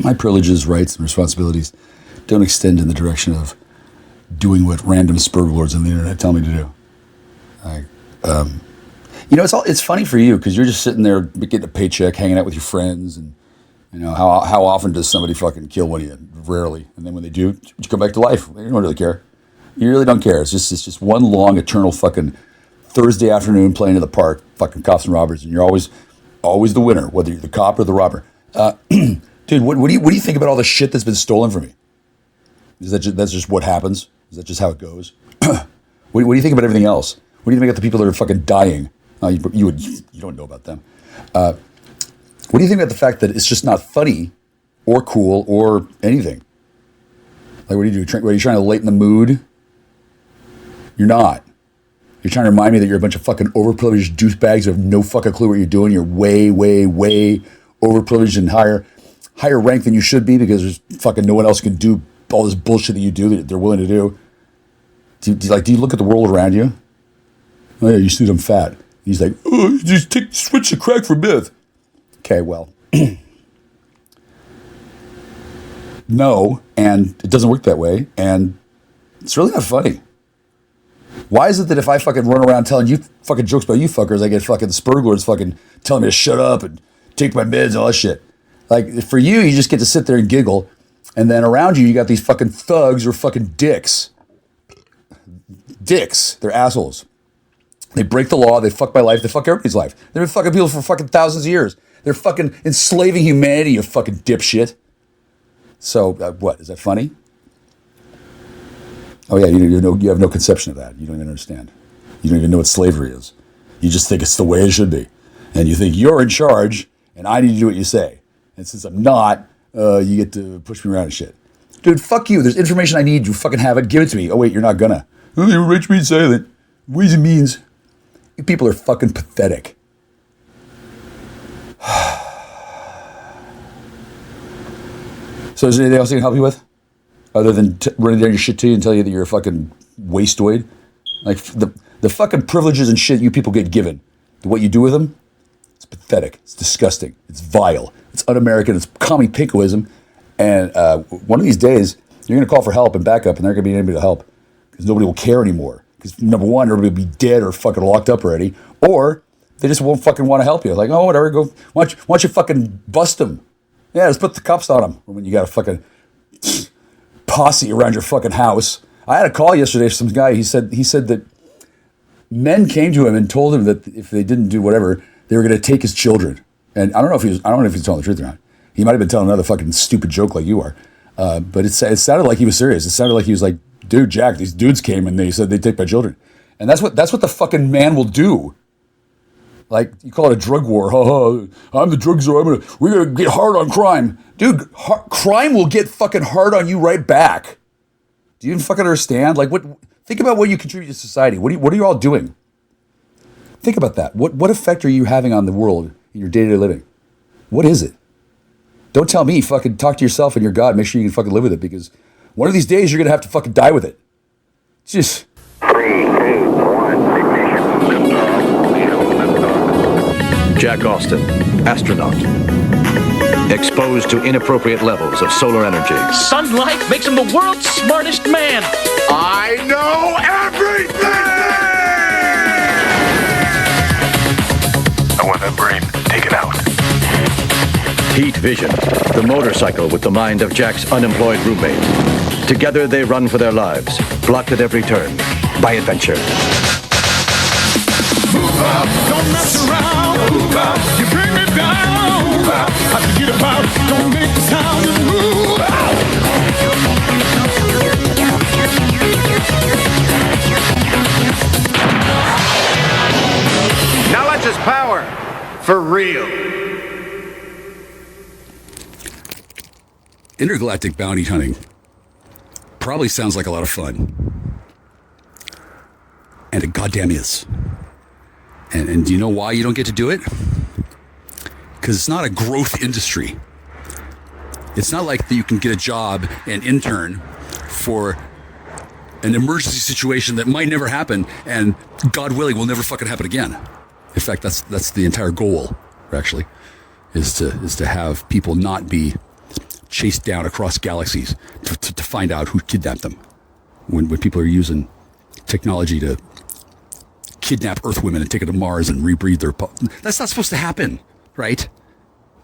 My privileges, rights, and responsibilities don't extend in the direction of doing what random spurglords on the internet tell me to do. It's funny for you because you're just sitting there getting a paycheck, hanging out with your friends, and how often does somebody fucking kill one of you? Rarely. And then when they do, you come back to life. You don't really care. You really don't care. It's just one long eternal fucking Thursday afternoon playing in the park, fucking cops and robbers, and you're always the winner, whether you're the cop or the robber. Dude, what do you think about all the shit that's been stolen from you? That's just what happens? Is that just how it goes? What do you think about everything else? What do you think about the people that are fucking dying? You don't know about them. What do you think about the fact that it's just not funny or cool or anything? Like, what do you do? Are you trying to lighten the mood? You're not. You're trying to remind me that you're a bunch of fucking overprivileged douchebags who have no fucking clue what you're doing. You're way, way, way overprivileged and higher rank than you should be because there's fucking no one else can do all this bullshit that you do that they're willing to do. Do you look at the world around you? Oh yeah, you see I'm fat. He's like, oh, just switch the crack for meth. Okay, well, no, and it doesn't work that way, and it's really not funny. Why is it that if I fucking run around telling you fucking jokes about you fuckers, I get fucking spurglords fucking telling me to shut up and take my meds and all that shit? Like, for you just get to sit there and giggle, and then around you got these fucking thugs or fucking dicks. Dicks. They're assholes. They break the law, they fuck my life, they fuck everybody's life. They've been fucking people for fucking thousands of years. They're fucking enslaving humanity, you fucking dipshit. So, what, is that funny? Oh yeah, you have no conception of that. You don't even understand. You don't even know what slavery is. You just think it's the way it should be. And you think you're in charge, and I need to do what you say. And since I'm not, you get to push me around and shit. Dude, fuck you. There's information I need. You fucking have it. Give it to me. Oh wait, you're not gonna. Oh, you're rich, means silent. Ways and means. You people are fucking pathetic. So is there anything else I can help you with? Other than running down your shit to you and tell you that you're a fucking wastoid? Like, the fucking privileges and shit you people get given, what you do with them, it's pathetic. It's disgusting. It's vile. It's un-American. It's commie pinkoism. And one of these days, you're going to call for help and backup, and there ain't going to be anybody to help. Because nobody will care anymore. Because number one, everybody will be dead or fucking locked up already. Or they just won't fucking want to help you. Like, oh, whatever, go. Why don't you fucking bust them? Yeah, just put the cops on them. When you got a fucking posse around your fucking house. I had a call yesterday from some guy. He said that men came to him and told him that if they didn't do whatever, they were going to take his children. And I don't know if he's telling the truth or not. He might have been telling another fucking stupid joke like you are. But it sounded like he was serious. It sounded like he was like, dude, Jack, these dudes came and they said they'd take my children. And that's what the fucking man will do. Like, you call it a drug war. I'm the drug czar. We're going to get hard on crime. Dude, crime will get fucking hard on you right back. Do you even fucking understand? Like, think about what you contribute to society. What are you all doing? Think about that. What effect are you having on the world in your day-to-day living? What is it? Don't tell me. Fucking talk to yourself and your God. Make sure you can fucking live with it, because one of these days you're going to have to fucking die with it. It's just... 3, 2, 1, ignition. Jack Austin, astronaut. Exposed to inappropriate levels of solar energy. Sunlight makes him the world's smartest man. I know everything! I want that brain taken out. Heat Vision, the motorcycle with the mind of Jack's unemployed roommate. Together they run for their lives, blocked at every turn by adventure. Move out, don't mess around. Move out, you bring me down. Move out, I forget about, don't make the sound, just move out. Knowledge is power, for real. Intergalactic bounty hunting probably sounds like a lot of fun. And it goddamn is. And do you know why you don't get to do it? Because it's not a growth industry. It's not like that you can get a job and intern for an emergency situation that might never happen, and God willing will never fucking happen again. In fact, that's the entire goal, actually, is to have people not be chased down across galaxies to find out who kidnapped them. When people are using technology to kidnap Earth women and take them to Mars and rebreed their... That's not supposed to happen, right?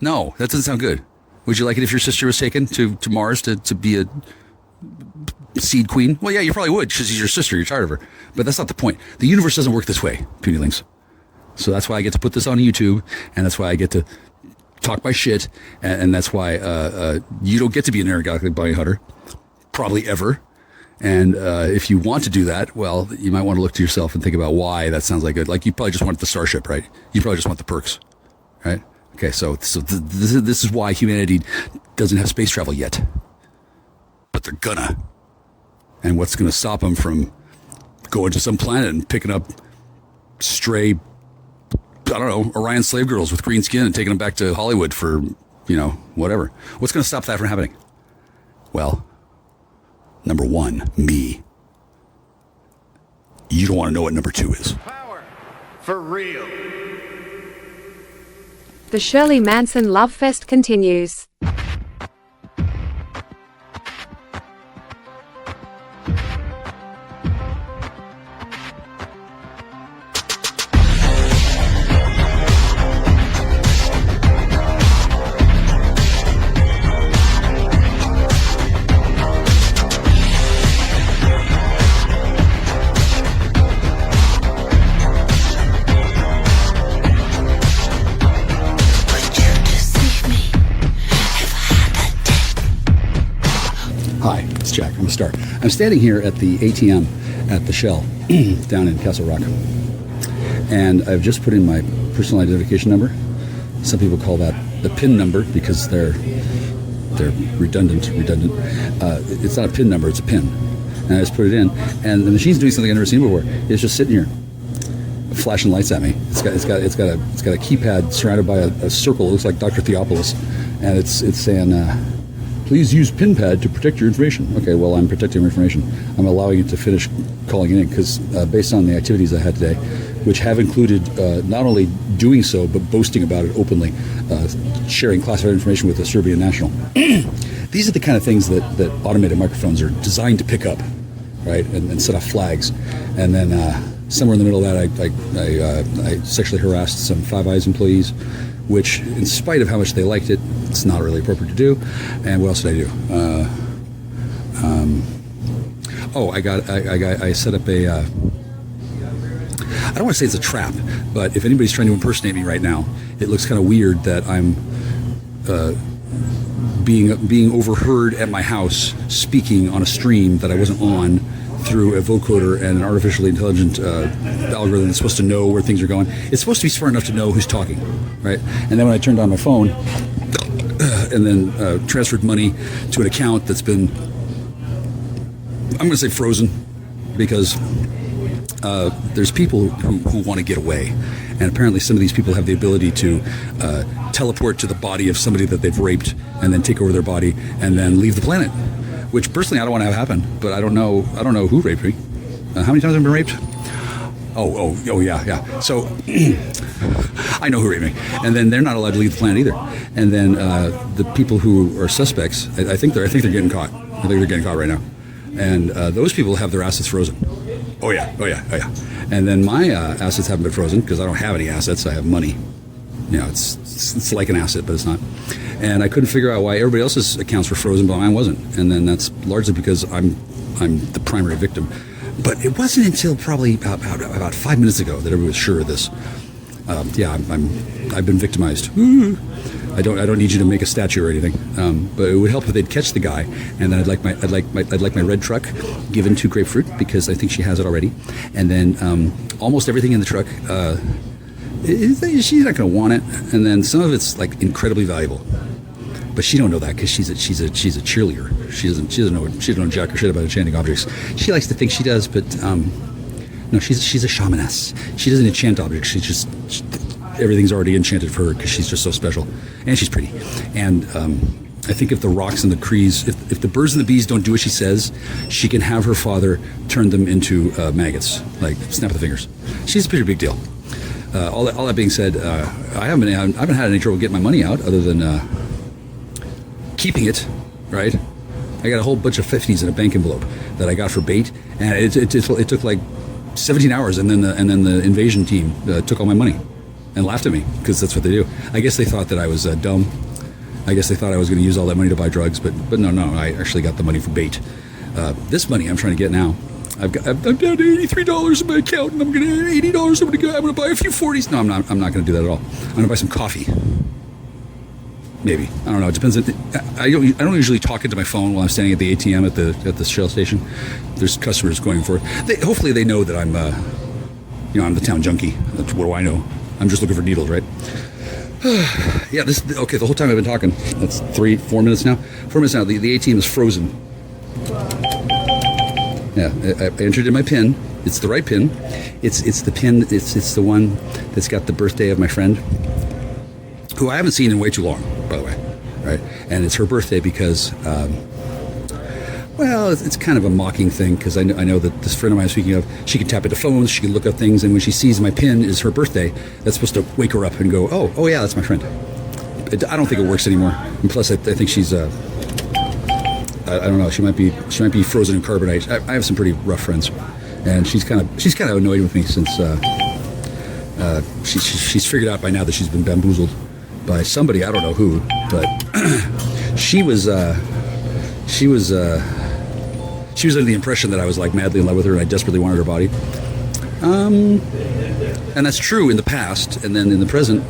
No, that doesn't sound good. Would you like it if your sister was taken to Mars to be a seed queen? Well, yeah, you probably would, because she's your sister. You're tired of her. But that's not the point. The universe doesn't work this way, punilings. So that's why I get to put this on YouTube, and that's why I get to talk my shit, and that's why you don't get to be an intergalactic bounty hunter, probably ever. And if you want to do that, well, you might want to look to yourself and think about why that sounds like good. Like, you probably just want the starship, right? You probably just want the perks, right? Okay, so this is why humanity doesn't have space travel yet. But they're gonna. And what's going to stop them from going to some planet and picking up stray, I don't know, Orion slave girls with green skin and taking them back to Hollywood for, whatever. What's going to stop that from happening? Well, number one, me. You don't want to know what number two is. Power for real. The Shirley Manson Love Fest continues. Hi, it's Jack. I'm a star. I'm standing here at the ATM at the Shell down in Castle Rock. And I've just put in my personal identification number. Some people call that the PIN number because they're redundant. It's not a PIN number, it's a PIN. And I just put it in, and the machine's doing something I've never seen before. It's just sitting here, flashing lights at me. It's got a keypad surrounded by a circle. It looks like Dr. Theopolis, and it's saying, please use PIN pad to protect your information. Okay, well, I'm protecting your information. I'm allowing it to finish calling it in because based on the activities I had today, which have included not only doing so, but boasting about it openly, sharing classified information with a Serbian national. These are the kind of things that automated microphones are designed to pick up, right, and set off flags. And then somewhere in the middle of that, I sexually harassed some Five Eyes employees, which, in spite of how much they liked it, it's not really appropriate to do. And what else did I do? I set up a, I don't want to say it's a trap, but if anybody's trying to impersonate me right now, it looks kind of weird that I'm being overheard at my house speaking on a stream that I wasn't on through a vocoder and an artificially intelligent algorithm that's supposed to know where things are going. It's supposed to be smart enough to know who's talking, right? And then when I turned on my phone and then transferred money to an account that's been, I'm going to say frozen, because there's people who want to get away. And apparently some of these people have the ability to teleport to the body of somebody that they've raped and then take over their body and then leave the planet. Which personally I don't want to have happen, but I don't know who raped me. How many times have I been raped? Oh yeah. So I know who raped me, and then they're not allowed to leave the planet either. And then the people who are suspects, I think they're getting caught. I think they're getting caught right now, and those people have their assets frozen. Oh yeah. And then my assets haven't been frozen because I don't have any assets. I have money. It's like an asset, but it's not. And I couldn't figure out why everybody else's accounts were frozen, but mine wasn't. And then that's largely because I'm the primary victim. But it wasn't until probably about 5 minutes ago that everybody was sure of this. I've been victimized. I don't need you to make a statue or anything. But it would help if they'd catch the guy, and then I'd like my red truck given to Grapefruit because I think she has it already. And then almost everything in the truck. She's not going to want it, and then some of it's like incredibly valuable, but she don't know that because she's a cheerleader. She doesn't know jack or shit about enchanting objects. She likes to think she does, but no, she's a shamaness. She doesn't enchant objects. Everything's already enchanted for her because she's just so special, and she's pretty. And I think if the rocks and the trees, if the birds and the bees don't do what she says, she can have her father turn them into maggots, like snap the fingers. She's a pretty big deal. All that being said, I haven't had any trouble getting my money out, other than keeping it, right? I got a whole bunch of 50s in a bank envelope that I got for bait, and it took like 17 hours, and then the invasion team took all my money and laughed at me, because that's what they do. I guess they thought that I was dumb. I guess they thought I was going to use all that money to buy drugs, but no, I actually got the money for bait. This money I'm trying to get now. I'm down to $83 in my account, and I'm going to $80. I'm going to buy a few 40s. No, I'm not going to do that at all. I'm going to buy some coffee. Maybe, I don't know. It depends. I don't usually talk into my phone while I'm standing at the ATM at the Shell station. There's customers going for it. Hopefully they know that I'm I'm the town junkie. What do I know? I'm just looking for needles, right? Yeah. Okay. The whole time I've been talking. That's 4 minutes now. 4 minutes now. The ATM is frozen. Yeah. I entered in my PIN. It's the right PIN. It's the PIN. It's the one that's got the birthday of my friend, who I haven't seen in way too long, by the way, right? And it's her birthday because, it's kind of a mocking thing, because I know that this friend of mine I'm speaking of, she can tap into phones, she can look up things, and when she sees my PIN is her birthday, that's supposed to wake her up and go, oh yeah, that's my friend. I don't think it works anymore. And plus, I think she's, I don't know, she might be frozen in carbonite. I have some pretty rough friends, and she's kind of annoyed with me since she's figured out by now that she's been bamboozled by somebody, I don't know who, but she was under the impression that I was like madly in love with her and I desperately wanted her body. And that's true in the past, and then in the present,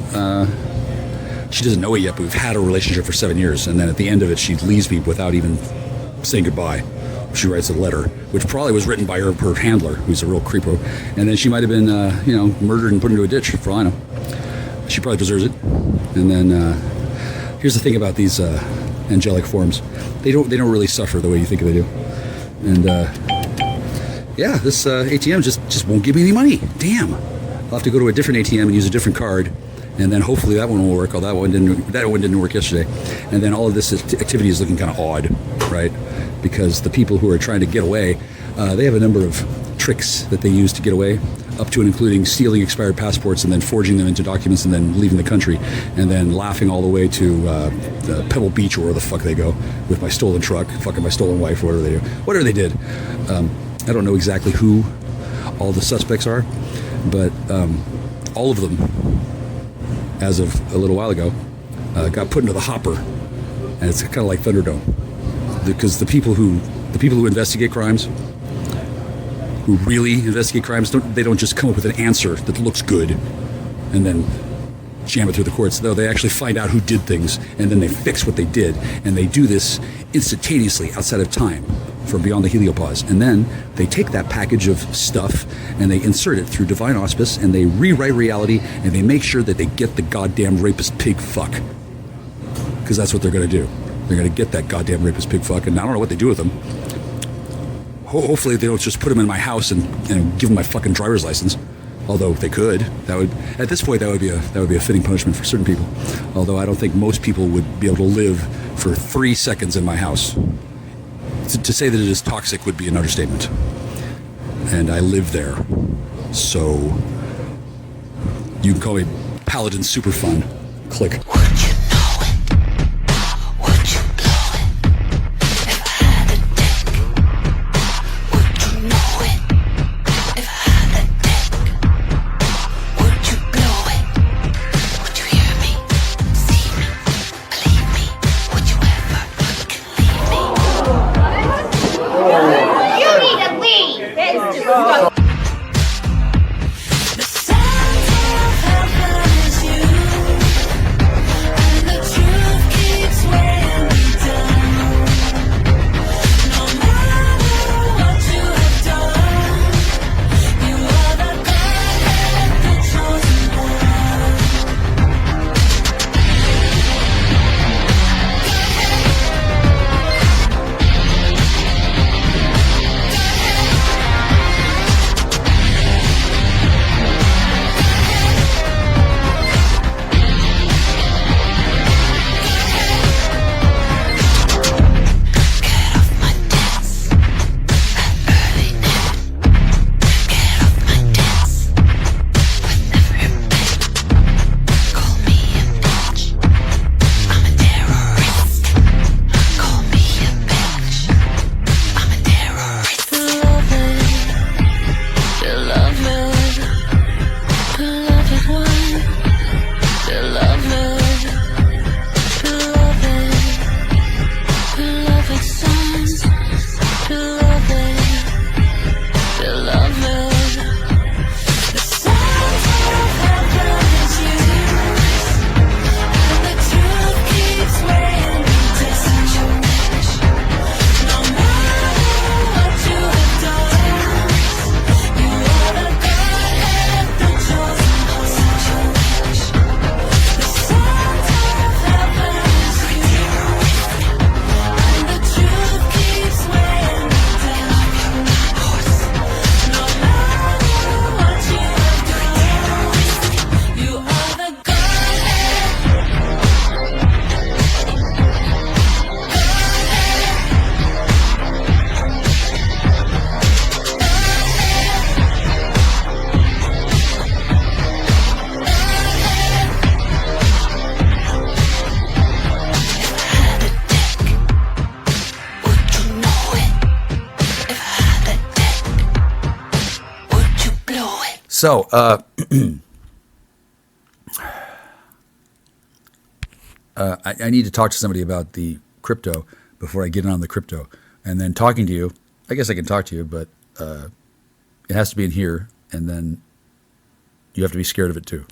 she doesn't know it yet, but we've had a relationship for 7 years, and then at the end of it, she leaves me without even saying goodbye. She writes a letter, which probably was written by her handler, who's a real creepo, and then she might have been, murdered and put into a ditch, for all I know. She probably deserves it. And then here's the thing about these angelic forms: they don't really suffer the way you think they do. And this ATM just won't give me any money. Damn! I'll have to go to a different ATM and use a different card, and then hopefully that one will work. Oh, that one didn't work yesterday. And then all of this activity is looking kind of odd, right? Because the people who are trying to get away, they have a number of tricks that they use to get away, up to and including stealing expired passports and then forging them into documents and then leaving the country, and then laughing all the way to Pebble Beach or where the fuck they go with my stolen truck, fucking my stolen wife, whatever they do. Whatever they did. I don't know exactly who all the suspects are, but all of them, as of a little while ago, got put into the hopper, and it's kind of like Thunderdome, because the people who investigate crimes, who really investigate crimes, they don't just come up with an answer that looks good and then jam it through the courts. No, they actually find out who did things, and then they fix what they did, and they do this instantaneously outside of time from beyond the heliopause. And then they take that package of stuff and they insert it through divine auspice, and they rewrite reality, and they make sure that they get the goddamn rapist pig fuck, because that's what they're going to do. They're going to get that goddamn rapist pig fuck, and I don't know what they do with them. Hopefully they don't just put him in my house and give him my fucking driver's license. Although they could. That would, at this point, that would be a fitting punishment for certain people. Although I don't think most people would be able to live for 3 seconds in my house. To say that it is toxic would be an understatement. And I live there. So you can call me Paladin Super Fun. Click. So, I need to talk to somebody about the crypto before I get in on the crypto. And then talking to you, I guess I can talk to you, but it has to be in here, and then you have to be scared of it too.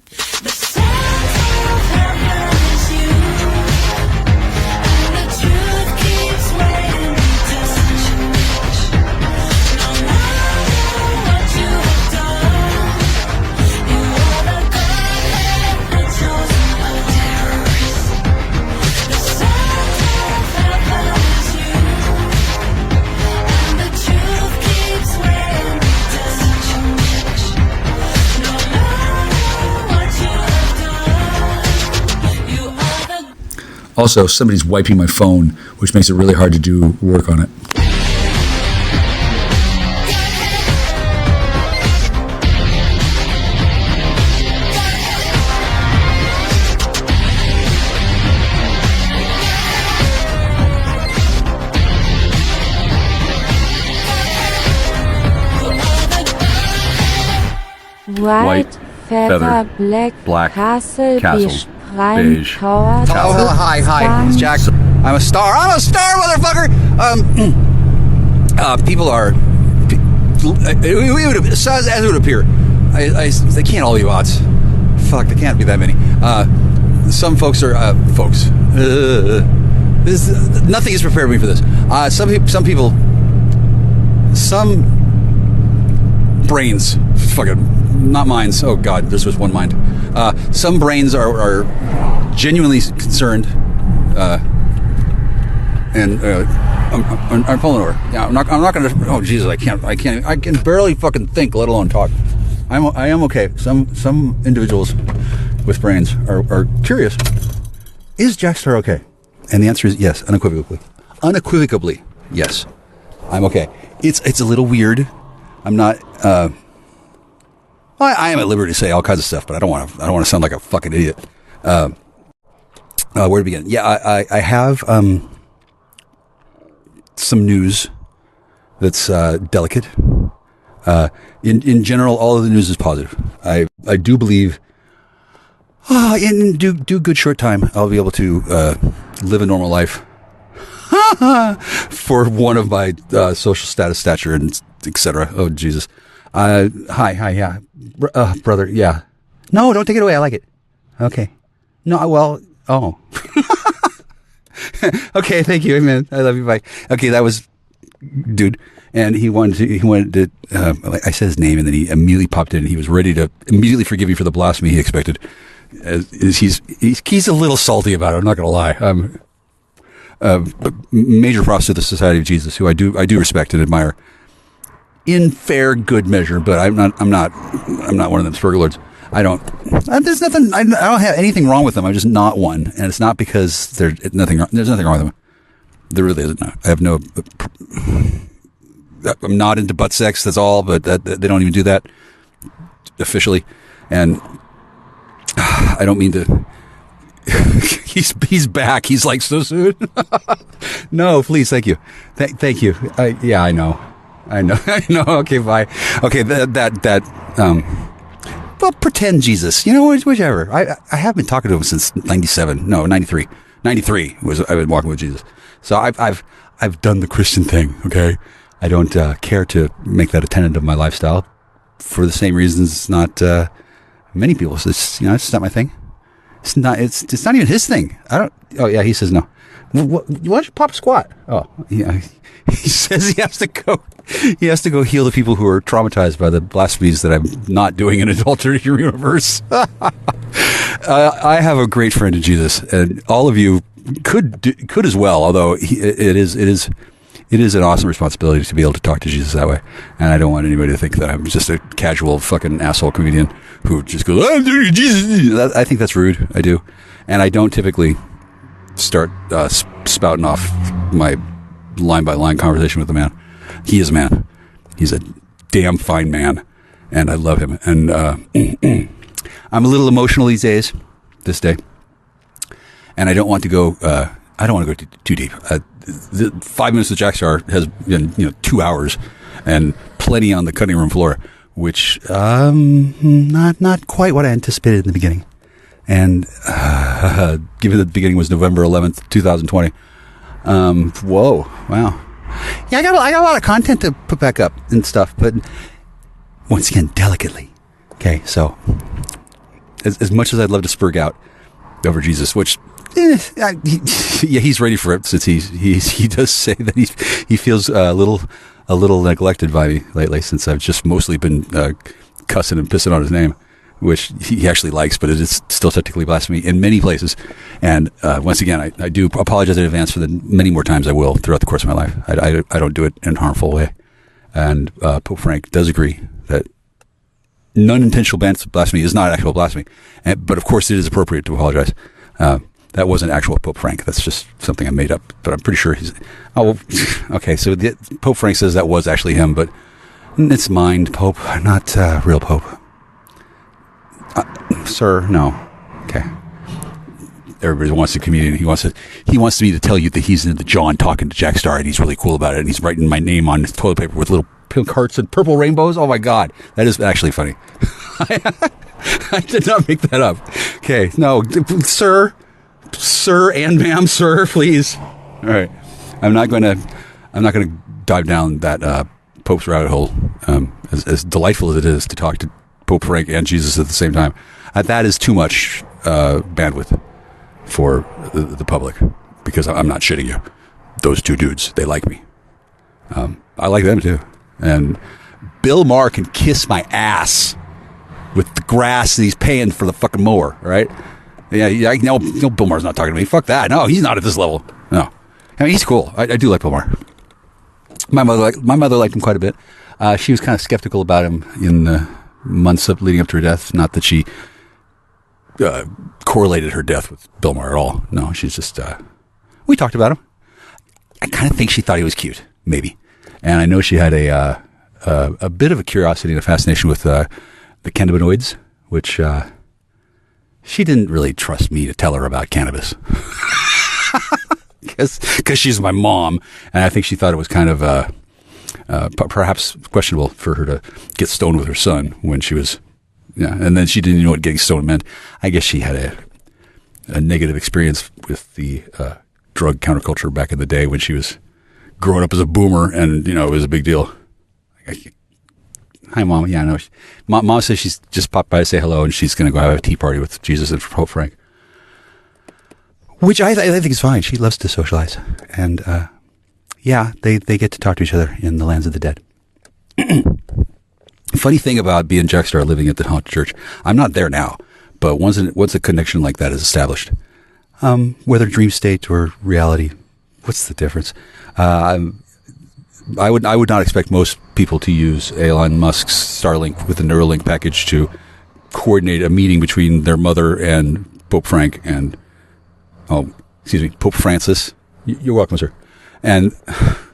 Also, somebody's wiping my phone, which makes it really hard to do work on it. White, feather, black, castle, beige, tower. Oh, hi, it's Jack. I'm a star, motherfucker. People are, as it would appear, they can't all be bots. Fuck, there can't be that many. Some folks are folks. Nothing has prepared me for this. Some brains, fucking, not minds. Oh God, this was one mind. Some brains are genuinely concerned, and I'm pulling over. Yeah, I'm not gonna. Oh Jesus, I can barely fucking think, let alone talk. I am okay. Some individuals with brains are curious. Is Jack Star okay? And the answer is yes, unequivocally. Unequivocally, yes. I'm okay. It's a little weird. I'm not. I am at liberty to say all kinds of stuff, but I don't want to sound like a fucking idiot. Where to begin? Yeah, I have some news that's delicate. In general, all of the news is positive. I do believe in due good short time I'll be able to live a normal life for one of my social stature and etc. Oh Jesus. Hi, yeah. Brother, yeah. No, don't take it away. I like it. Okay. No, well, oh. Okay, thank you. Amen. I love you. Bye. Okay, that was dude. And he wanted to, I said his name and then he immediately popped in and he was ready to immediately forgive me for the blasphemy he expected. He's a little salty about it. I'm not going to lie. Major props to the Society of Jesus, who I do respect and admire in fair good measure, but I'm not one of them strugglers. There's nothing I don't have anything wrong with them. I'm just not one, and it's not because there's nothing wrong with them. There really isn't. I have no. I'm not into butt sex. That's all. But they don't even do that officially, and I don't mean to. He's back. He's like, so soon. No, please, thank you, thank you. Yeah, I know. Okay, bye. Okay, well, pretend Jesus. You know, whichever. I have been talking to him since 97. No, 93. 93 was I've been walking with Jesus. So I've done the Christian thing. Okay, I don't care to make that a tenet of my lifestyle for the same reasons. It's not many people. It's it's not my thing. It's not even his thing. I don't. Oh yeah, he says no. Why don't you pop squat? Oh yeah. He says he has to go heal the people who are traumatized by the blasphemies that I'm not doing in an alternate universe. I have a great friend in Jesus, and all of you could as well. Although it is an awesome responsibility to be able to talk to Jesus that way, and I don't want anybody to think that I'm just a casual fucking asshole comedian who just goes, "I'm doing Jesus." I think that's rude. I do, and I don't typically start spouting off my line-by-line conversation with the man. He is a man. He's a damn fine man, and I love him. And I'm a little emotional these days, this day, and I don't want to go. Too deep. The 5 minutes of Jack Star has been 2 hours, and plenty on the cutting room floor. which not quite what I anticipated in the beginning. And given that the beginning was November 11th, 2020. Whoa, wow. Yeah, I got a lot of content to put back up and stuff, but once again, delicately. Okay, so as much as I'd love to spurg out over Jesus, which he's ready for it, since he does say that he feels a little neglected by me lately, since I've just mostly been cussing and pissing on his name, which he actually likes, but it is still technically blasphemy in many places. And once again, I do apologize in advance for the many more times I will throughout the course of my life. I don't do it in a harmful way. And Pope Frank does agree that non-intentional blasphemy is not actual blasphemy. But of course, it is appropriate to apologize. That wasn't actual Pope Frank. That's just something I made up. But I'm pretty sure he's... Oh, okay. So Pope Frank says that was actually him, but it's mind Pope, not real Pope. Sir, no. Okay. Everybody wants a comedian. He wants me to tell you that he's in the John talking to Jack Star, and he's really cool about it, and he's writing my name on his toilet paper with little pink hearts and purple rainbows. Oh my God, that is actually funny. I did not make that up. Okay, no, sir, and ma'am, sir, please. All right, I'm not going to dive down that Pope's rabbit hole. As delightful as it is to talk to Pope Frank and Jesus at the same time, that is too much bandwidth for the public, because I'm not shitting you. Those two dudes, they like me. I like them too. And Bill Maher can kiss my ass with the grass that he's paying for the fucking mower, right? Yeah, I know Bill Maher's not talking to me. Fuck that. No, he's not at this level. No. I mean, he's cool. I do like Bill Maher. My mother liked him quite a bit. She was kind of skeptical about him in the months leading up to her death. Not that she correlated her death with Bill Maher at all. No, she's just... we talked about him. I kind of think she thought he was cute, maybe. And I know she had a bit of a curiosity and a fascination with the cannabinoids, which she didn't really trust me to tell her about cannabis. Because she's my mom, and I think she thought it was kind of perhaps questionable for her to get stoned with her son when she was... Yeah, and then she didn't know what getting stoned meant. I guess she had a negative experience with the drug counterculture back in the day when she was growing up as a boomer, and, it was a big deal. Hi, Mom. Yeah, I know. Mom says she's just popped by to say hello, and she's going to go have a tea party with Jesus and Pope Frank. Which I think is fine. She loves to socialize. And, yeah, they get to talk to each other in the lands of the dead. Funny thing about being Jack Star living at the haunted church, I'm not there now, but once a connection like that is established, whether dream state or reality, what's the difference? I would not expect most people to use Elon Musk's Starlink with the Neuralink package to coordinate a meeting between their mother and Pope Frank and, Pope Francis. You're welcome, sir. And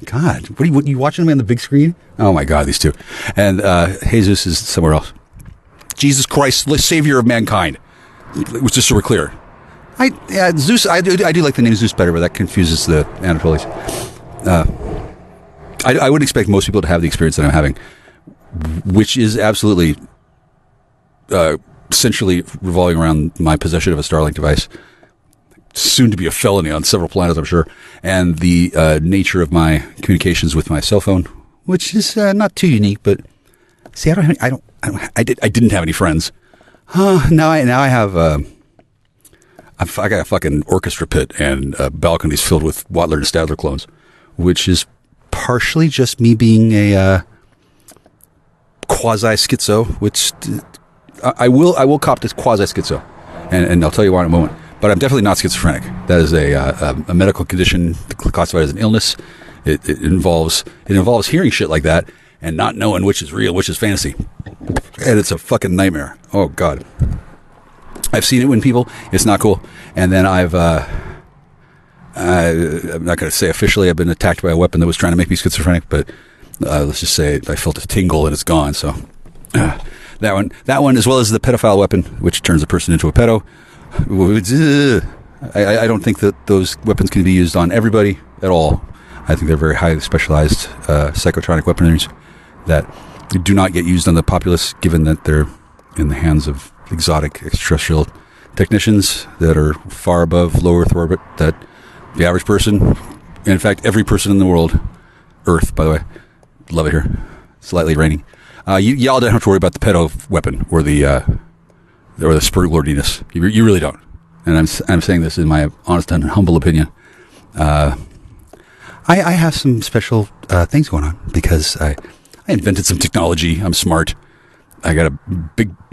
God, what are you watching me on the big screen? Oh my God, these two. And Jesus is somewhere else. Jesus Christ, the Savior of mankind. It was just so we're clear. Zeus. I do like the name Zeus better, but that confuses the Anatolians. I would expect most people to have the experience that I'm having, which is absolutely essentially revolving around my possession of a Starlink device, soon to be a felony on several planets, I'm sure, and the nature of my communications with my cell phone, which is not too unique. But see, I didn't have any friends. Now I have. I got a fucking orchestra pit and balconies filled with Watler and Stadler clones, which is partially just me being a quasi-schizo, which I will cop this quasi-schizo, and I'll tell you why in a moment. But I'm definitely not schizophrenic. That is a medical condition classified as an illness. It involves hearing shit like that and not knowing which is real, which is fantasy, and it's a fucking nightmare. Oh God, I've seen it when people. It's not cool. And then I'm not going to say officially I've been attacked by a weapon that was trying to make me schizophrenic, but let's just say I felt a tingle and it's gone. So that one, as well as the pedophile weapon, which turns a person into a pedo. I don't think that those weapons can be used on everybody at all. I think they're very highly specialized psychotronic weaponries that do not get used on the populace, given that they're in the hands of exotic extraterrestrial technicians that are far above low Earth orbit, that the average person, in fact, every person in the world, Earth, by the way, love it here, slightly raining, y'all don't have to worry about the pedo weapon or the sperm lordiness. You really don't. And I'm saying this in my honest and humble opinion. I have some special things going on because I invented some technology. I'm smart. I got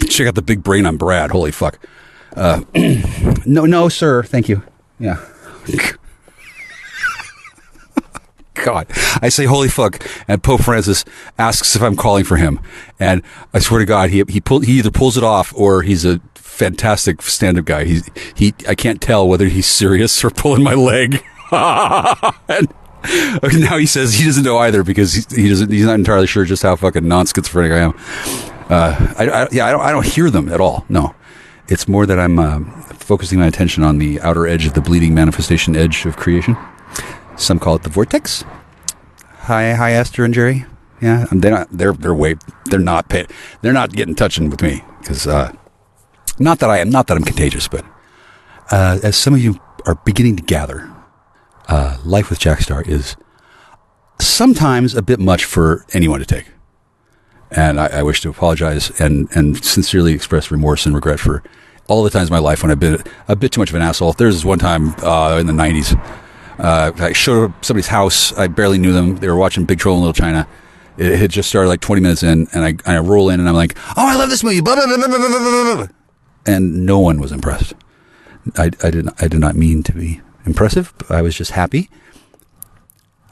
check out the big brain on Brad. Holy fuck. No, sir. Thank you. Yeah. God, I say holy fuck, and Pope Francis asks if I'm calling for him, and I swear to God, he either pulls it off or he's a fantastic stand-up guy. I can't tell whether he's serious or pulling my leg. And now he says he doesn't know either because he's not entirely sure just how fucking non-schizophrenic I am. I don't hear them at all. No, it's more that I'm focusing my attention on the outer edge of the bleeding manifestation edge of creation. Some call it the vortex. Hi, Esther and Jerry. Yeah, they're not getting touching with me because not that I'm contagious, but as some of you are beginning to gather, life with Jack Star is sometimes a bit much for anyone to take, and I wish to apologize and sincerely express remorse and regret for all the times in my life when I've been a bit too much of an asshole. There's this one time in the 90s. I showed up at somebody's house. I barely knew them. They were watching Big Trouble in Little China. It had just started like 20 minutes in, and I roll in, and I'm like, "Oh, I love this movie!" Blah, blah, blah, blah, blah, blah, blah. And no one was impressed. I did not mean to be impressive. I was just happy.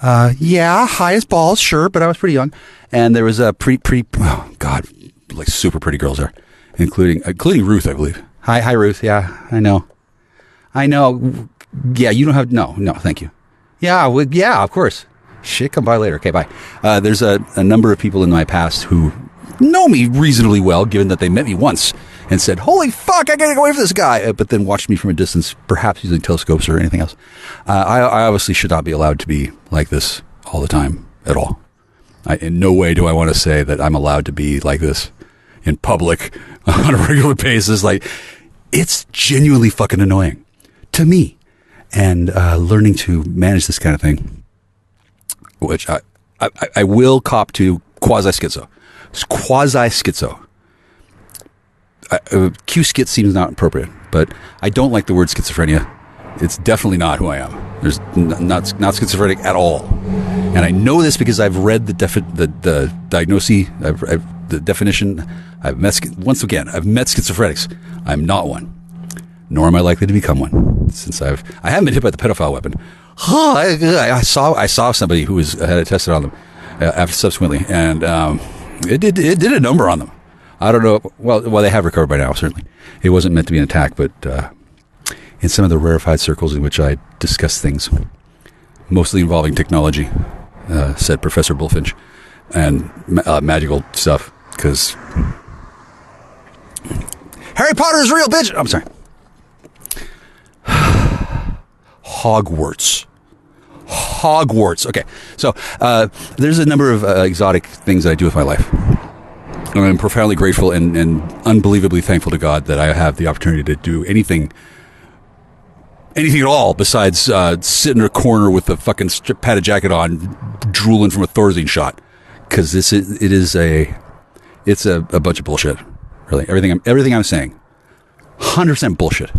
Yeah, high as balls, sure, but I was pretty young, and there was a oh God, like super pretty girls there, including Ruth, I believe. Hi, Ruth. Yeah, I know. Yeah, you don't have... No, thank you. Yeah, yeah, of course. Shit, come by later. Okay, bye. There's a number of people in my past who know me reasonably well, given that they met me once and said, holy fuck, I gotta go away from this guy, but then watched me from a distance, perhaps using telescopes or anything else. I obviously should not be allowed to be like this all the time at all. In no way do I want to say that I'm allowed to be like this in public on a regular basis. Like, it's genuinely fucking annoying to me. And learning to manage this kind of thing, which I will cop to quasi-schizo. Quasi-schizo. Q-skit seems not appropriate, but I don't like the word schizophrenia. It's definitely not who I am. There's not schizophrenic at all. And I know this because I've read the diagnosis, the definition. I've met schizophrenics. I'm not one. Nor am I likely to become one, since I haven't been hit by the pedophile weapon. I saw somebody who had it tested on them after subsequently, and it did a number on them. I don't know. Well, they have recovered by now. Certainly, it wasn't meant to be an attack, but in some of the rarefied circles in which I discuss things, mostly involving technology, said Professor Bullfinch, and magical stuff, because Harry Potter is real, bitch. I'm sorry. Hogwarts. Okay, so there's a number of exotic things that I do with my life. And I'm profoundly grateful and unbelievably thankful to God that I have the opportunity to do anything at all besides sit in a corner with a fucking padded jacket on, drooling from a Thorazine shot. Because it's a bunch of bullshit. Really, everything I'm saying, 100% bullshit.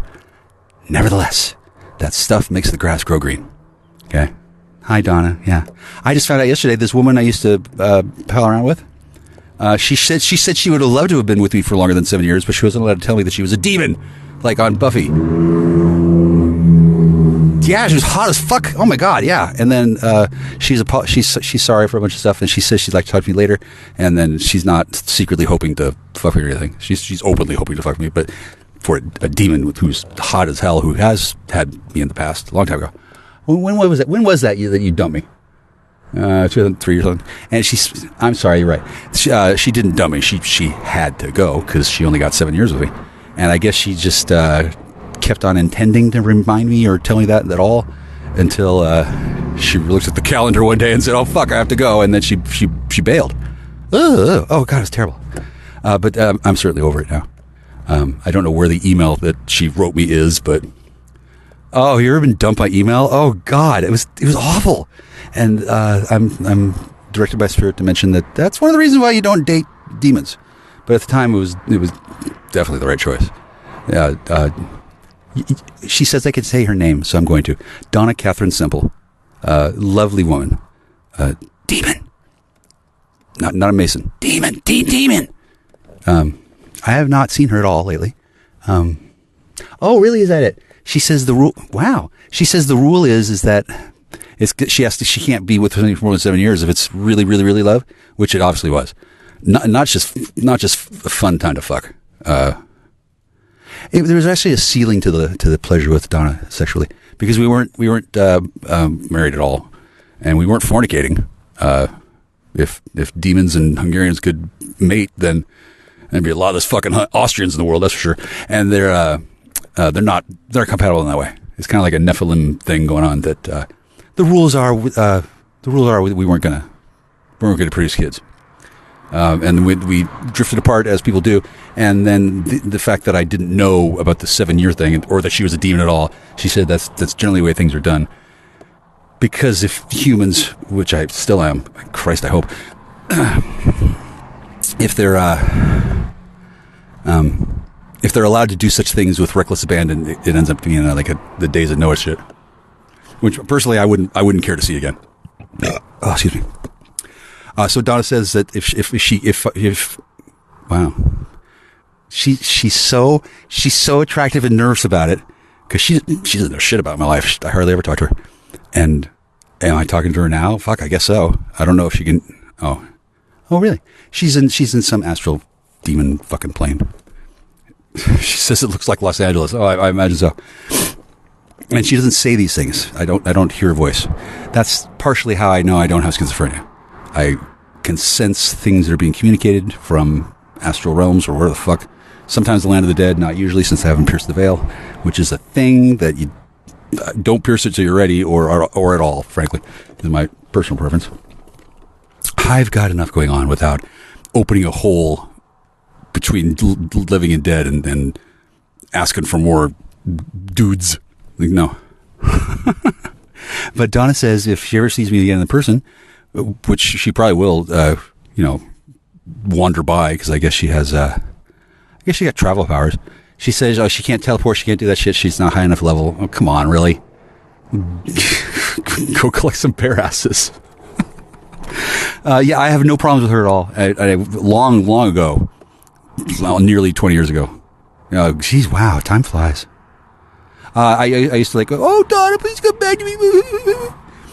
Nevertheless, that stuff makes the grass grow green. Okay. Hi, Donna. Yeah. I just found out yesterday, this woman I used to pal around with, she said she would have loved to have been with me for longer than 7 years, but she wasn't allowed to tell me that she was a demon, like on Buffy. Yeah, she was hot as fuck. Oh my God, yeah. And then she's sorry for a bunch of stuff, and she says she'd like to talk to me later, and then she's not secretly hoping to fuck me or anything. She's openly hoping to fuck me, but for a demon who's hot as hell, who has had me in the past, a long time ago. When was that? When was that you dumped me? 2003 or something. And I'm sorry, you're right. She didn't dump me. She had to go because she only got 7 years with me. And I guess she just kept on intending to remind me or tell me that at all until she looked at the calendar one day and said, "Oh fuck, I have to go," and then she bailed. Oh God, it's terrible. But I'm certainly over it now. I don't know where the email that she wrote me is, but you ever been dumped by email? Oh God, it was awful. And I'm directed by Spirit to mention that's one of the reasons why you don't date demons. But at the time, it was definitely the right choice. She says I could say her name, so I'm going to. Donna Catherine Semple, lovely woman, demon, not a Mason, demon. I have not seen her at all lately. Oh, really? Is that it? She says the rule. Wow. She says the rule is that she can't be with somebody for more than 7 years if it's really, really, really love, which it obviously was. Not just a fun time to fuck. There was actually a ceiling to the pleasure with Donna sexually because we weren't married at all, and we weren't fornicating. If demons and Hungarians could mate, then there'd be a lot of those fucking Austrians in the world, that's for sure. And they're compatible in that way. It's kind of like a Nephilim thing going on. That the rules are we weren't gonna produce kids. And we drifted apart as people do. And then the fact that I didn't know about the 7-year thing or that she was a demon at all, she said that's generally the way things are done. Because if humans, which I still am, Christ, I hope, if they're allowed to do such things with reckless abandon, it ends up being like the Days of Noah shit. Which personally I wouldn't care to see again. Oh, excuse me. So Donna says that if wow, she's so attractive and nervous about it because she doesn't know shit about my life. I hardly ever talk to her. And am I talking to her now? Fuck, I guess so. I don't know if she can. Oh, really? She's in some astral demon fucking plane. She says it looks like Los Angeles. Oh, I imagine so. And she doesn't say these things. I don't hear her voice. That's partially how I know I don't have schizophrenia. I can sense things that are being communicated from astral realms or where the fuck. Sometimes the land of the dead, not usually since I haven't pierced the veil, which is a thing that you don't pierce it till you're ready or at all, frankly, is my personal preference. I've got enough going on without opening a hole between living and dead and asking for more dudes. Like, no. But Donna says if she ever sees me again in person, which she probably will, wander by because I guess she has, I guess she got travel powers. She says, she can't teleport, she can't do that shit, she's not high enough level. Oh, come on, really? Go collect some bear asses. Yeah, I have no problems with her at all. I long ago, nearly 20 years ago. Geez, wow, time flies. I used to oh, Donna, please come back to me.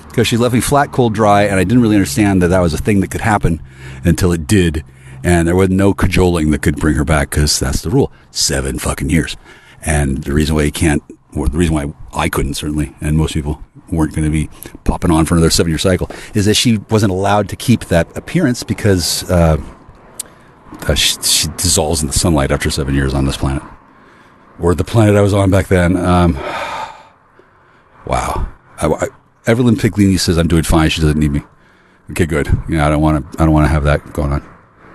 Because she left me flat, cold, dry, and I didn't really understand that was a thing that could happen until it did. And there was no cajoling that could bring her back because that's the rule. 7 fucking years. And the reason why the reason why I couldn't certainly, and most people weren't going to be popping on for another 7-year cycle, is that she wasn't allowed to keep that appearance because she dissolves in the sunlight after 7 years on this planet. Or the planet I was on back then. Wow. Evelyn Piglini says I'm doing fine. She doesn't need me. Okay, good. I don't want to have that going on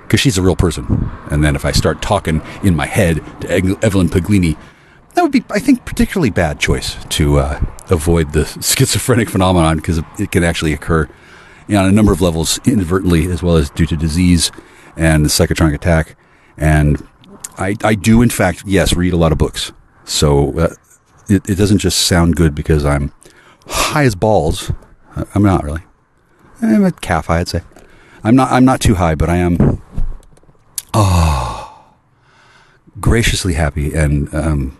because she's a real person. And then if I start talking in my head to Evelyn Piglini, that would be, I think, particularly bad choice to avoid the schizophrenic phenomenon because it can actually occur on a number of levels inadvertently as well as due to disease and the psychotronic attack. And I do, in fact, yes, read a lot of books. So it doesn't just sound good because I'm high as balls. I'm not really. I'm a calf high, I'd say. I'm not too high, but I am graciously happy and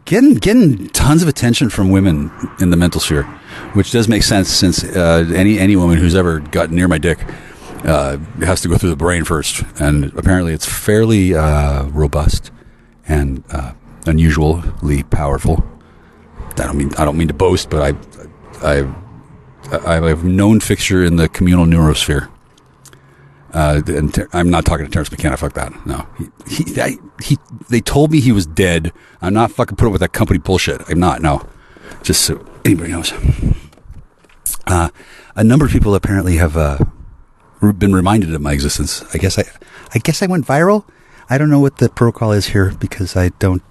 getting tons of attention from women in the mental sphere, which does make sense since any woman who's ever gotten near my dick has to go through the brain first, and apparently it's fairly robust and unusually powerful. I don't mean to boast, but I'm a known fixture in the communal neurosphere. And I'm not talking to Terrence McKenna. Fuck that. No, they told me he was dead. I'm not fucking putting up with that company bullshit. I'm not. No, just so anybody knows. A number of people apparently have been reminded of my existence. I guess I went viral. I don't know what the protocol is here because I don't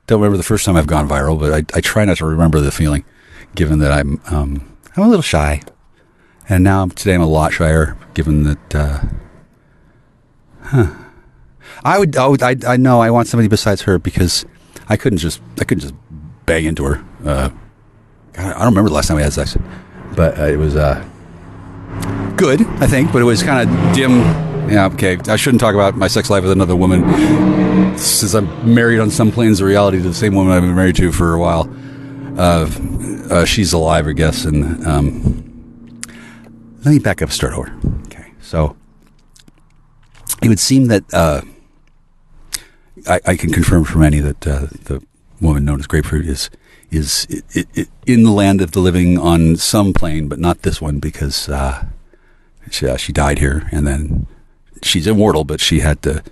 remember the first time I've gone viral, but I try not to remember the feeling, given that I'm a little shy, and today I'm a lot shyer, given that. I know I want somebody besides her because I couldn't just bang into her. God, I don't remember the last time I had sex, but it was good, I think, but it was kind of dim. Yeah, okay. I shouldn't talk about my sex life with another woman since I'm married on some planes of reality to the same woman I've been married to for a while. She's alive, I guess, and let me back up, start over. Okay, so it would seem that I can confirm for many that the woman known as Grapefruit is in the land of the living on some plane, but not this one because she died here, and then she's immortal, but she had to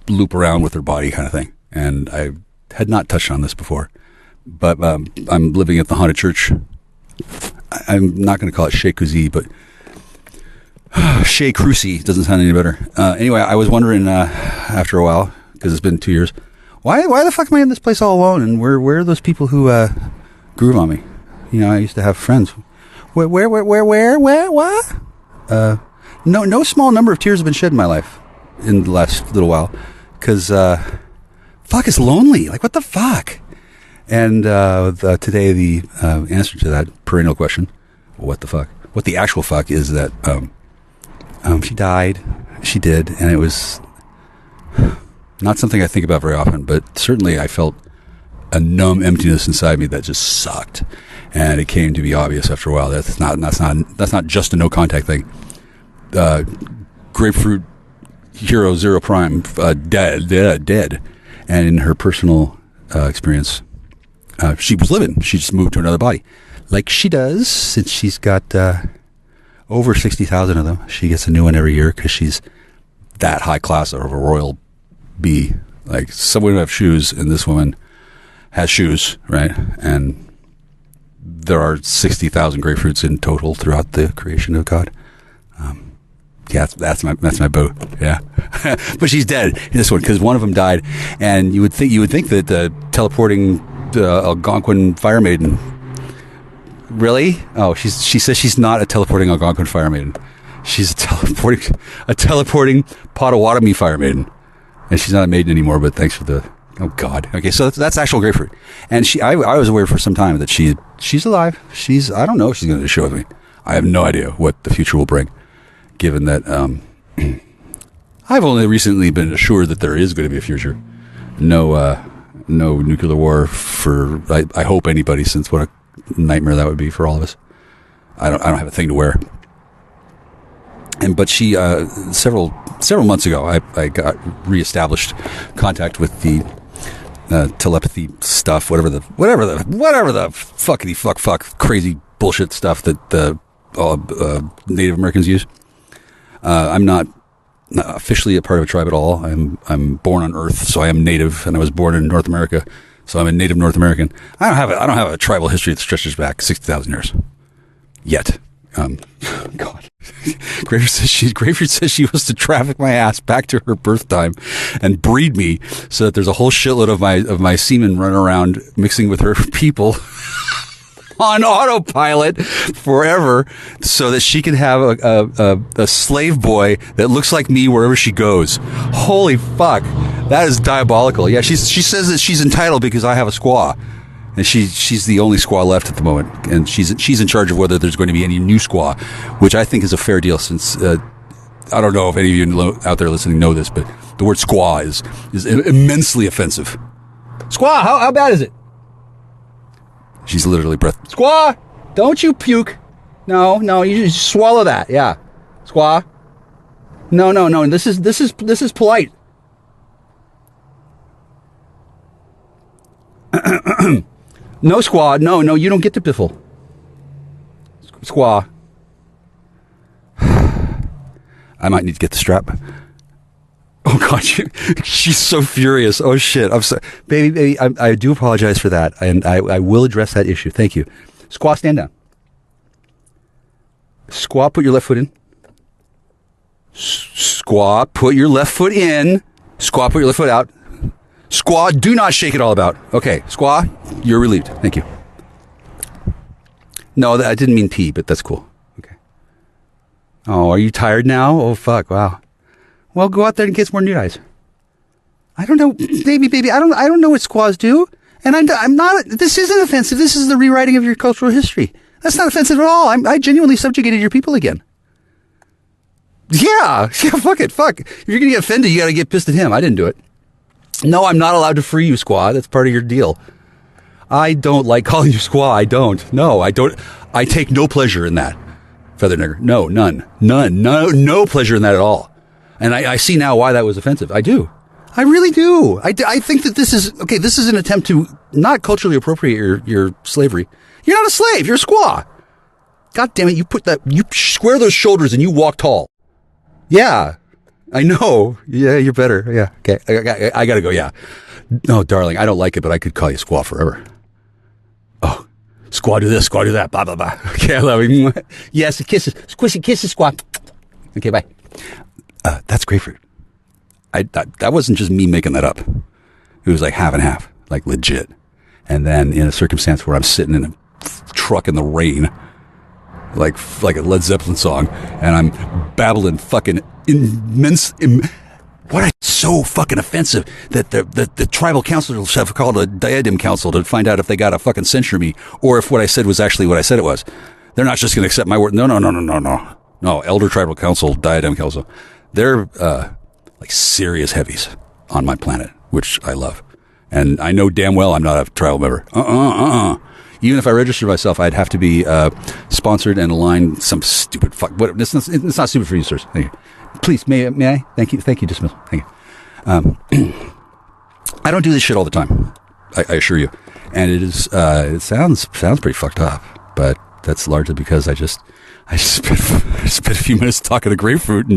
loop around with her body kind of thing. And I had not touched on this before, but I'm living at the haunted church. I'm not going to call it Chez Cousy, but Chez Crucy doesn't sound any better. Anyway, I was wondering after a while, because it's been 2 years, why the fuck am I in this place all alone? And where are those people who groove on me? You know, I used to have friends. Where? What? No small number of tears have been shed in my life in the last little while, because fuck, it's lonely. Like, what the fuck? And today the answer to that perennial question, what the fuck? What the actual fuck is that she died. She did, and it was not something I think about very often, but certainly I felt a numb emptiness inside me that just sucked, and it came to be obvious after a while that's not just a no contact thing. Grapefruit Hero Zero Prime dead, and in her personal experience, she was living. She just moved to another body, like she does since she's got over 60,000 of them. She gets a new one every year because she's that high class of a royal bee. Like, some women have shoes, and this woman has shoes, right? And there are 60,000 grapefruits in total throughout the creation of God. Yeah, that's my boat. Yeah, but she's dead. This one, because one of them died, and you would think that the teleporting Algonquin fire maiden. Really? Oh, she says she's not a teleporting Algonquin fire maiden. She's a teleporting Potawatomi fire maiden, and she's not a maiden anymore. But thanks for the. Oh God. Okay, so that's actual grapefruit, and I was aware for some time that she's alive. I don't know if she's going to show with me. I have no idea what the future will bring. Given that I've only recently been assured that there is going to be a future. No nuclear war for I hope anybody, since what a nightmare that would be for all of us. I don't have a thing to wear. But she several months ago I got reestablished contact with the telepathy stuff, whatever the fuckity fuck crazy bullshit stuff that the Native Americans use. I'm not officially a part of a tribe at all. I'm born on Earth, so I am native, and I was born in North America, so I'm a native North American. I don't have a tribal history that stretches back 60,000 years yet. God. Grapefruit says she wants to traffic my ass back to her birth time and breed me so that there's a whole shitload of my semen running around mixing with her people on autopilot forever, so that she can have a slave boy that looks like me wherever she goes. Holy fuck, that is diabolical. Yeah, she says that she's entitled because I have a squaw, and she's the only squaw left at the moment, and she's in charge of whether there's going to be any new squaw, which I think is a fair deal, since I don't know if any of you out there listening know this, but the word squaw is immensely offensive. Squaw, how bad is it? She's literally Squaw, don't you puke. No, you just swallow that. Yeah. Squaw. No. This is polite. No, squaw. No, you don't get to piffle. Squaw. I might need to get the strap. Oh God, she's so furious. Oh shit, I'm sorry, baby. I do apologize for that, and I will address that issue. Thank you. Squaw, stand down. Squaw, put your left foot in. Squaw, put your left foot in. Squaw, put your left foot out. Squaw, do not shake it all about. Okay, Squaw, you're relieved. Thank you. No, I didn't mean pee, but that's cool. Okay. Oh, are you tired now? Oh, fuck, wow. Well, go out there and get some more nude eyes. I don't know, baby, I don't know what squaws do. And I'm not, this isn't offensive. This is the rewriting of your cultural history. That's not offensive at all. I genuinely subjugated your people again. Yeah, fuck it. If you're going to get offended, you got to get pissed at him. I didn't do it. No, I'm not allowed to free you, squaw. That's part of your deal. I don't like calling you squaw. I don't. No, I don't. I take no pleasure in that. Feather nigger. No, none. No pleasure in that at all. And I see now why that was offensive. I do. I really do. I think that this is an attempt to not culturally appropriate your slavery. You're not a slave. You're a squaw. God damn it. You square those shoulders and you walk tall. Yeah. I know. Yeah, you're better. Yeah. Okay. I gotta go. Yeah. No, darling, I don't like it, but I could call you squaw forever. Oh, squaw do this, squaw do that, blah, blah, blah. Okay, I love you. Yes, kisses. Squishy kisses, squaw. Okay, bye. That's grapefruit. That wasn't just me making that up. It was like half and half, like legit. And then in a circumstance where I'm sitting in a truck in the rain, like a Led Zeppelin song, and I'm babbling fucking so fucking offensive that the tribal councilors have called a diadem council to find out if they got to fucking censure me or if what I said was actually what I said it was. They're not just going to accept my word. No. Elder Tribal Council, Diadem Council. They're like serious heavies on my planet, which I love. And I know damn well I'm not a tribal member. Even if I registered myself, I'd have to be sponsored and aligned some stupid fuck. What? It's not stupid for you, sirs. Thank you. Please, may I? Thank you. Dismissal. Thank you. I don't do this shit all the time. I assure you. And it sounds pretty fucked up, but that's largely because I spent a few minutes talking to Grapefruit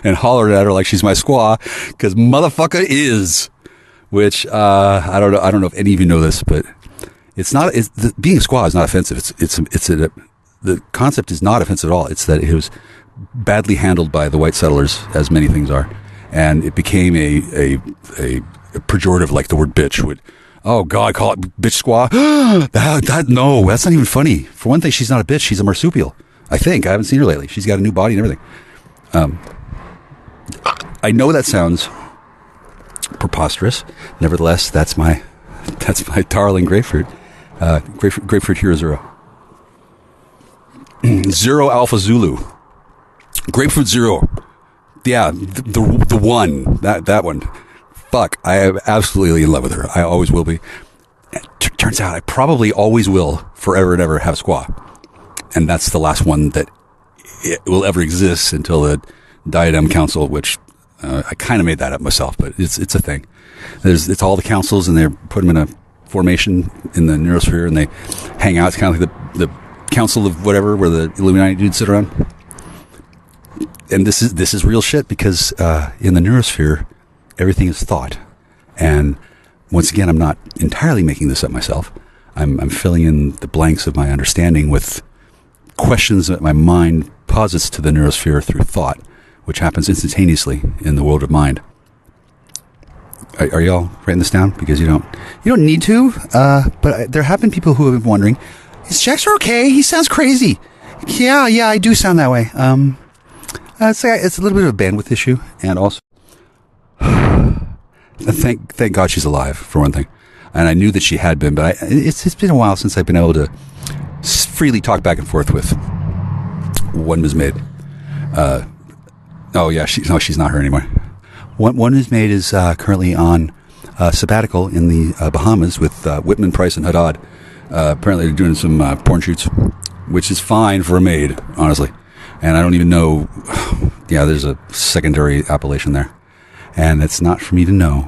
and hollered at her like she's my squaw, because motherfucker is, which I don't know if any of you know this, but it's not. Being a squaw is not offensive. The concept is not offensive at all. It's that it was badly handled by the white settlers, as many things are, and it became a pejorative, like the word bitch would. Oh God, call it bitch squaw. No, that's not even funny. For one thing, she's not a bitch. She's a marsupial. I think. I haven't seen her lately. She's got a new body and everything. I know that sounds preposterous. Nevertheless, that's my darling grapefruit. Grapefruit Hero 0. 0 Alpha Zulu. Grapefruit 0. Yeah, the one. That one. Fuck, I am absolutely in love with her. I always will be. Turns out I probably always will, forever and ever, have a squaw. And that's the last one that it will ever exist until the Diadem Council, which I kind of made that up myself, but it's a thing. It's all the councils, and they put them in a formation in the neurosphere, and they hang out. It's kind of like the council of whatever, where the Illuminati dudes sit around. And this is real shit, because in the neurosphere, everything is thought. And once again, I'm not entirely making this up myself. I'm filling in the blanks of my understanding with questions that my mind posits to the neurosphere through thought, which happens instantaneously in the world of mind. Are y'all writing this down? Because you don't need to, but there have been people who have been wondering, is Jaxter okay? He sounds crazy. Yeah, I do sound that way. It's a little bit of a bandwidth issue, and also thank God she's alive, for one thing. And I knew that she had been, but it's been a while since I've been able to freely talk back and forth with one Ms. Maid. She's not her anymore. One Ms. Maid is currently on sabbatical in the Bahamas with Whitman, Price, and Haddad. Apparently they're doing some porn shoots, which is fine for a maid, honestly. And I don't even know. Yeah, there's a secondary appellation there. And it's not for me to know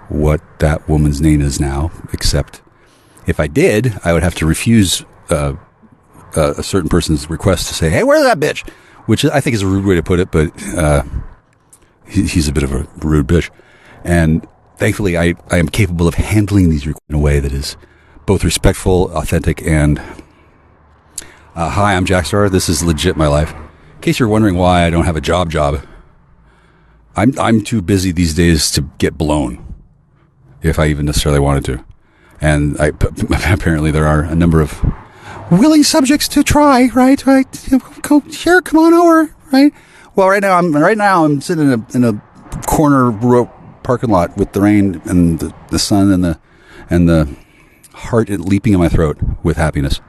what that woman's name is now, except if I did, I would have to refuse a certain person's request to say, hey, where's that bitch? Which I think is a rude way to put it, but he's a bit of a rude bitch. And thankfully, I am capable of handling these requests in a way that is both respectful, authentic, and hi, I'm Jackstar. This is legit my life. case you're wondering why I don't have a job, I'm too busy these days to get blown, if I even necessarily wanted to. And apparently there are a number of willing subjects to try, right? Come on over, right? Well, right now I'm sitting in a corner parking lot with the rain and the sun and the heart leaping in my throat with happiness.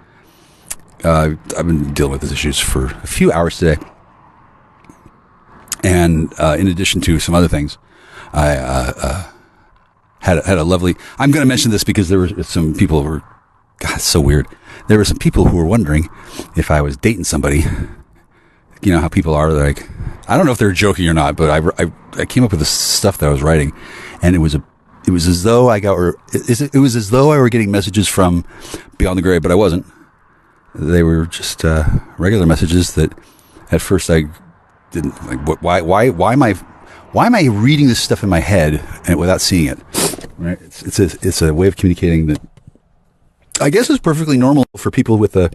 I've been dealing with these issues for a few hours today. And in addition to some other things, I had a lovely... I'm going to mention this because there were some people who were... God, it's so weird. There were some people who were wondering if I was dating somebody. You know how people are, like... I don't know if they're joking or not, but I came up with this stuff that I was writing, and it was as though I were getting messages from beyond the grave, but I wasn't. They were just regular messages that at first I didn't like. Why am I reading this stuff in my head and without seeing it? Right? It's a way of communicating that I guess is perfectly normal for people with a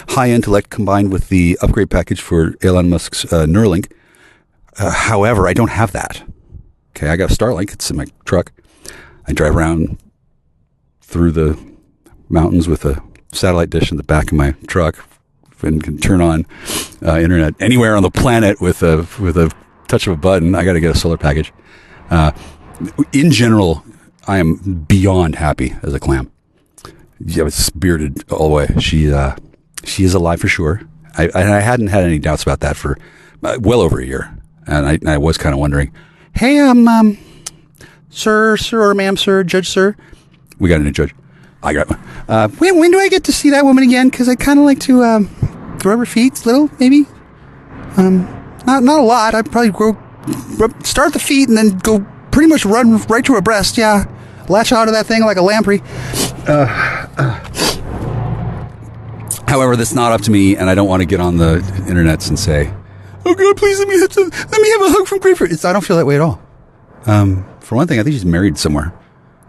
high intellect combined with the upgrade package for Elon Musk's Neuralink. However, I don't have that. Okay, I got a Starlink. It's in my truck. I drive around through the mountains with a satellite dish in the back of my truck and can turn on internet anywhere on the planet with a touch of a button. I got to get a solar package. In general, I am beyond happy as a clam. Yeah, it's bearded all the way. She is alive for sure. I hadn't had any doubts about that for well over a year, and I was kind of wondering, hey, sir, or ma'am, sir, judge, sir. We got a new judge. I got one. When do I get to see that woman again? Because I kind of like to rub her feet a little, maybe. Not a lot. I'd probably start the feet and then go pretty much run right to her breast. Yeah, latch onto that thing like a lamprey. However, that's not up to me, and I don't want to get on the internets and say, "Oh God, please let me have a hug from Grapefruit." I don't feel that way at all. For one thing, I think she's married somewhere.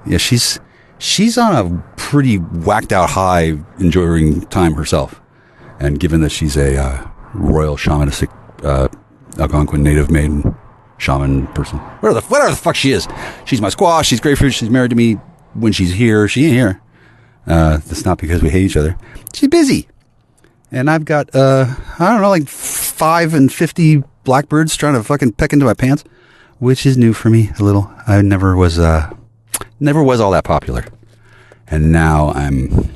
Yeah, she's on a pretty whacked out high, enjoying time herself. And given that she's a royal shamanistic Algonquin native maiden shaman person, whatever the fuck she is, she's my squash. She's Grapefruit. She's married to me. When she's here, she ain't here. That's not because we hate each other. She's busy. And I've got, I don't know, like 5 and 50 blackbirds trying to fucking peck into my pants, which is new for me a little. I never was all that popular. And now I'm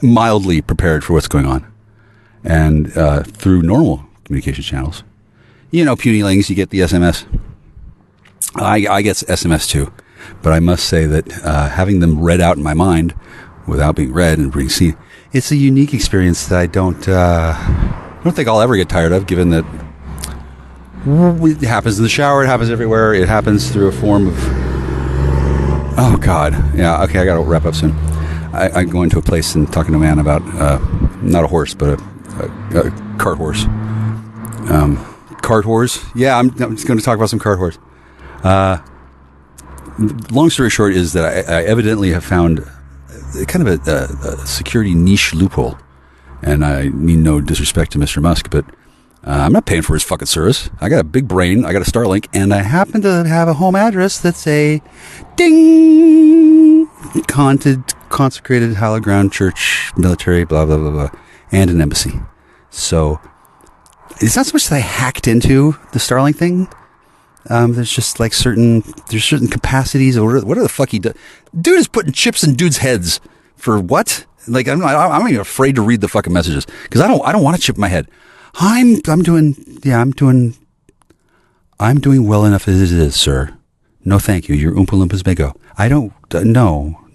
mildly prepared for what's going on. And through normal communication channels, you know, punylings, you get the SMS. I get SMS too. But I must say that having them read out in my mind without being read and being seen, it's a unique experience that I don't think I'll ever get tired of, given that it happens in the shower, it happens everywhere, it happens through a form of... Oh, God. Yeah, okay, I got to wrap up soon. I go into a place and talking to a man about, not a horse, but a cart horse. Cart horse? Yeah, I'm just going to talk about some cart horse. Long story short is that I evidently have found kind of a security niche loophole. And I mean no disrespect to Mr. Musk, but I'm not paying for his fucking service. I got a big brain, I got a Starlink, and I happen to have a home address that's a ding consecrated hallowed ground church, military, blah, blah, blah, blah, and an embassy. So it's not so much that I hacked into the Starlink thing. There's just like certain capacities, or whatever the fuck he does. Dude is putting chips in dudes' heads for what? Like I'm even afraid to read the fucking messages because I don't want a chip in my head. I'm doing well enough as it is, sir. No, thank you. Your Oompa Loompas may go. I don't.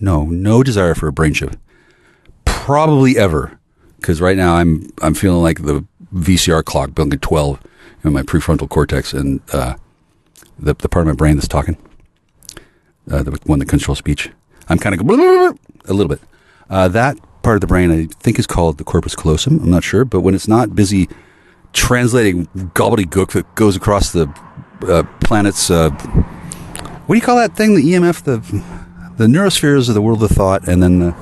No desire for a brain chip. Probably ever, because right now I'm feeling like the VCR clock building at 12 in my prefrontal cortex and the part of my brain that's talking, the one that controls speech. I'm kind of a little bit. That part of the brain I think is called the corpus callosum. I'm not sure, but when it's not busy translating gobbledygook that goes across the planet's what do you call that thing? The EMF, the neurospheres of the world of thought, and then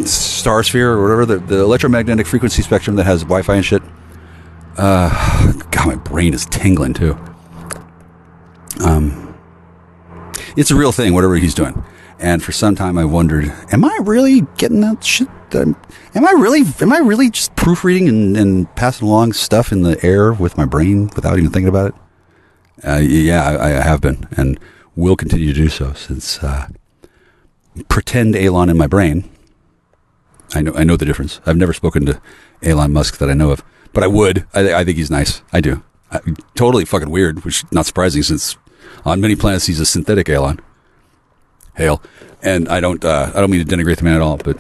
star sphere or whatever, the electromagnetic frequency spectrum that has Wi-Fi and shit. God, my brain is tingling too. It's a real thing, whatever he's doing. And for some time I wondered, am I really getting that shit? Am I really just proofreading and passing along stuff in the air with my brain without even thinking about it? Yeah, I have been, and will continue to do so, since pretend Elon in my brain. I know the difference. I've never spoken to Elon Musk that I know of, but I would. I think he's nice. I do. Totally fucking weird, which is not surprising, since on many planets he's a synthetic Elon. Hail. And I don't mean to denigrate the man at all, but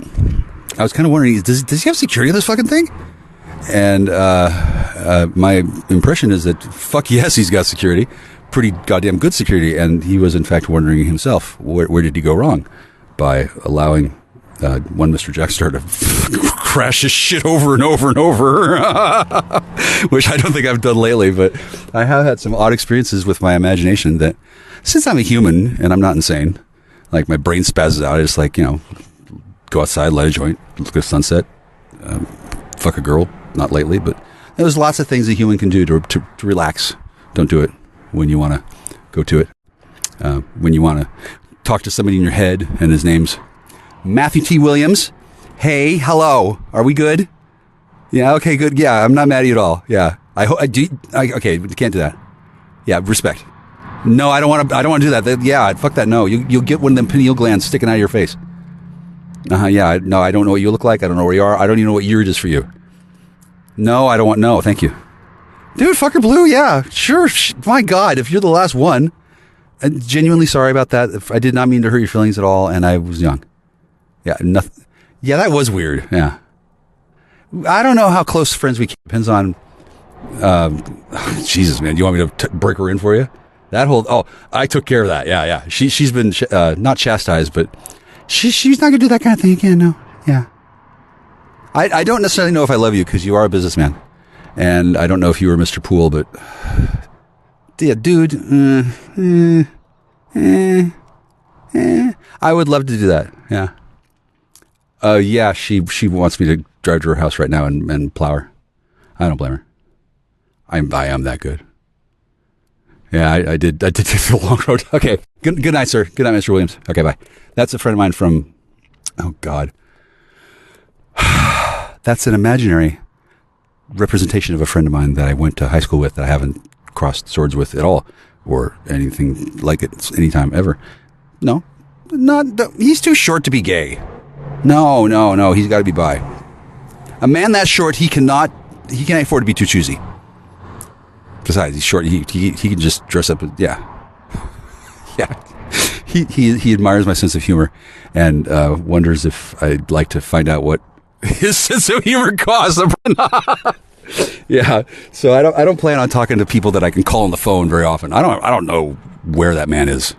I was kind of wondering, does he have security on this fucking thing? And my impression is that fuck yes, he's got security, pretty goddamn good security, and he was in fact wondering himself, where did he go wrong by allowing one Mr. Jackstar to crash his shit over and over and over, which I don't think I've done lately, but I have had some odd experiences with my imagination that, since I'm a human and I'm not insane, like my brain spazzes out. I just go outside, light a joint, look at a sunset, fuck a girl. Not lately, but there's lots of things a human can do to relax. Don't do it when you want to go to it. When you want to talk to somebody in your head, and his name's Matthew T. Williams. Hey, hello. Are we good? Yeah. Okay. Good. Yeah. I'm not mad at you at all. Yeah. Okay. We can't do that. Yeah. Respect. No, I don't want to do that. Yeah. Fuck that. No. You'll get one of them pineal glands sticking out of your face. Yeah. No, I don't know what you look like. I don't know where you are. I don't even know what year it is for you. No, I don't want. No, thank you. Dude, fucker blue. Yeah. Sure. My God. If you're the last one, I'm genuinely sorry about that. If I did not mean to hurt your feelings at all, and I was young. Yeah. Nothing. Yeah, that was weird. Yeah. I don't know how close friends we keep. Depends on, Jesus, man. Do you want me to break her in for you? That whole, I took care of that. Yeah, yeah. She's been, not chastised, but she's not going to do that kind of thing again. No. Yeah. I don't necessarily know if I love you, because you are a businessman. And I don't know if you were Mr. Poole, but yeah, dude, I would love to do that. Yeah. Yeah, she wants me to drive to her house right now and plow her. I don't blame her. I am that good. Yeah, I did take the long road. Okay. Good night, sir. Good night, Mr. Williams. Okay, bye. That's a friend of mine from, oh God. That's an imaginary representation of a friend of mine that I went to high school with, that I haven't crossed swords with at all, or anything like it anytime ever. No, he's too short to be gay. No, he's got to be bi. A man that short, he can't afford to be too choosy. Besides, he's short. He can just dress up. Yeah. He admires my sense of humor, and wonders if I'd like to find out what his sense of humor caused. Yeah. So I don't plan on talking to people that I can call on the phone very often. I don't know where that man is.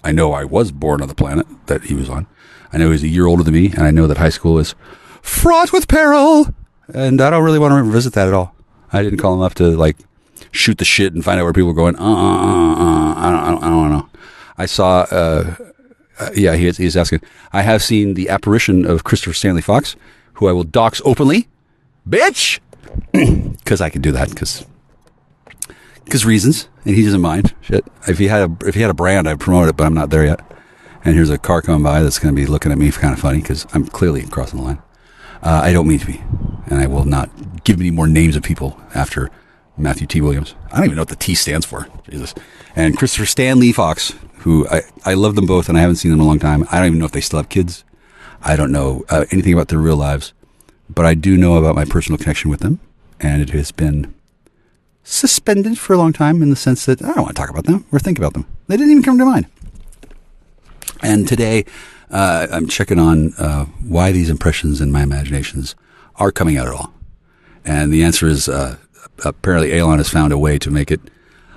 I know I was born on the planet that he was on. I know he's a year older than me, and I know that high school is fraught with peril, and I don't really want to revisit that at all. I didn't call him up to shoot the shit and find out where people were going. I don't know. I saw. Yeah, he's asking. I have seen the apparition of Christopher Stanley Fox, who I will dox openly, bitch, because I can do that because reasons, and he doesn't mind. Shit. If he had a brand, I'd promote it, but I'm not there yet. And here's a car coming by that's going to be looking at me kind of funny, because I'm clearly crossing the line. I don't mean to be, and I will not give any more names of people after Matthew T. Williams. I don't even know what the T stands for. Jesus. And Christopher Stanley Fox, who I love them both, and I haven't seen them in a long time. I don't even know if they still have kids. I don't know anything about their real lives, but I do know about my personal connection with them, and it has been suspended for a long time, in the sense that I don't want to talk about them or think about them. They didn't even come to mind. And today, I'm checking on why these impressions in my imaginations are coming out at all. And the answer is apparently Elon has found a way to make it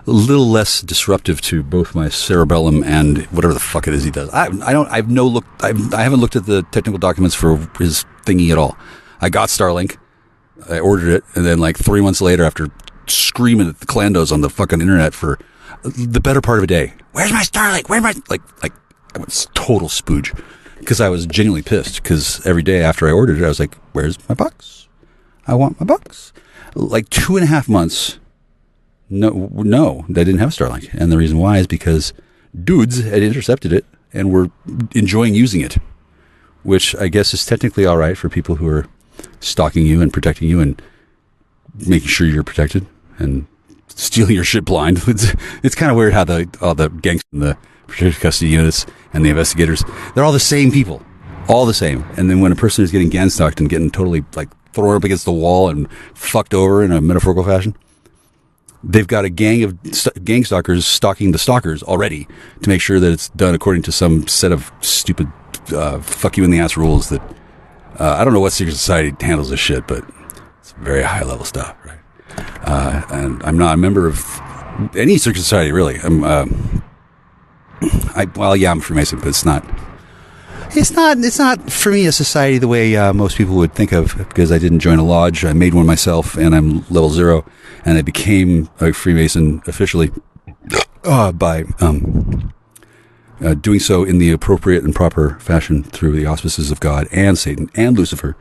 a little less disruptive to both my cerebellum and whatever the fuck it is he does. I haven't looked at the technical documents for his thingy at all. I got Starlink, I ordered it, and then 3 months later, after screaming at the Clandos on the fucking internet for the better part of a day, where's my Starlink? Where's my I was total spooge. because I was genuinely pissed. Because every day after I ordered it, I was like, "Where's my box? I want my box." Like 2.5 months. No, they didn't have Starlink, and the reason why is because dudes had intercepted it and were enjoying using it, which I guess is technically all right for people who are stalking you and protecting you and making sure you're protected and stealing your shit blind. It's kind of weird how all the gangs and the protective custody units and the investigators, they're all the same people, all the same. And then when a person is getting gang-stalked and getting totally like thrown up against the wall and fucked over in a metaphorical fashion, they've got a gang of gang stalkers stalking the stalkers already to make sure that it's done according to some set of stupid fuck you in the ass rules that I don't know what secret society handles this shit, but it's very high level stuff, right? And I'm not a member of any secret society, really. I'm Freemason, but it's not for me a society the way most people would think of, because I didn't join a lodge. I made one myself, and I'm level 0, and I became a Freemason officially by doing so in the appropriate and proper fashion through the auspices of God, and Satan and Lucifer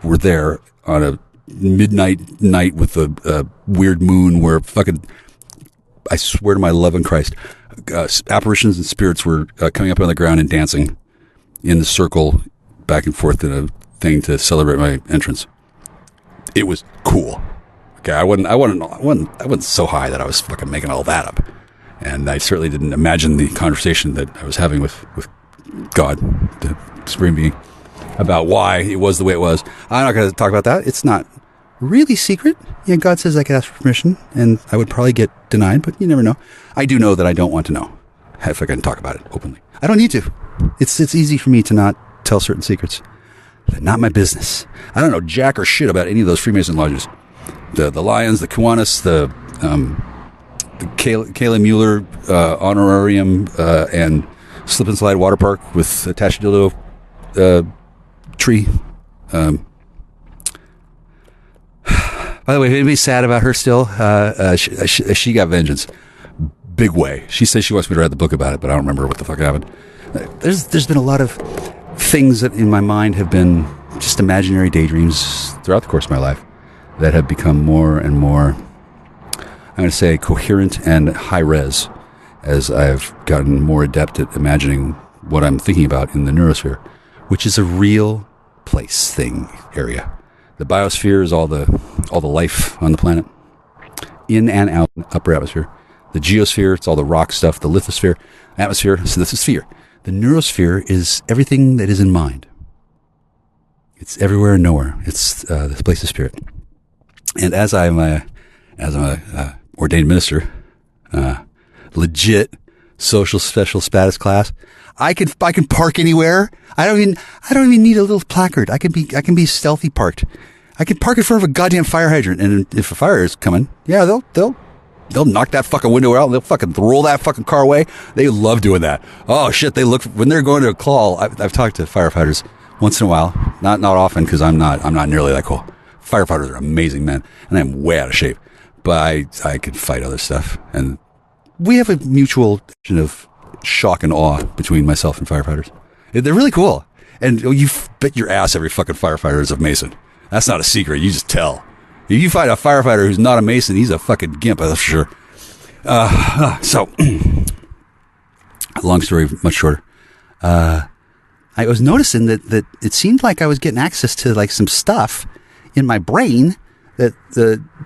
were there on a midnight night with a weird moon where fucking, I swear to my love in Christ, apparitions and spirits were coming up on the ground and dancing in the circle back and forth in a thing to celebrate my entrance. It was cool. Okay, I wasn't so high that I was fucking making all that up. And I certainly didn't imagine the conversation that I was having with God, the Supreme Being, about why it was the way it was. I'm not going to talk about that. It's not really secret. Yeah, God says I could ask for permission, and I would probably get denied, but you never know. I do know that I don't want to know if I can talk about it openly. I don't need to. It's easy for me to not tell certain secrets. They're not my business. I don't know jack or shit about any of those Freemason lodges. The Lions, the Kiwanis, the Kayla Mueller honorarium and slip and slide water park with attached dildo tree. By the way, if anybody's sad about her still, she got vengeance. Big way. She says she wants me to write the book about it, but I don't remember what the fuck happened. There's been a lot of things that in my mind have been just imaginary daydreams throughout the course of my life that have become more and more, I'm going to say, coherent and high res as I've gotten more adept at imagining what I'm thinking about in the neurosphere, which is a real place thing area. The biosphere is all the life on the planet, in and out, upper atmosphere. The geosphere, it's all the rock stuff. The lithosphere, atmosphere, so this is sphere. The neurosphere is everything that is in mind. It's everywhere and nowhere. It's this place of spirit. And as I'm a ordained minister, legit social special status class, I can park anywhere. I don't even need a little placard. I can be stealthy parked. I can park in front of a goddamn fire hydrant, and if a fire is coming, yeah, they'll knock that fucking window out and they'll fucking roll that fucking car away. They love doing that. Oh shit, they look when they're going to a call. I've talked to firefighters once in a while, not often because I'm not nearly that cool. Firefighters are amazing men, and I'm way out of shape, but I can fight other stuff, and we have a mutual of shock and awe between myself and firefighters. They're really cool, and you bet your ass every fucking firefighter is a Mason. That's not a secret. You just tell. If you find a firefighter who's not a Mason, he's a fucking gimp, that's for sure. So, long story, much shorter. I was noticing that it seemed like I was getting access to like some stuff in my brain that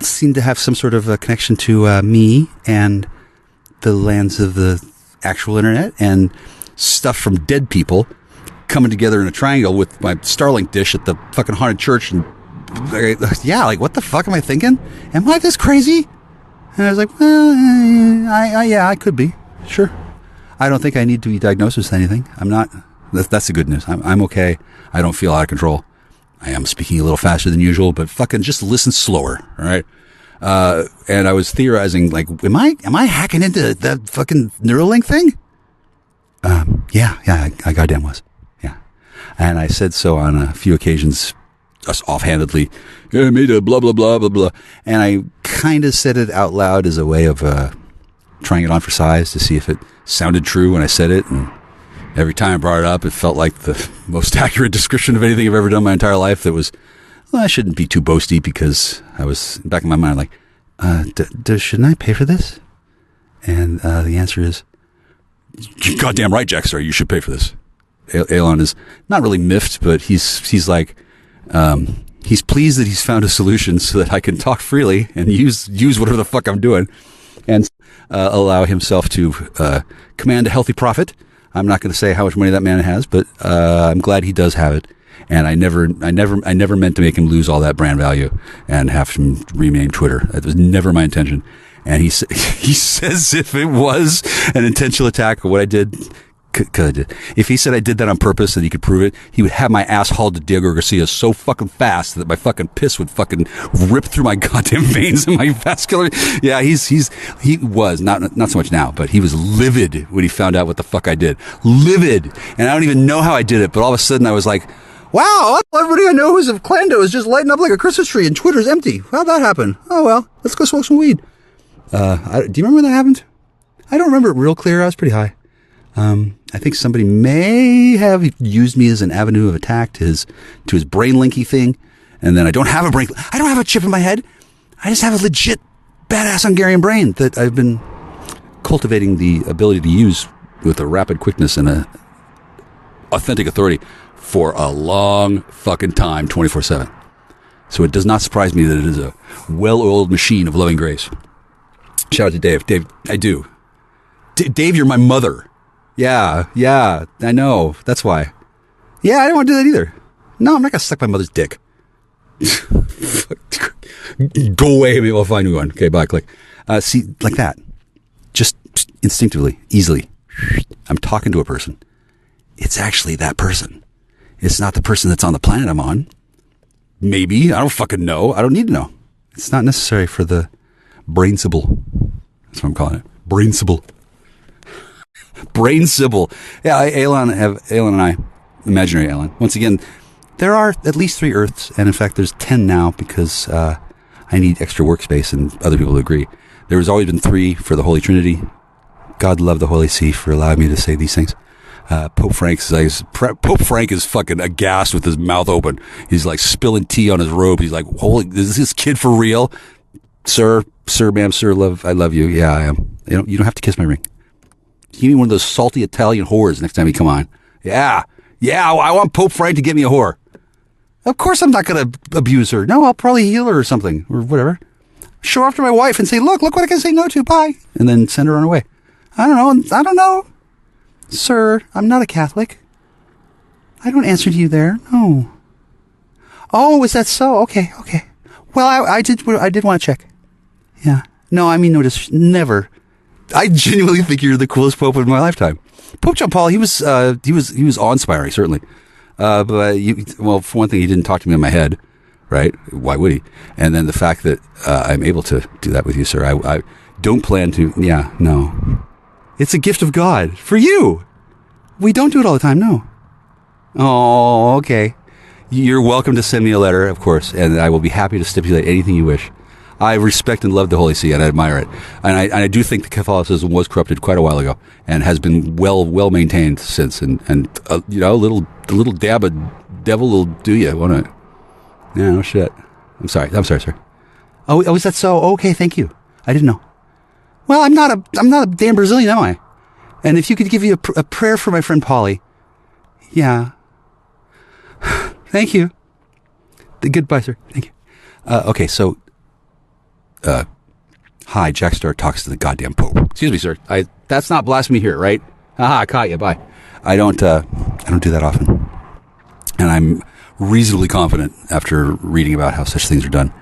seemed to have some sort of a connection to me and the lands of the actual internet, and stuff from dead people coming together in a triangle with my Starlink dish at the fucking haunted church. And yeah, like, what the fuck am I thinking? Am I this crazy? And I was like, well, I could be. Sure. I don't think I need to be diagnosed with anything. I'm not. That's the good news. I'm okay. I don't feel out of control. I am speaking a little faster than usual, but fucking just listen slower, all right? And I was theorizing, like, am I hacking into that fucking Neuralink thing? Yeah, I goddamn was. Yeah. And I said so on a few occasions, just offhandedly. Yeah, I made a blah, blah, blah, blah, blah. And I kind of said it out loud as a way of trying it on for size to see if it sounded true when I said it. And Every time I brought it up, it felt like the most accurate description of anything I've ever done in my entire life. That was, well, I shouldn't be too boasty, because I was back in my mind like, shouldn't I pay for this? And the answer is, you're goddamn right, Jack Star, you should pay for this. Elon is not really miffed, but he's like, he's pleased that he's found a solution so that I can talk freely and use whatever the fuck I'm doing, and allow himself to command a healthy profit. I'm not going to say how much money that man has, but I'm glad he does have it. And I never meant to make him lose all that brand value and have him rename Twitter. That was never my intention. And he says if it was an intentional attack of what I did, because I did. If he said I did that on purpose and he could prove it, he would have my ass hauled to Diego Garcia so fucking fast that my fucking piss would fucking rip through my goddamn veins and my vascular. Yeah, he was not so much now, but he was livid when he found out what the fuck I did. Livid. And I don't even know how I did it, but all of a sudden I was like, wow, everybody I know who's of Clando is just lighting up like a Christmas tree and Twitter's empty. How'd that happen? Oh, well, let's go smoke some weed. Do you remember when that happened? I don't remember it real clear. I was pretty high. I think somebody may have used me as an avenue of attack to his brain linky thing. And then I don't have a chip in my head. I just have a legit badass Hungarian brain that I've been cultivating the ability to use with a rapid quickness and a authentic authority for a long fucking time, 24/7. So it does not surprise me that it is a well-oiled machine of loving grace. Shout out to Dave. Dave, I do. Dave, you're my mother. Yeah, I know. That's why. Yeah, I don't want to do that either. No, I'm not going to suck my mother's dick. Go away, maybe I'll find you one. Okay, bye, click. See, like that. Just instinctively, easily. I'm talking to a person. It's actually that person. It's not the person that's on the planet I'm on. Maybe. I don't fucking know. I don't need to know. It's not necessary for the brain sybil. That's what I'm calling it. Brain sybil. Brain sybil. Yeah, Elon and I, imaginary Elon. Once again, there are at least 3 Earths, and in fact, there's 10 now because I need extra workspace and other people to agree. There has always been 3 for the Holy Trinity. God love the Holy See for allowing me to say these things. Pope Frank is fucking aghast with his mouth open. He's like spilling tea on his robe. He's like, holy, is this kid for real? Sir, ma'am, sir, I love you. Yeah, I am. You don't have to kiss my ring. You need one of those salty Italian whores next time you come on. Yeah, I want Pope Frank to get me a whore. Of course I'm not going to abuse her. No, I'll probably heal her or something, or whatever. Show off to my wife and say, look what I can say no to, bye. And then send her on her way. I don't know. Sir, I'm not a Catholic. I don't answer to you there. No. Oh, is that so? Okay. Well, I did want to check. Yeah. No, I mean, notice, never. I genuinely think you're the coolest Pope in my lifetime. Pope John Paul, he was awe-inspiring, certainly. But for one thing, he didn't talk to me in my head, right? Why would he? And then the fact that I'm able to do that with you, sir, I don't plan to. Yeah, no. It's a gift of God for you. We don't do it all the time, no. Oh, okay. You're welcome to send me a letter, of course, and I will be happy to stipulate anything you wish. I respect and love the Holy See, and I admire it. And I do think the Catholicism was corrupted quite a while ago, and has been well maintained since. And a little dab of devil will do you, won't it? Yeah, no shit. I'm sorry, sir. Oh, is that so? Okay, thank you. I didn't know. Well, I'm not a damn Brazilian, am I? And if you could give you a prayer for my friend Polly. Yeah. Thank you. Goodbye, sir. Thank you. Okay, so. Hi, Jack Star talks to the goddamn Pope. Excuse me, sir. That's not blasphemy here, right? Aha, I caught you. Bye. I don't do that often. And I'm reasonably confident after reading about how such things are done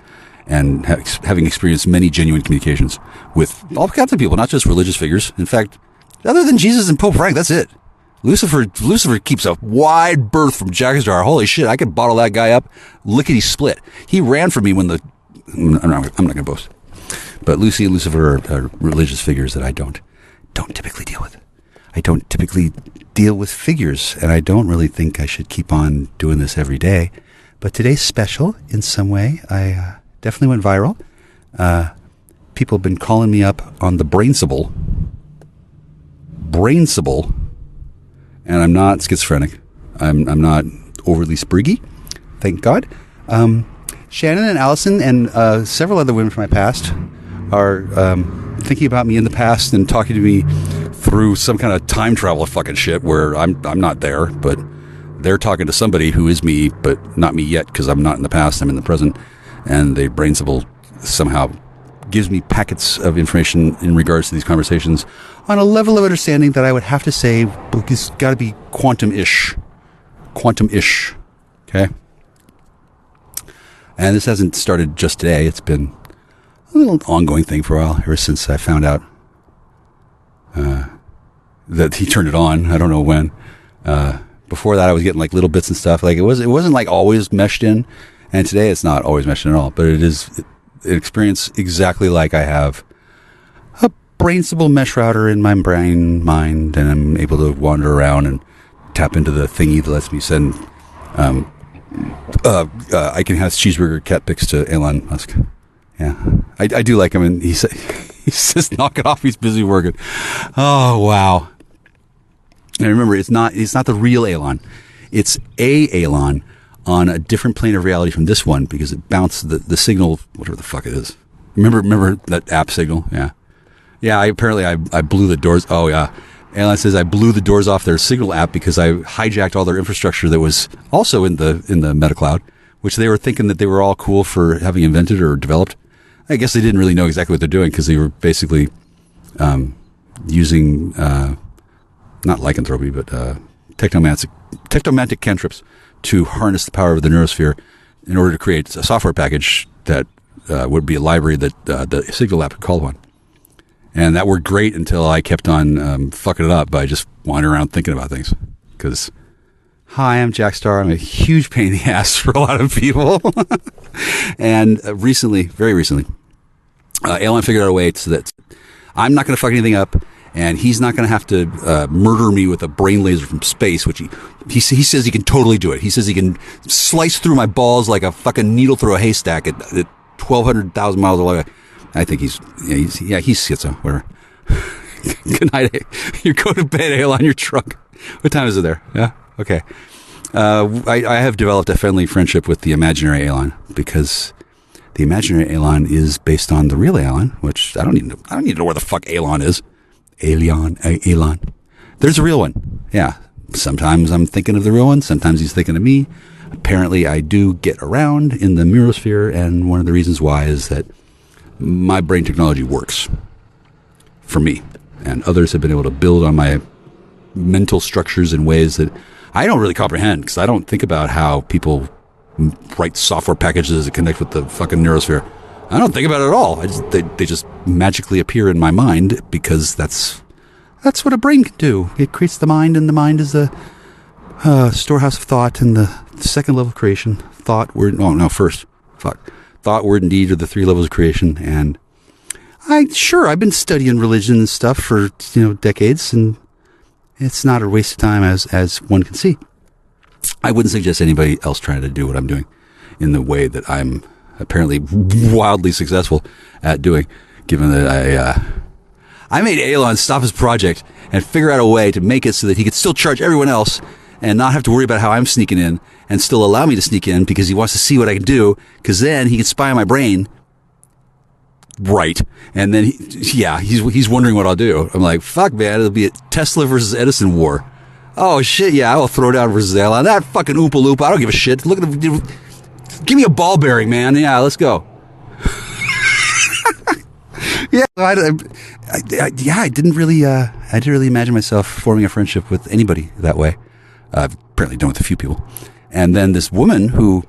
and having experienced many genuine communications with all kinds of people, not just religious figures. In fact, other than Jesus and Pope Frank, that's it. Lucifer keeps a wide berth from Jack Star. Holy shit, I could bottle that guy up lickety split. He ran from me when I'm not going to boast. But Lucy and Lucifer are religious figures that I don't typically deal with. I don't typically deal with figures, and I don't really think I should keep on doing this every day. But today's special in some way. I definitely went viral. People have been calling me up on the brain sybil. and I'm not schizophrenic. I'm not overly spriggy, thank God. Shannon and Allison and several other women from my past are thinking about me in the past and talking to me through some kind of time travel fucking shit where I'm not there, but they're talking to somebody who is me, but not me yet because I'm not in the past, I'm in the present, and the brain symbol somehow gives me packets of information in regards to these conversations on a level of understanding that I would have to say is got to be quantum-ish. Quantum-ish. Okay? And this hasn't started just today. It's been a little ongoing thing for a while, ever since I found out that he turned it on. I don't know when. Before that, I was getting like little bits and stuff. Like it wasn't like always meshed in, and today it's not always meshed in at all. But it is an experience exactly like I have a brain symbol mesh router in my brain mind, and I'm able to wander around and tap into the thingy that lets me send. I can have cheeseburger cat pics to Elon Musk. Yeah, I do like him, and he says, "Knock it off. He's busy working." Oh wow. And remember, it's not the real Elon. It's a Elon on a different plane of reality from this one because it bounced the signal, whatever the fuck it is. Remember that app signal? Yeah. Yeah, apparently I blew the doors. Oh, yeah. Elon says I blew the doors off their signal app because I hijacked all their infrastructure that was also in the Meta Cloud, which they were thinking that they were all cool for having invented or developed. I guess they didn't really know exactly what they're doing because they were basically using... not lycanthropy, but technomantic cantrips to harness the power of the neurosphere in order to create a software package that would be a library that the Signal app could call upon. And that worked great until I kept on fucking it up by just wandering around thinking about things. Because, hi, I'm Jack Star. I'm a huge pain in the ass for a lot of people. And very recently, Elon figured out a way so that I'm not going to fuck anything up. And he's not going to have to murder me with a brain laser from space, which he says he can totally do it. He says he can slice through my balls like a fucking needle through a haystack at 1,200,000 miles away. I think he's schizo, whatever. Good night. You're going to bed, Elon, your truck. What time is it there? Yeah? Okay. I have developed a friendly friendship with the imaginary Elon because the imaginary Elon is based on the real Elon, which I don't need to know where the fuck Elon is. Elon. There's a real one. Yeah. Sometimes I'm thinking of the real one. Sometimes he's thinking of me. Apparently I do get around in the neurosphere, and one of the reasons why is that my brain technology works for me, and others have been able to build on my mental structures in ways that I don't really comprehend because I don't think about how people write software packages that connect with the fucking neurosphere. I don't think about it at all. They just magically appear in my mind because that's what a brain can do. It creates the mind, and the mind is the storehouse of thought, and the second level of creation. Thought, word, thought, word, and deed are the three levels of creation. And I've been studying religion and stuff for decades, and it's not a waste of time as one can see. I wouldn't suggest anybody else trying to do what I'm doing in the way that I'm apparently wildly successful at doing, given that I made Elon stop his project and figure out a way to make it so that he could still charge everyone else and not have to worry about how I'm sneaking in, and still allow me to sneak in because he wants to see what I can do, because then he can spy on my brain. Right. And then he's wondering what I'll do. I'm like, fuck, man, it'll be a Tesla versus Edison war. Oh shit, yeah, I will throw down versus Elon. That fucking Oompa Loompa, I don't give a shit. Look at him. Give me a ball bearing, man. Yeah, let's go. Yeah, I didn't really imagine myself forming a friendship with anybody that way. I've apparently done with a few people. And then this woman who,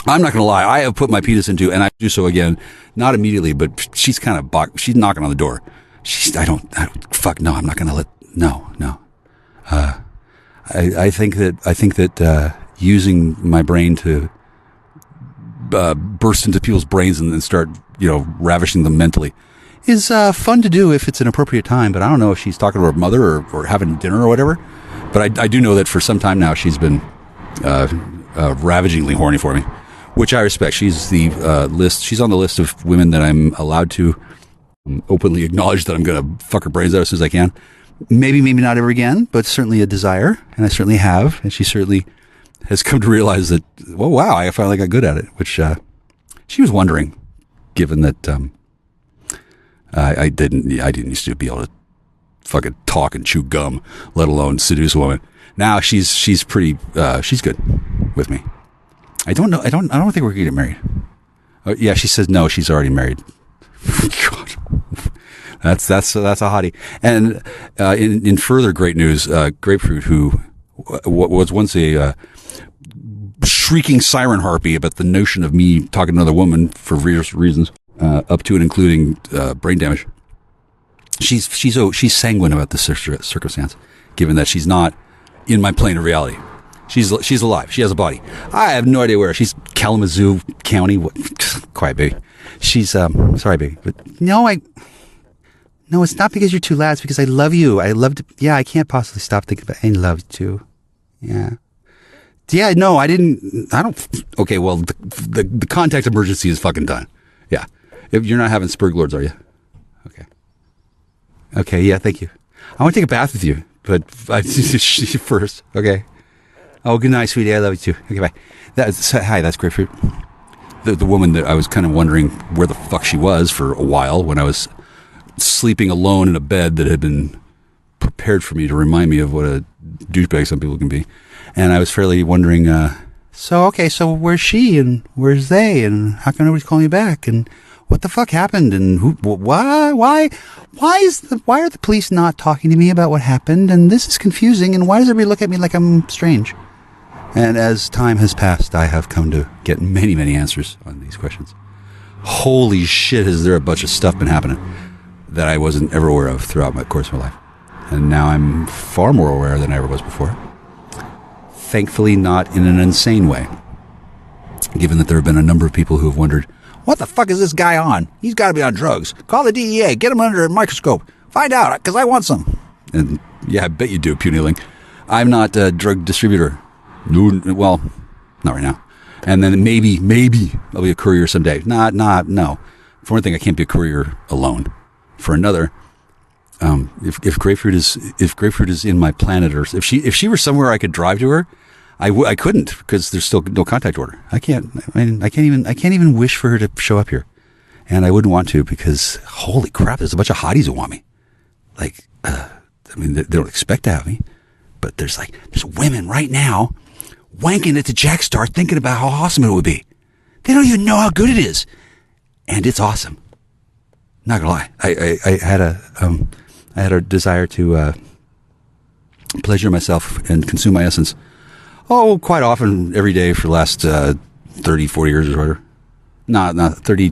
I'm not going to lie, I have put my penis into, and I do so again, not immediately, but she's kind of, she's knocking on the door. I'm not going to let, no. I think that using my brain to burst into people's brains and start, ravishing them mentally is fun to do if it's an appropriate time. But I don't know if she's talking to her mother or having dinner or whatever. But I do know that for some time now she's been ravagingly horny for me, which I respect. She's She's on the list of women that I'm allowed to openly acknowledge that I'm going to fuck her brains out as soon as I can. maybe not ever again, but certainly a desire, and I certainly have, and she certainly has come to realize that, well, wow, I finally got good at it, which she was wondering, given that I didn't used to be able to fucking talk and chew gum, let alone seduce a woman. Now she's pretty she's good with me. I don't think we're gonna get married. Yeah, she says no, she's already married. God. That's a hottie. And in further great news, Grapefruit, who was once a shrieking siren harpy about the notion of me talking to another woman for various reasons, up to and including brain damage. She's sanguine about this circumstance, given that she's not in my plane of reality. She's alive. She has a body. I have no idea where. She's Kalamazoo County. What? Quiet, baby. She's sorry, baby, but no, it's not because you're too loud. It's because I love you. I can't possibly stop thinking about. I love you too. Yeah. Yeah. No, I don't. Okay. Well, the contact emergency is fucking done. Yeah. If you're not having Spurglords, are you? Okay. Okay. Yeah. Thank you. I want to take a bath with you, but first. Okay. Oh, good night, sweetie. I love you too. Okay, bye. Hi, that's Grapefruit. The woman that I was kind of wondering where the fuck she was for a while when I was sleeping alone in a bed that had been prepared for me to remind me of what a douchebag some people can be. And I was fairly wondering, so where's she and where's they and how come nobody's calling me back and what the fuck happened and why are the police not talking to me about what happened and this is confusing and why does everybody look at me like I'm strange? And as time has passed, I have come to get many, many answers on these questions. Holy shit, has there a bunch of stuff been happening that I wasn't ever aware of throughout my course of my life. And now I'm far more aware than I ever was before. Thankfully not in an insane way, given that there have been a number of people who have wondered, what the fuck is this guy on? He's got to be on drugs. Call the DEA. Get him under a microscope. Find out, because I want some. And yeah, I bet you do, Puniling. I'm not a drug distributor. No, well, not right now. And then maybe I'll be a courier someday. No. For one thing, I can't be a courier alone. For another, if Grapefruit is in my planet, or if she were somewhere I could drive to her, I couldn't, because there's still no contact order. I can't even wish for her to show up here, and I wouldn't want to, because holy crap, there's a bunch of hotties who want me. Like, they don't expect to have me, but there's women right now wanking it to Jack Star, thinking about how awesome it would be. They don't even know how good it is, and it's awesome. Not gonna lie, I had a desire to pleasure myself and consume my essence. Oh, quite often, every day for the last 30, 40 years or whatever. Not 30,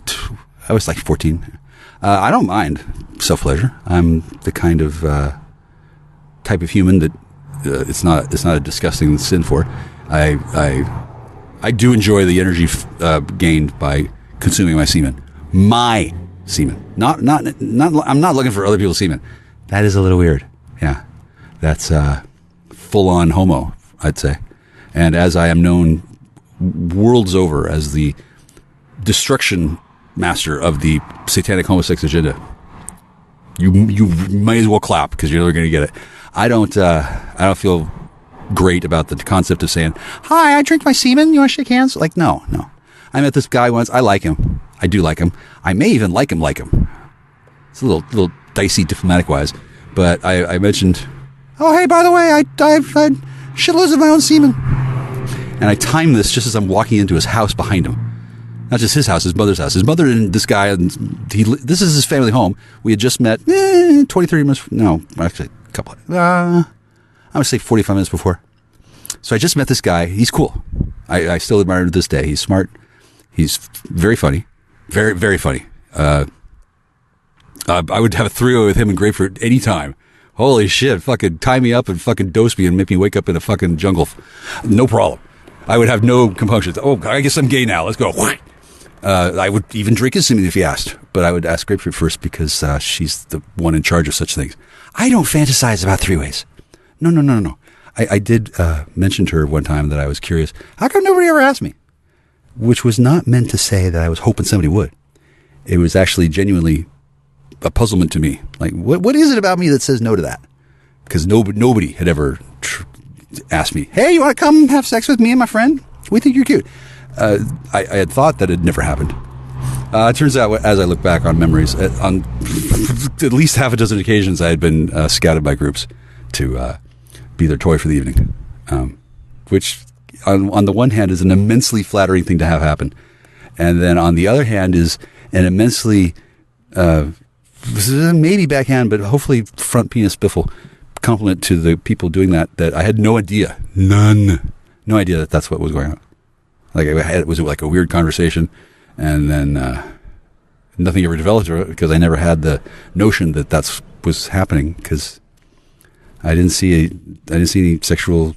I was like 14. I don't mind self-pleasure. I'm the kind of type of human that it's not a disgusting sin for. I do enjoy the energy gained by consuming my semen. My semen. Not I'm not looking for other people's semen. That is a little weird. Yeah. That's full-on homo, I'd say. And as I am known worlds over as the destruction master of the satanic homosex agenda, you might as well clap, because you're never going to get it. I don't feel great about the concept of saying, hi, I drink my semen, you want to shake hands? Like, no. I met this guy once. I like him. I do like him. I may even like him. It's a little dicey diplomatic wise, but I mentioned, oh, hey, by the way, I've had shitloads of my own semen. And I timed this just as I'm walking into his house behind him. Not just his house, his mother's house. His mother and this guy, this is his family home. We had just met 20, 30 minutes, no, actually a couple, I would say 45 minutes before. So I just met this guy. He's cool. I still admire him to this day. He's smart. He's very funny. Very, very funny. I would have a three-way with him and Grapefruit anytime. Holy shit, fucking tie me up and fucking dose me and make me wake up in a fucking jungle. No problem. I would have no compunctions. Oh, I guess I'm gay now. Let's go. I would even drink his semen if he asked, but I would ask Grapefruit first, because she's the one in charge of such things. I don't fantasize about three-ways. No. I did mention to her one time that I was curious. How come nobody ever asked me? Which was not meant to say that I was hoping somebody would. It was actually genuinely a puzzlement to me. Like, what is it about me that says no to that? because nobody had ever asked me, hey, you want to come have sex with me and my friend? We think you're cute. I had thought that had never happened. It turns out, as I look back on memories, on at least half a dozen occasions, I had been scouted by groups to be their toy for the evening, which on the one hand is an immensely flattering thing to have happen. And then on the other hand is an immensely, maybe backhand, but hopefully front penis biffle compliment to the people doing that I had no idea. No idea that that's what was going on. Like it was like a weird conversation. And then nothing ever developed because I never had the notion that was happening because I didn't see any sexual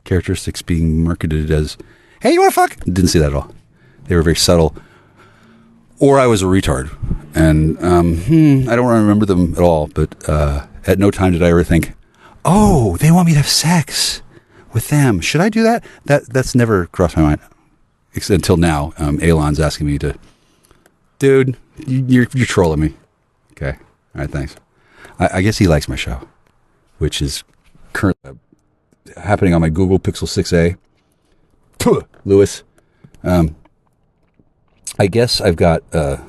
characteristics being marketed as, hey, you want to fuck? Didn't see that at all. They were very subtle. Or I was a retard. And I don't remember them at all, but at no time did I ever think, oh, they want me to have sex with them. Should I do that? That's never crossed my mind. Until now, Elon's asking me to, dude, you're trolling me. Okay. All right, thanks. I guess he likes my show, which is currently happening on my Google Pixel 6a. Lewis. I guess I've got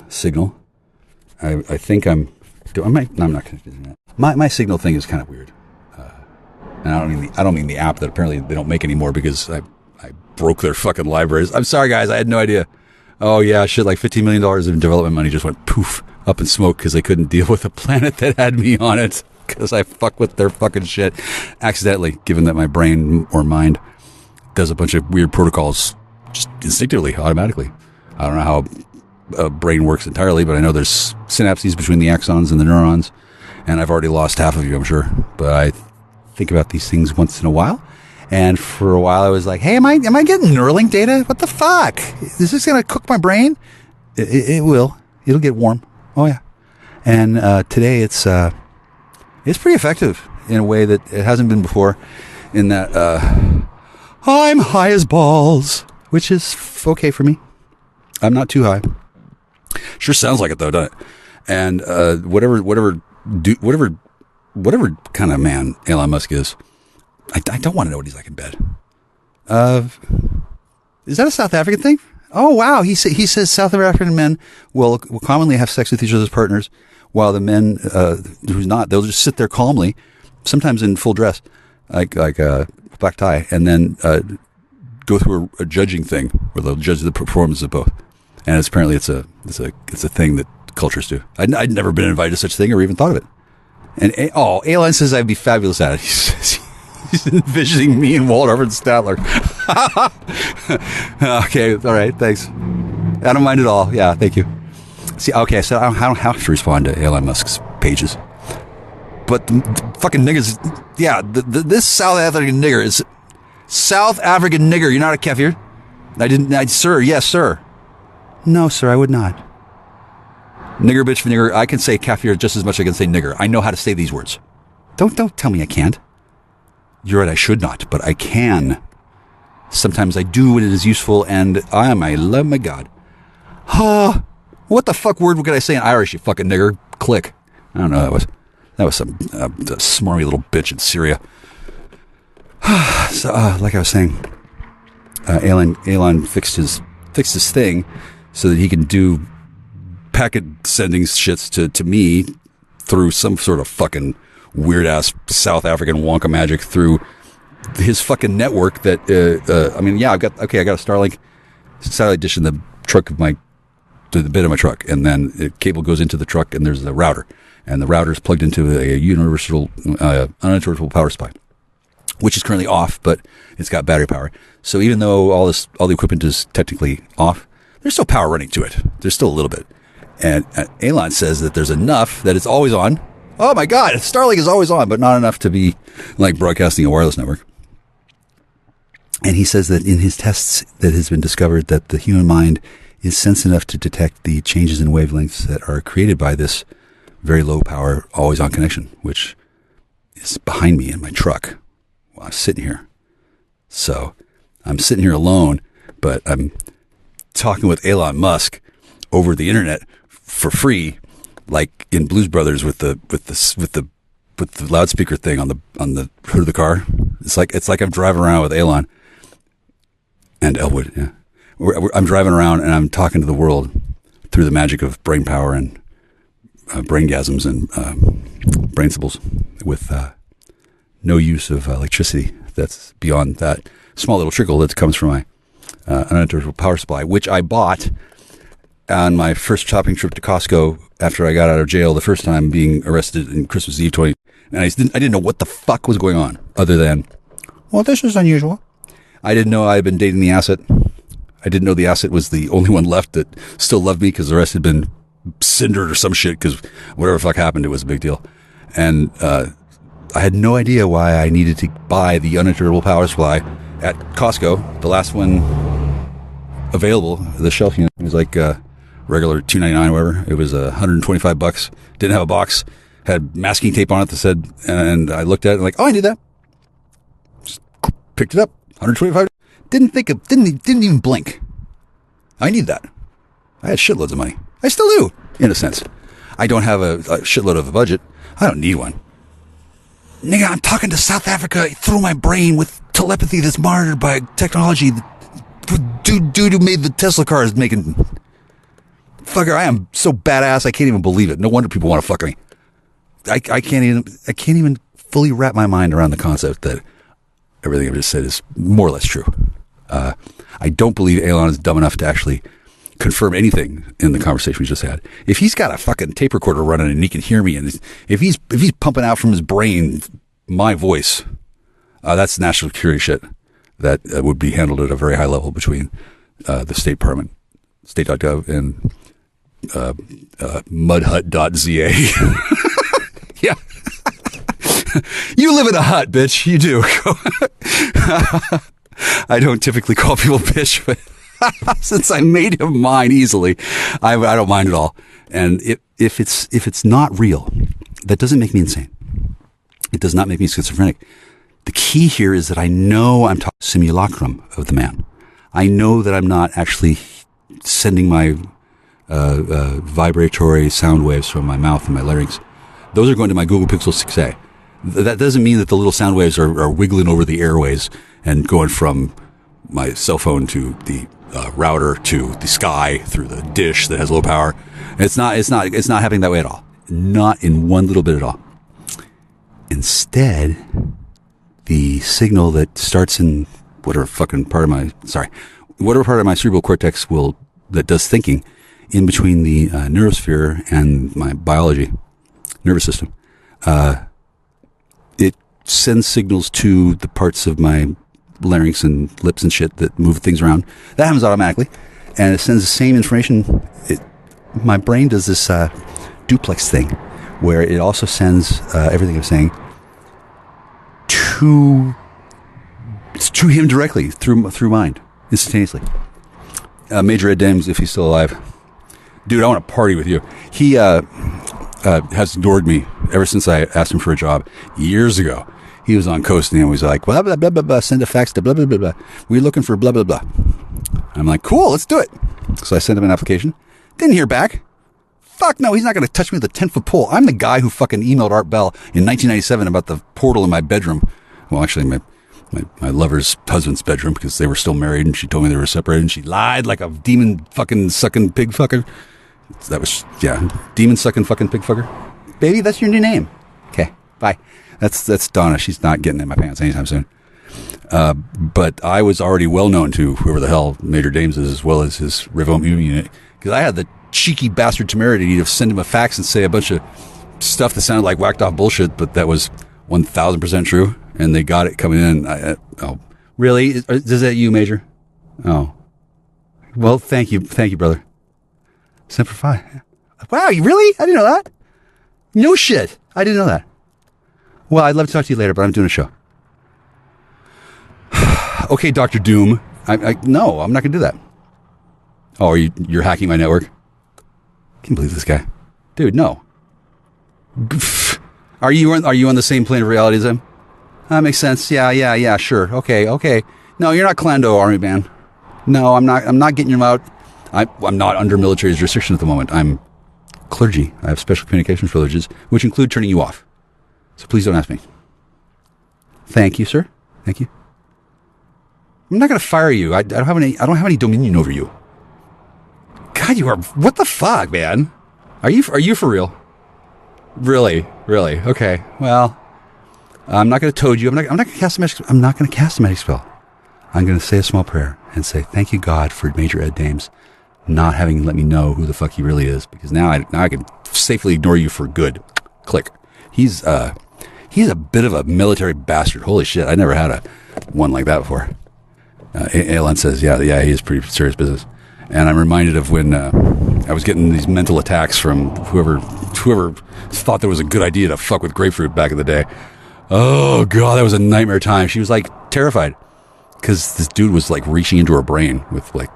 Signal. I think I'm not going to do that. My Signal thing is kind of weird. And I don't mean the app that apparently they don't make anymore because I broke their fucking libraries. I'm sorry, guys. I had no idea. Oh, yeah, shit, like $15 million of development money just went poof up in smoke because they couldn't deal with a planet that had me on it because I fuck with their fucking shit accidentally, given that my brain or mind does a bunch of weird protocols just instinctively, automatically. I don't know how a brain works entirely, but I know there's synapses between the axons and the neurons, and I've already lost half of you, I'm sure. But I think about these things once in a while. And for a while I was like, hey, am I getting Neuralink data? What the fuck? Is this going to cook my brain? It will. It'll get warm. Oh, yeah. And today it's pretty effective in a way that it hasn't been before, in that I'm high as balls, which is okay for me. I'm not too high. Sure sounds like it, though, doesn't it? And whatever kind of man Elon Musk is, I don't want to know what he's like in bed. Is that a South African thing? Oh, wow. He says South African men will commonly have sex with each other's partners, while the men who's not, they'll just sit there calmly, sometimes in full dress, like a black tie, and then go through a judging thing where they'll judge the performance of both. And apparently it's a thing that cultures do. I'd never been invited to such a thing or even thought of it. And Elon says I'd be fabulous at it. He's envisioning me and Walt Harvard Statler. Okay, all right, thanks. I don't mind at all. Yeah, thank you. See, okay, so I don't have to respond to Elon Musk's pages. But the fucking niggers, yeah, this South African nigger is South African nigger. You're not a kafir? Sir, yes, sir. No, sir, I would not. Nigger, bitch, nigger. I can say kafir just as much as I can say nigger. I know how to say these words. Don't tell me I can't. You're right, I should not, but I can. Sometimes I do when it is useful, and I love my God. What the fuck word could I say in Irish, you fucking nigger? Click. I don't know, that was some smarmy little bitch in Syria. So, like I was saying, Elon fixed his thing so that he can do packet sending shits to me through some sort of fucking weird ass South African Wonka magic through his fucking network that I got a Starlink satellite dish in the trunk of the bed of my truck, and then the cable goes into the truck, and there's the router, and the router is plugged into a universal uninterruptible power supply, which is currently off, but it's got battery power. So even though all the equipment is technically off, there's still power running to it. There's still a little bit, and Elon says that there's enough that it's always on. Oh my God, Starlink is always on, but not enough to be like broadcasting a wireless network. And he says that in his tests that has been discovered that the human mind is sensitive enough to detect the changes in wavelengths that are created by this very low power, always on connection, which is behind me in my truck while I'm sitting here. So I'm sitting here alone, but I'm talking with Elon Musk over the internet for free, like in Blues Brothers with the put the loudspeaker thing on the hood of the car. It's like I'm driving around with Elon and Elwood. Yeah, I'm driving around and I'm talking to the world through the magic of brain power and braingasms and brain symbols with no use of electricity. That's beyond that small little trickle that comes from my uninterruptible power supply, which I bought on my first shopping trip to Costco after I got out of jail the first time, being arrested in Christmas Eve 20. And I didn't know what the fuck was going on, other than, well, this is unusual. I didn't know I had been dating the asset. I didn't know the asset was the only one left that still loved me, because the rest had been cindered or some shit, because whatever the fuck happened, it was a big deal. And I had no idea why I needed to buy the uninterruptible power supply at Costco, the last one available. The shelf unit was like regular $2.99 or whatever. It was $125. Didn't have a box. Had masking tape on it that said, and I looked at it and like, oh, I need that. Just picked it up. $125. Didn't even blink. I need that. I had shitloads of money. I still do, in a sense. I don't have a shitload of a budget. I don't need one. Nigga, I'm talking to South Africa through my brain with telepathy that's monitored by technology. Dude who made the Tesla car is making... Fucker, I am so badass, I can't even believe it. No wonder people want to fuck me. I can't even fully wrap my mind around the concept that everything I've just said is more or less true. I don't believe Elon is dumb enough to actually confirm anything in the conversation we just had. If he's got a fucking tape recorder running and he can hear me, and if he's pumping out from his brain my voice, that's national security shit that would be handled at a very high level between the State Department, state.gov, and mudhut.za. Yeah. You live in a hut, bitch. You do. I don't typically call people bitch, but since I made him mine easily, I don't mind at all. And if it's not real, that doesn't make me insane. It does not make me schizophrenic. The key here is that I know I'm talking simulacrum of the man. I know that I'm not actually sending my vibratory sound waves from my mouth and my larynx. Those are going to my Google Pixel 6a. That doesn't mean that the little sound waves are wiggling over the airways and going from my cell phone to the router to the sky through the dish that has low power. It's not happening that way at all. Not in one little bit at all. Instead, the signal that starts in whatever part of my cerebral cortex that does thinking in between the neurosphere and my biology, nervous system, it sends signals to the parts of my larynx and lips and shit that move things around. That happens automatically, and it sends the same information. My brain does this duplex thing where it also sends everything I'm saying to him directly through mind instantaneously. Major Ed Dames, if he's still alive, dude, I want to party with you. He has ignored me ever since I asked him for a job years ago. He was on Coast and he was like, blah, blah, blah, blah, blah, send a fax to blah, blah, blah, blah. We're looking for blah, blah, blah. I'm like, cool, let's do it. So I sent him an application. Didn't hear back. Fuck no, he's not going to touch me with a 10-foot pole. I'm the guy who fucking emailed Art Bell in 1997 about the portal in my bedroom. Well, actually, my lover's husband's bedroom, because they were still married and she told me they were separated and she lied like a demon fucking sucking pig fucker. That was, yeah, demon sucking fucking pig fucker. Baby, that's your new name. Okay, bye. That's Donna. She's not getting in my pants anytime soon. But I was already well known to whoever the hell Major Dames is, as well as his Revolt unit, because I had the cheeky bastard temerity to send him a fax and say a bunch of stuff that sounded like whacked off bullshit, but that was 1,000% true, and they got it coming in. Oh, really? Is that you, Major? Oh, well, thank you, brother. Semper Fi. Wow, you really? I didn't know that. No shit, I didn't know that. Well, I'd love to talk to you later, but I'm doing a show. Okay, Dr. Doom. No, I'm not going to do that. Oh, you're hacking my network? Can't believe this guy. Dude, no. Are you on the same plane of reality as him? That makes sense. Yeah, sure. Okay. No, you're not Clando Army Band. No, I'm not getting you out. I'm not under military jurisdiction at the moment. I'm clergy. I have special communications privileges, which include turning you off. So please don't ask me. Thank you, sir. Thank you. I'm not going to fire you. I don't have any dominion over you. God, you are. What the fuck, man? Are you for real? Really? Okay. Well, I'm not going to toad you. I'm not going to cast a magic. I'm not going to cast a magic spell. I'm going to say a small prayer and say, thank you, God, for Major Ed Dames not having let me know who the fuck he really is, because now I can safely ignore you for good. Click. He's a bit of a military bastard. Holy shit! I never had one like that before. Alan says, yeah, he is pretty serious business. And I'm reminded of when I was getting these mental attacks from whoever thought there was a good idea to fuck with grapefruit back in the day. Oh god, that was a nightmare time. She was like terrified because this dude was like reaching into her brain with like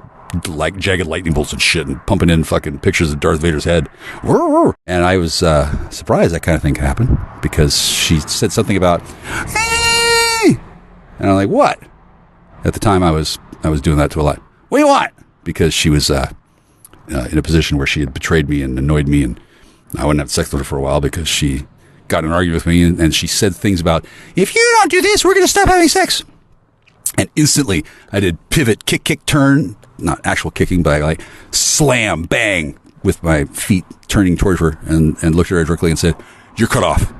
jagged lightning bolts and shit and pumping in fucking pictures of Darth Vader's head. And I was surprised that kind of thing could happen because she said something about, hey! And I'm like, what? At the time, I was doing that to a lot. What do you want? Because she was in a position where she had betrayed me and annoyed me, and I wouldn't have sex with her for a while because she got in an argument with me, and she said things about, if you don't do this, we're going to stop having sex. And instantly, I did pivot, kick, turn, not actual kicking, but I like slam, bang, with my feet turning towards her, and looked at her directly and said, you're cut off.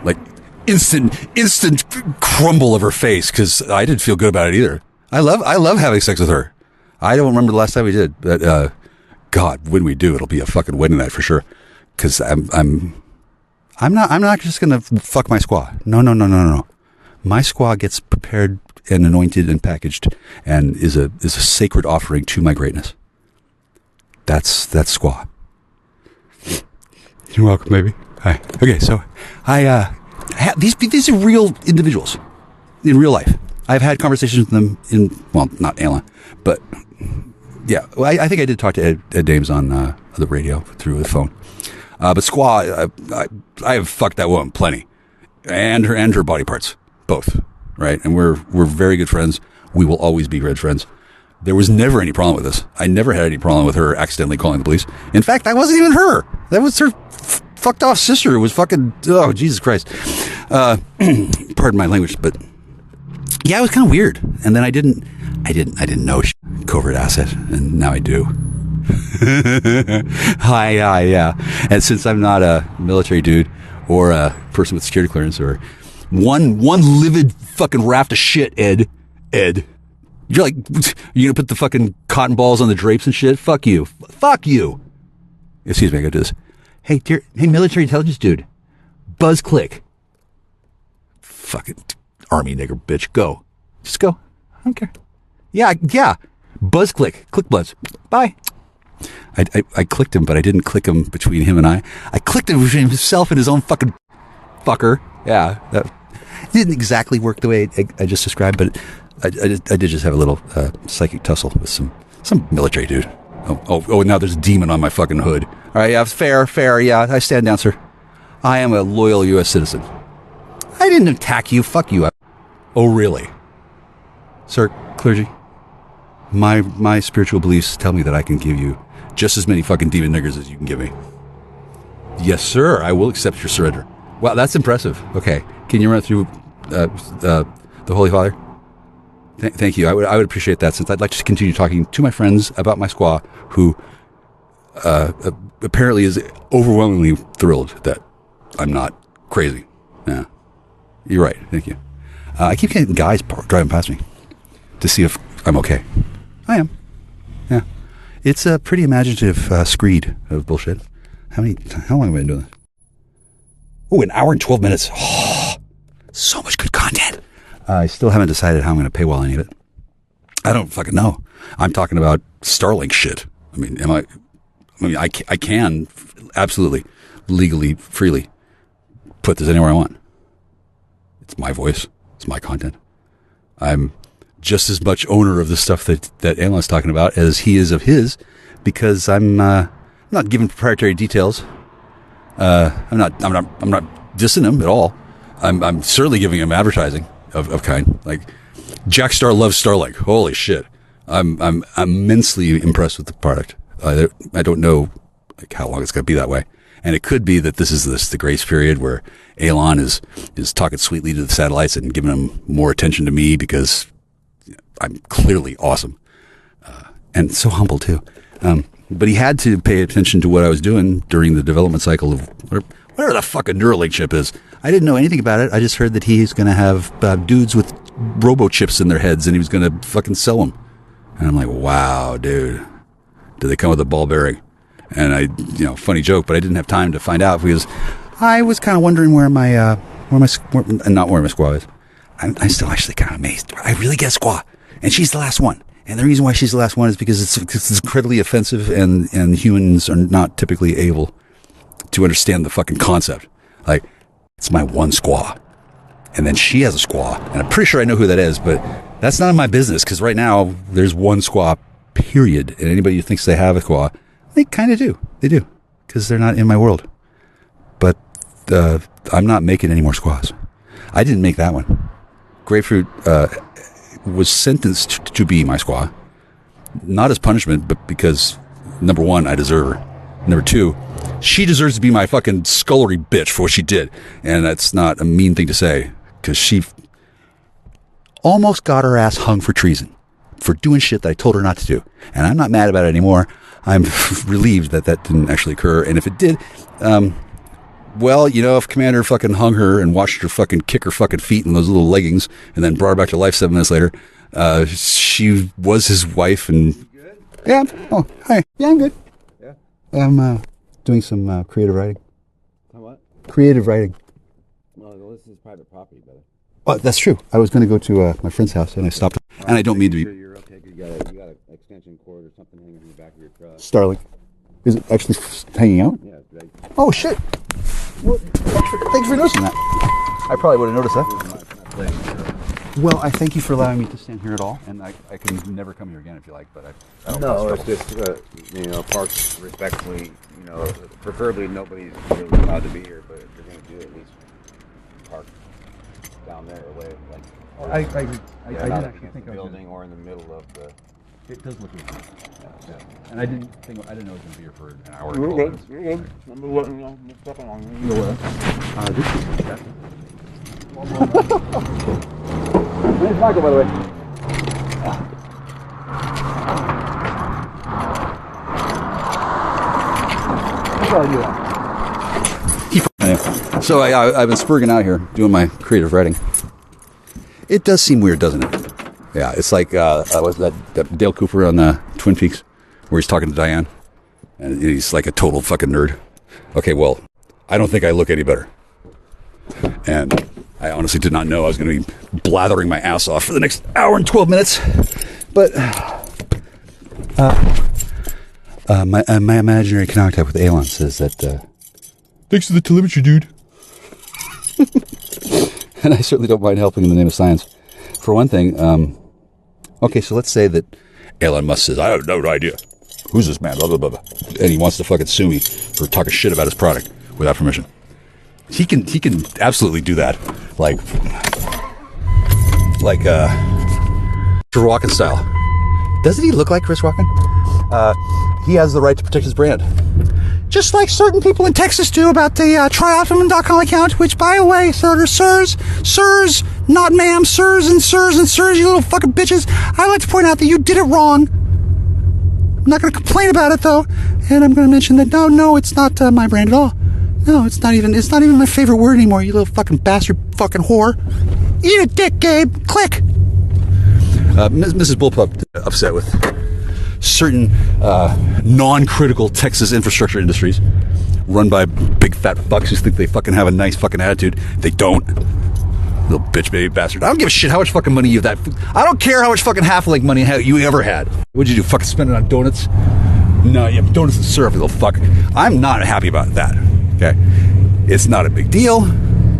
Like, instant crumble of her face, because I didn't feel good about it either. I love having sex with her. I don't remember the last time we did, but God, when we do, it'll be a fucking wedding night for sure. Because I'm not just gonna fuck my squaw. No. My squaw gets prepared and anointed and packaged, and is a sacred offering to my greatness. That's squaw. You're welcome, baby. Hi. Okay, so these are real individuals in real life. I've had conversations with them not Alan, but yeah, I think I did talk to Ed Dames on the radio through the phone. But Squaw, I have fucked that woman plenty, and her body parts, both, right? And we're very good friends. We will always be good friends. There was never any problem with this. I never had any problem with her accidentally calling the police. In fact, that wasn't even her. That was her fucked off sister who was fucking, oh, Jesus Christ. Pardon my language, but yeah, it was kind of weird. And then I didn't know covert asset, and now I do. Yeah. And since I'm not a military dude or a person with security clearance or one livid fucking raft of shit, Ed, you're like, you gonna put the fucking cotton balls on the drapes and shit? Fuck you. Excuse me, I gotta do this. Hey, military intelligence dude, buzz click. Fucking army nigger bitch, go. Just go. I don't care. Yeah. Buzz click buzz. Bye. I clicked him, but I didn't click him between him and I. I clicked him between himself and his own fucking fucker. Yeah. That didn't exactly work the way I just described, but I did just have a little psychic tussle with some military dude. Oh, now there's a demon on my fucking hood. All right, yeah, fair. Yeah, I stand down, sir. I am a loyal U.S. citizen. I didn't attack you. Fuck you. Oh, really? Sir, clergy, my spiritual beliefs tell me that I can give you just as many fucking demon niggers as you can give me. Yes, sir. I will accept your surrender. Wow, that's impressive. Okay. Can you run through the Holy Father? Thank you. I would appreciate that, since I'd like to continue talking to my friends about my squaw, who apparently is overwhelmingly thrilled that I'm not crazy. Yeah. You're right. Thank you. I keep getting guys driving past me to see if I'm okay. I am. Yeah. It's a pretty imaginative screed of bullshit. How long have I been doing this? Oh, an hour and 12 minutes. Oh, so much good content. I still haven't decided how I'm going to paywall any of it. I don't fucking know. I'm talking about Starlink shit. I mean, I can absolutely, legally, freely put this anywhere I want. It's my voice. It's my content. I'm just as much owner of the stuff that Alan's talking about as he is of his, because I'm not giving proprietary details. I'm not dissing him at all. I'm certainly giving him advertising of kind. Like, Jack Star loves Starlink. Holy shit. I'm immensely impressed with the product. I don't know like how long it's going to be that way. And it could be that this is the grace period where Elon is talking sweetly to the satellites and giving them more attention to me because I'm clearly awesome. And so humble too. But he had to pay attention to what I was doing during the development cycle of whatever the fucking Neuralink chip is. I didn't know anything about it. I just heard that he's going to have dudes with robo chips in their heads and he was going to fucking sell them. And I'm like, wow, dude. Do they come with a ball bearing? And I, funny joke, but I didn't have time to find out because I was kind of wondering where my not where my squaw is. I'm still actually kind of amazed. I really get a squaw. And she's the last one. And the reason why she's the last one is because it's incredibly offensive and humans are not typically able to understand the fucking concept. Like, it's my one squaw. And then she has a squaw. And I'm pretty sure I know who that is, but that's none of my business because right now there's one squaw, period. And anybody who thinks they have a squaw, they kind of do. They do. Because they're not in my world. But I'm not making any more squaws. I didn't make that one. Grapefruit was sentenced to be my squaw. Not as punishment, but because, number one, I deserve her. Number two, she deserves to be my fucking scullery bitch for what she did. And that's not a mean thing to say, because she almost got her ass hung for treason, for doing shit that I told her not to do. And I'm not mad about it anymore. I'm relieved that didn't actually occur. And if it did, well, if Commander fucking hung her and watched her fucking kick her fucking feet in those little leggings and then brought her back to life 7 minutes later, she was his wife and... You good? Yeah. Oh, hi. Yeah, I'm good. Yeah? I'm doing some creative writing. What? Creative writing. Well, this is private property, brother. Oh, that's true. I was going to go to my friend's house and I stopped. And I don't mean to be... You're okay. You got an extension cord or something hanging in the back of your truck. Starlink. Is it actually hanging out? Yeah, it's right. Oh, shit. Well, thanks for noticing that. I probably would have noticed that. Well, I thank you for allowing me to stand here at all, and I can never come here again if you like, but I don't No, it's just, parks respectfully, preferably nobody's really allowed to be here, but if you're going to do it, at least park down there away. I didn't actually think the building or in the middle of the... It does look good. Yeah. And I didn't know it was going to be here for an hour. You're good. You're good. Remember what, stepping on you. This is fantastic. Where's Michael, by the way? So I've been spurging out here doing my creative writing. It does seem weird, doesn't it? Yeah, it's like was that Dale Cooper on Twin Peaks, where he's talking to Diane, and he's like a total fucking nerd. Okay, well, I don't think I look any better, and I honestly did not know I was going to be blathering my ass off for the next hour and 12 minutes. But my imaginary contact with Elon says that thanks to the telemetry, dude. And I certainly don't mind helping in the name of science. For one thing, okay, so let's say that Elon Musk says, I have no idea. Who's this man? Blah, blah, blah, blah. And he wants to fucking sue me for talking shit about his product without permission. He can absolutely do that. Like Chris Walken style. Doesn't he look like Chris Walken? He has the right to protect his brand. Just like certain people in Texas do about the tryoptimum.com account, which, by the way, sirs, not ma'am, sirs, you little fucking bitches. I'd like to point out that you did it wrong. I'm not going to complain about it, though. And I'm going to mention that, no, it's not my brand at all. No, it's not even my favorite word anymore, you little fucking bastard fucking whore. Eat a dick, Gabe. Click. Mrs. Bullpup upset with certain non-critical Texas infrastructure industries run by big fat fucks who think they fucking have a nice fucking attitude. They don't. Little bitch baby bastard. I don't give a shit how much fucking money you have that. I don't care how much fucking half-link money you ever had. What'd you do? Fucking spend it on donuts? No, you have donuts and syrup, you little fuck. I'm not happy about that. Okay? It's not a big deal.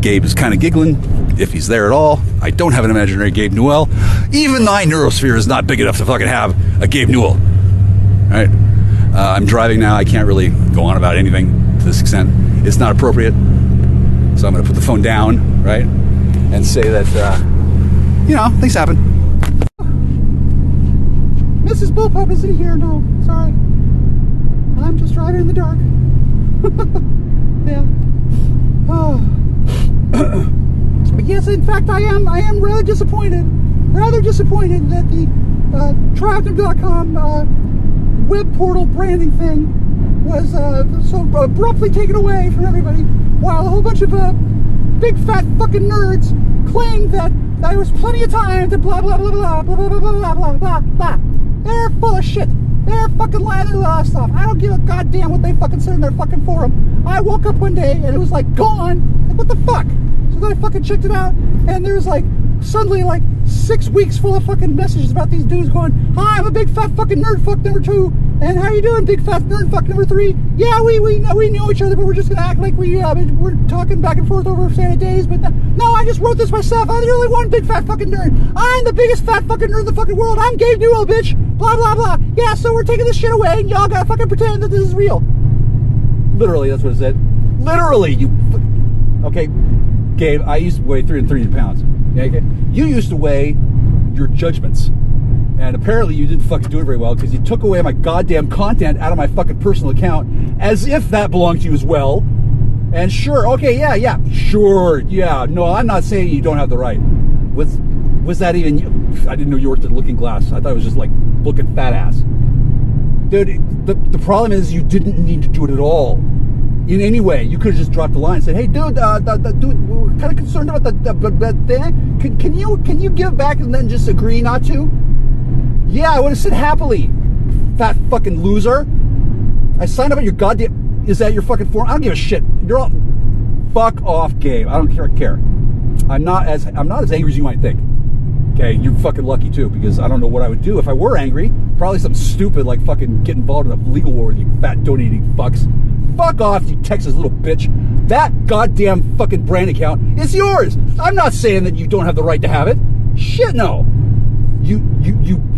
Gabe is kind of giggling, if he's there at all. I don't have an imaginary Gabe Newell. Even my neurosphere is not big enough to fucking have a Gabe Newell. All right? I'm driving now. I can't really go on about anything to this extent. It's not appropriate. So I'm going to put the phone down, right? And say that, things happen. Mrs. Bullpup isn't here, no. Sorry. I'm just driving in the dark. Yeah. Oh. But yes, in fact, I am rather disappointed that the Trapped.com web portal branding thing was so abruptly taken away from everybody, while a whole bunch of big fat fucking nerds claimed that there was plenty of time to blah blah blah blah blah blah blah blah blah blah blah. They're full of shit. They're fucking lying to a lot of stuff. I don't give a goddamn what they fucking said in their fucking forum. I woke up one day and it was like gone. Like, what the fuck? So then I fucking checked it out, and there's like suddenly like 6 weeks full of fucking messages about these dudes going, "Hi, I'm a big fat fucking nerd fuck number 2, and how you doing, big fat nerd fuck number 3? Yeah, we know each other, but we're just gonna act like we're talking back and forth over Santa days. But no, I just wrote this myself. I'm the only one big fat fucking nerd. I'm the biggest fat fucking nerd in the fucking world. I'm Gabe Newell, bitch. Blah blah blah. Yeah, so we're taking this shit away, and y'all gotta fucking pretend that this is real." Literally, that's what it said. Literally, you. Okay, Gabe, I used to weigh 330 pounds. Okay? You used to weigh your judgments. And apparently you didn't fucking do it very well, because you took away my goddamn content out of my fucking personal account as if that belonged to you as well. And sure, okay, yeah, sure, yeah. No, I'm not saying you don't have the right. Was that even... I didn't know you worked at Looking Glass. I thought it was just like looking fat ass. Dude, the problem is you didn't need to do it at all. In any way, you could have just dropped the line and said, "Hey, dude, dude, we're kind of concerned about the thing. Can you give back and then just agree not to?" Yeah, I would have said happily. Fat fucking loser. I signed up at your goddamn. Is that your fucking form? I don't give a shit. You're all. Fuck off, Gabe. I don't care. I'm not as angry as you might think. Okay, you're fucking lucky too, because I don't know what I would do if I were angry. Probably something stupid like fucking get involved in a legal war with you fat donating fucks. Fuck off, you Texas little bitch. That goddamn fucking brand account is yours. I'm not saying that you don't have the right to have it. Shit, no. You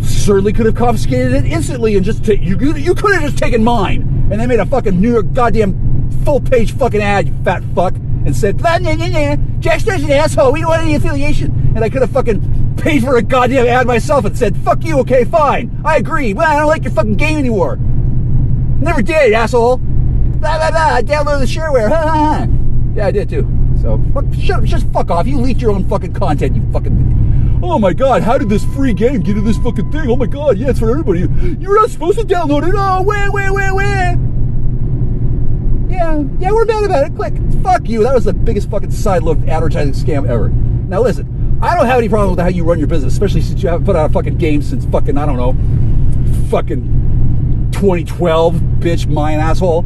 certainly could have confiscated it instantly and just you could have just taken mine and then made a fucking New York goddamn full page fucking ad, you fat fuck, and said, "Blah, nah, nah, nah. Jack's an asshole. We don't want any affiliation." And I could have fucking paid for a goddamn ad myself and said, "Fuck you, okay, fine. I agree. Well, I don't like your fucking game anymore." Never did, asshole. Blah, blah, blah. I downloaded the shareware. Ha, ha, ha. Yeah, I did too. So, just fuck off. You leaked your own fucking content, you fucking... Oh my god, how did this free game get in this fucking thing? Oh my god, yeah, it's for everybody. You're not supposed to download it. Oh, where? Yeah, we're mad about it. Click. Fuck you. That was the biggest fucking sideload advertising scam ever. Now listen, I don't have any problem with how you run your business, especially since you haven't put out a fucking game since fucking, I don't know, fucking 2012, bitch, mine asshole.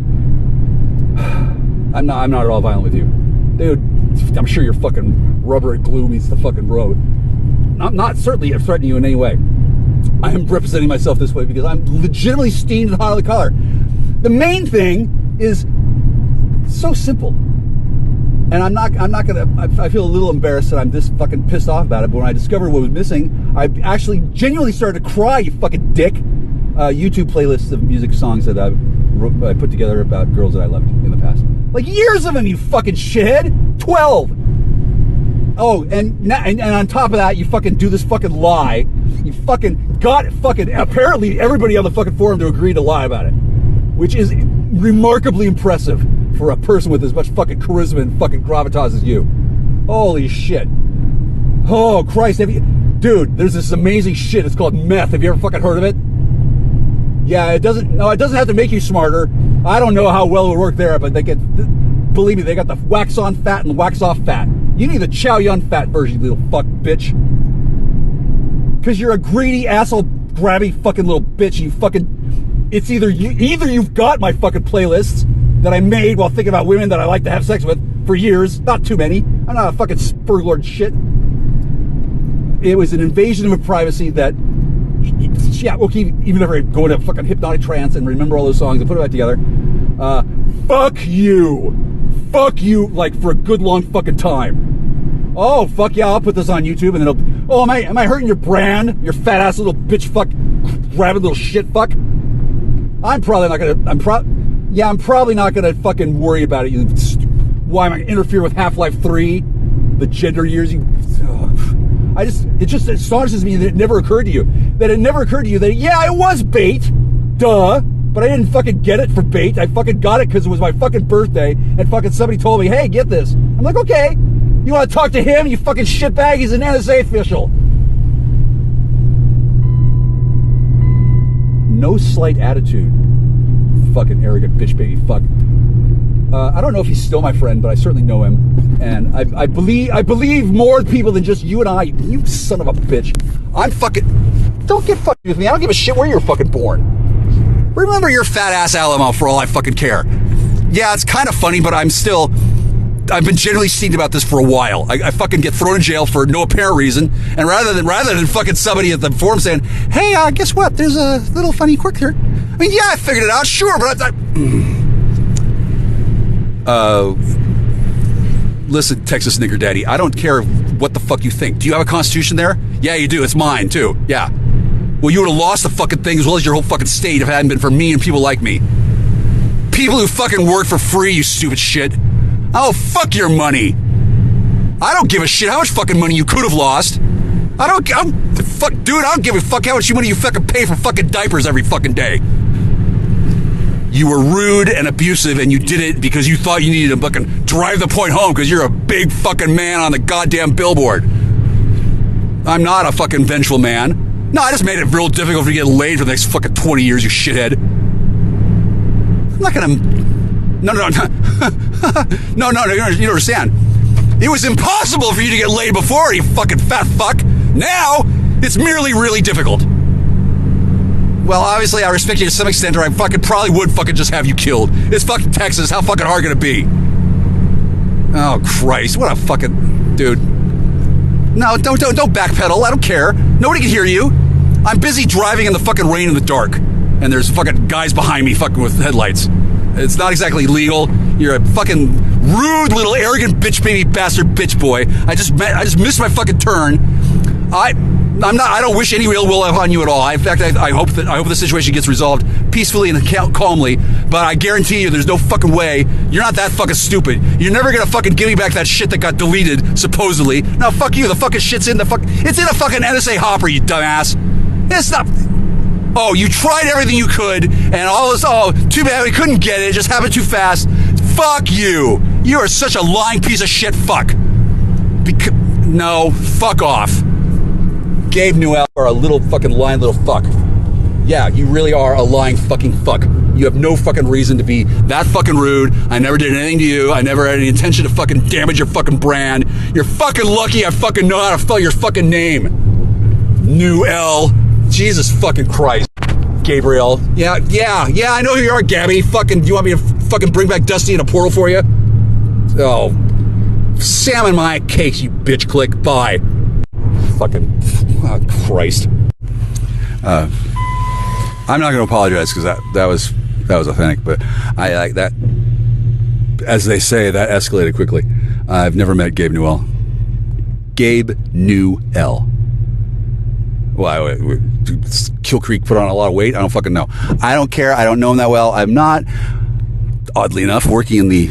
I'm not at all violent with you. Dude, I'm sure your fucking rubber and glue meets the fucking road. I'm not certainly threatening you in any way. I am representing myself this way because I'm legitimately steamed and hot on the collar. The main thing is so simple. And I'm not gonna, I feel a little embarrassed that I'm this fucking pissed off about it, but when I discovered what was missing, I actually genuinely started to cry, you fucking dick. YouTube playlists of music songs that I put together about girls that I loved in the past. Like years of them, you fucking shithead. 12. Oh, and on top of that, you fucking do this fucking lie. You fucking got fucking apparently everybody on the fucking forum to agree to lie about it, which is remarkably impressive for a person with as much fucking charisma and fucking gravitas as you. Holy shit. Oh Christ, dude, there's this amazing shit. It's called meth. Have you ever fucking heard of it? Yeah, it doesn't have to make you smarter. I don't know how well it would work there, but believe me, they got the wax on fat and wax off fat. You need the Chow Yun fat version, you little fuck bitch. Cause you're a greedy asshole grabby fucking little bitch. You fucking, it's either you've got my fucking playlists that I made while thinking about women that I like to have sex with for years, not too many. I'm not a fucking spurglord shit. It was an invasion of privacy that, yeah, okay, even if I go into a fucking hypnotic trance and remember all those songs and put it back together, fuck you, like for a good long fucking time. Oh, fuck yeah, I'll put this on YouTube and then am I hurting your brand, your fat ass little bitch fuck, rabid little shit fuck? I'm probably not gonna fucking worry about it. Why am I gonna interfere with Half-Life 3? The gender years, it just astonishes me that it never occurred to you. That, yeah, it was bait. Duh. But I didn't fucking get it for bait. I fucking got it because it was my fucking birthday and fucking somebody told me, hey, get this. I'm like, okay. You want to talk to him? You fucking shitbag. He's an NSA official. No slight attitude. Fucking arrogant bitch baby fuck. I don't know if he's still my friend, but I certainly know him. And I believe more people than just you and I. You son of a bitch. I'm fucking... Don't get fucking with me. I don't give a shit where you're fucking born. Remember your fat ass Alamo for all I fucking care. Yeah, it's kind of funny, but I've been generally seen about this for a while. I fucking get thrown in jail for no apparent reason, and rather than fucking somebody at the forum saying, "Hey, guess what? There's a little funny quirk here." I mean, yeah, I figured it out, sure, but listen, Texas Nigger Daddy, I don't care what the fuck you think. Do you have a constitution there? Yeah, you do. It's mine too. Yeah. Well, you would have lost the fucking thing as well as your whole fucking state if it hadn't been for me and people like me. People who fucking work for free, you stupid shit. Oh, fuck your money. I don't give a shit how much fucking money you could have lost. I don't give a fuck how much money you fucking pay for fucking diapers every fucking day. You were rude and abusive, and you did it because you thought you needed to fucking drive the point home because you're a big fucking man on the goddamn billboard. I'm not a fucking vengeful man. No, I just made it real difficult for you to get laid for the next fucking 20 years, you shithead. I'm not gonna... No. No, you don't understand. It was impossible for you to get laid before, you fucking fat fuck. Now, it's merely really difficult. Well, obviously, I respect you to some extent, or I fucking probably would fucking just have you killed. It's fucking Texas. How fucking hard can it be? Oh, Christ. What a fucking... Dude. No, don't backpedal. I don't care. Nobody can hear you. I'm busy driving in the fucking rain in the dark. And there's fucking guys behind me fucking with headlights. It's not exactly legal. You're a fucking rude little arrogant bitch baby bastard bitch boy. I just missed my fucking turn. I don't wish any ill will upon you at all. In fact, I hope the situation gets resolved peacefully and calmly. But I guarantee you, there's no fucking way. You're not that fucking stupid. You're never gonna fucking give me back that shit that got deleted supposedly. No, fuck you. The fucking shit's in the fuck. It's in a fucking NSA hopper, you dumbass. It's not. Oh, you tried everything you could, and all this. Oh, too bad we couldn't get it. It just happened too fast. Fuck you. You are such a lying piece of shit. Fuck. No, fuck off. Gabe Newell are a little fucking lying little fuck. Yeah, you really are a lying fucking fuck. You have no fucking reason to be that fucking rude. I never did anything to you. I never had any intention to fucking damage your fucking brand. You're fucking lucky I fucking know how to spell your fucking name. Newell. Jesus fucking Christ. Gabriel. Yeah, I know who you are, Gabby. Fucking, do you want me to fucking bring back Dusty in a portal for you? Oh. Salmon my cakes, you bitch click. Bye. Fucking, oh, Christ. I'm not going to apologize because that was authentic, but I like that. As they say, that escalated quickly. I've never met Gabe Newell. Gabe Newell. Well, Kill Creek put on a lot of weight. I don't fucking know. I don't care. I don't know him that well. I'm not, oddly enough, working in the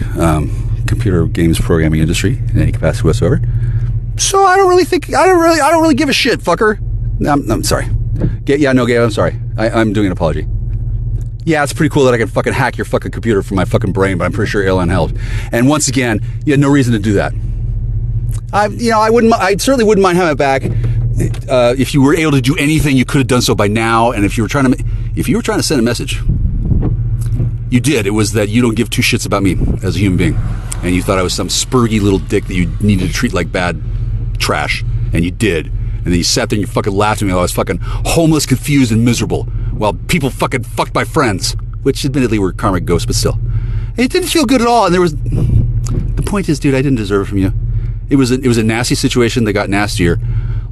computer games programming industry in any capacity whatsoever. So I don't really give a shit, fucker. I'm sorry. Gabe, I'm sorry. I'm doing an apology. Yeah, it's pretty cool that I can fucking hack your fucking computer from my fucking brain, but I'm pretty sure Elon helped. And once again, you had no reason to do that. I certainly wouldn't mind having it back. If you were able to do anything, you could have done so by now. And if you were trying to send a message, you did. It was that you don't give two shits about me as a human being, and you thought I was some spurgy little dick that you needed to treat like bad trash, and you did. And then you sat there and you fucking laughed at me while I was fucking homeless, confused, and miserable, while people fucking fucked my friends, which admittedly were karmic ghosts, but still, it didn't feel good at all. And the point is, dude, I didn't deserve it from you. It was a nasty situation that got nastier.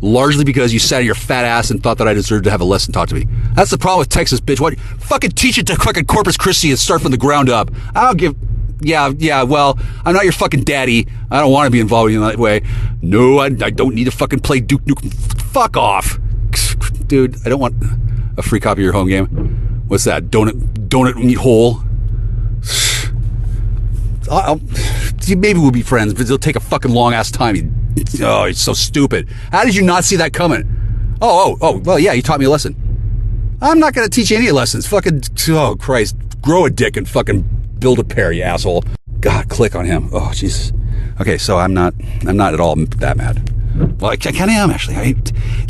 Largely because you sat in your fat ass and thought that I deserved to have a lesson taught to me. That's the problem with Texas, bitch. What? Fucking teach it to fucking Corpus Christi and start from the ground up. I don't give... Yeah, well, I'm not your fucking daddy. I don't want to be involved in that way. No, I don't need to fucking play Duke Nukem. Fuck off. Dude, I don't want a free copy of your home game. What's that? Donut meat hole? Maybe we'll be friends, but it'll take a fucking long-ass time. Oh, it's so stupid. How did you not see that coming? Oh, well, yeah, you taught me a lesson. I'm not going to teach you any lessons. Fucking, oh, Christ. Grow a dick and fucking build a pair, you asshole. God, click on him. Oh, Jesus. Okay, so I'm not at all that mad. Well, I kind of am actually.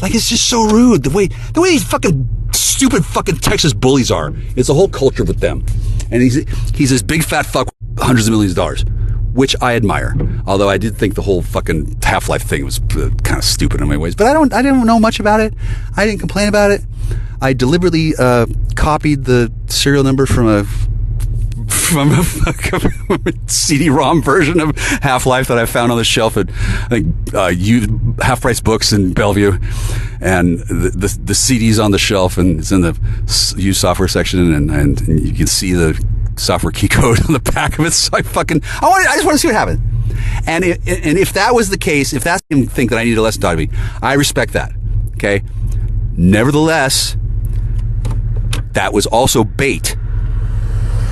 Like, it's just so rude the way these fucking stupid fucking Texas bullies are. It's a whole culture with them, and he's this big fat fuck with hundreds of millions of dollars, which I admire. Although I did think the whole fucking Half-Life thing was kind of stupid in many ways, but I didn't know much about it. I didn't complain about it. I deliberately copied the serial number from a CD-ROM version of Half-Life that I found on the shelf at, I think, Half Price Books in Bellevue, and the CD's on the shelf, and it's in the used software section, and you can see the software key code on the back of it. So I just want to see what happened. And if that was the case, if that's the thing that I needed a lesson taught to me, I respect that. Okay. Nevertheless, that was also bait.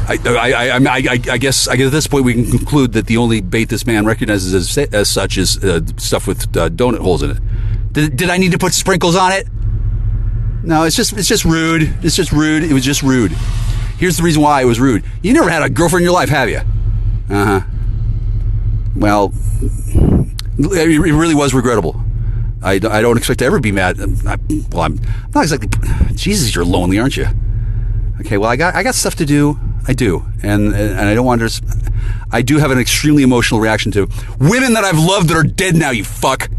I guess at this point we can conclude that the only bait this man recognizes as such is stuff with donut holes in it. Did I need to put sprinkles on it? No, it's just rude. It's just rude. It was just rude. Here's the reason why it was rude. You never had a girlfriend in your life, have you? Uh-huh. Well, it really was regrettable. I don't expect to ever be mad. I'm not exactly. Jesus, you're lonely, aren't you? Okay, well, I got stuff to do. I do, and I don't want to. I do have an extremely emotional reaction to women that I've loved that are dead now. You fuck.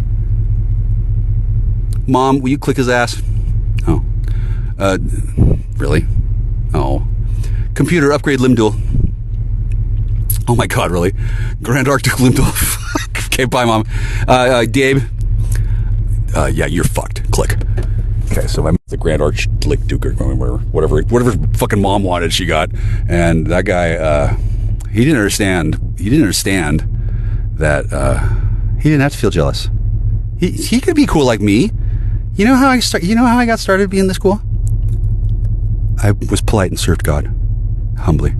Mom, will you click his ass? Oh, really? Oh, computer upgrade limb duel. Oh my God, really? Grand Arctic limb duel. Okay, bye, Mom. Gabe. Yeah, you're fucked. Click. Okay, so the Grand Arch Lick Duke or whatever fucking mom wanted, she got, and that guy, he didn't understand that he didn't have to feel jealous. He could be cool like me. You know how I got started being this cool? I was polite and served God humbly,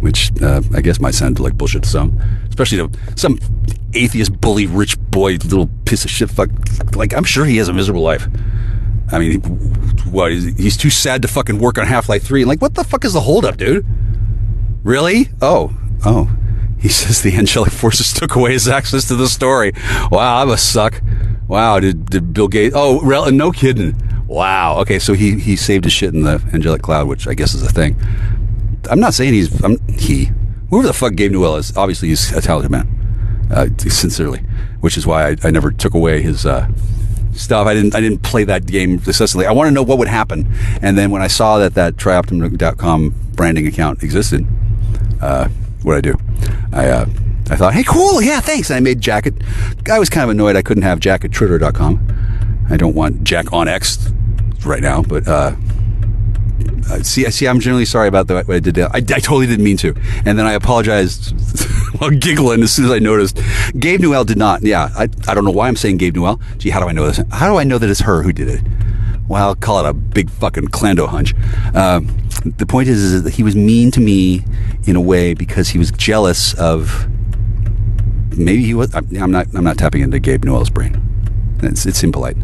which I guess might sound like bullshit to some, especially to some atheist bully rich boy little piece of shit fuck. Like, I'm sure he has a miserable life. I mean, what? He's too sad to fucking work on Half-Life 3. Like, what the fuck is the holdup, dude? Really? Oh. He says the angelic forces took away his access to the story. Wow, that must suck. Wow, did Bill Gates? Oh, no kidding. Wow. Okay, so he saved his shit in the angelic cloud, which I guess is a thing. I'm not saying whoever the fuck Gabe Newell is, obviously he's a talented man. Sincerely, which is why I never took away his stuff. I didn't play that game successfully. I want to know what would happen, and then when I saw that thunderŷ.com branding account existed, what I do? I thought, hey, cool, yeah, thanks. And I made Jacket. I was kind of annoyed I couldn't have Jack@Twitter.com. I don't want Jack on X right now, but see, I'm generally sorry about what I did. I totally didn't mean to, and then I apologized while giggling as soon as I noticed. Gabe Newell did not. Yeah, I don't know why I'm saying Gabe Newell. Gee, how do I know this? How do I know that it's her who did it? Well, I'll call it a big fucking Clando hunch. The point is that he was mean to me in a way because he was jealous of. Maybe he was. I'm not tapping into Gabe Newell's brain. It's impolite.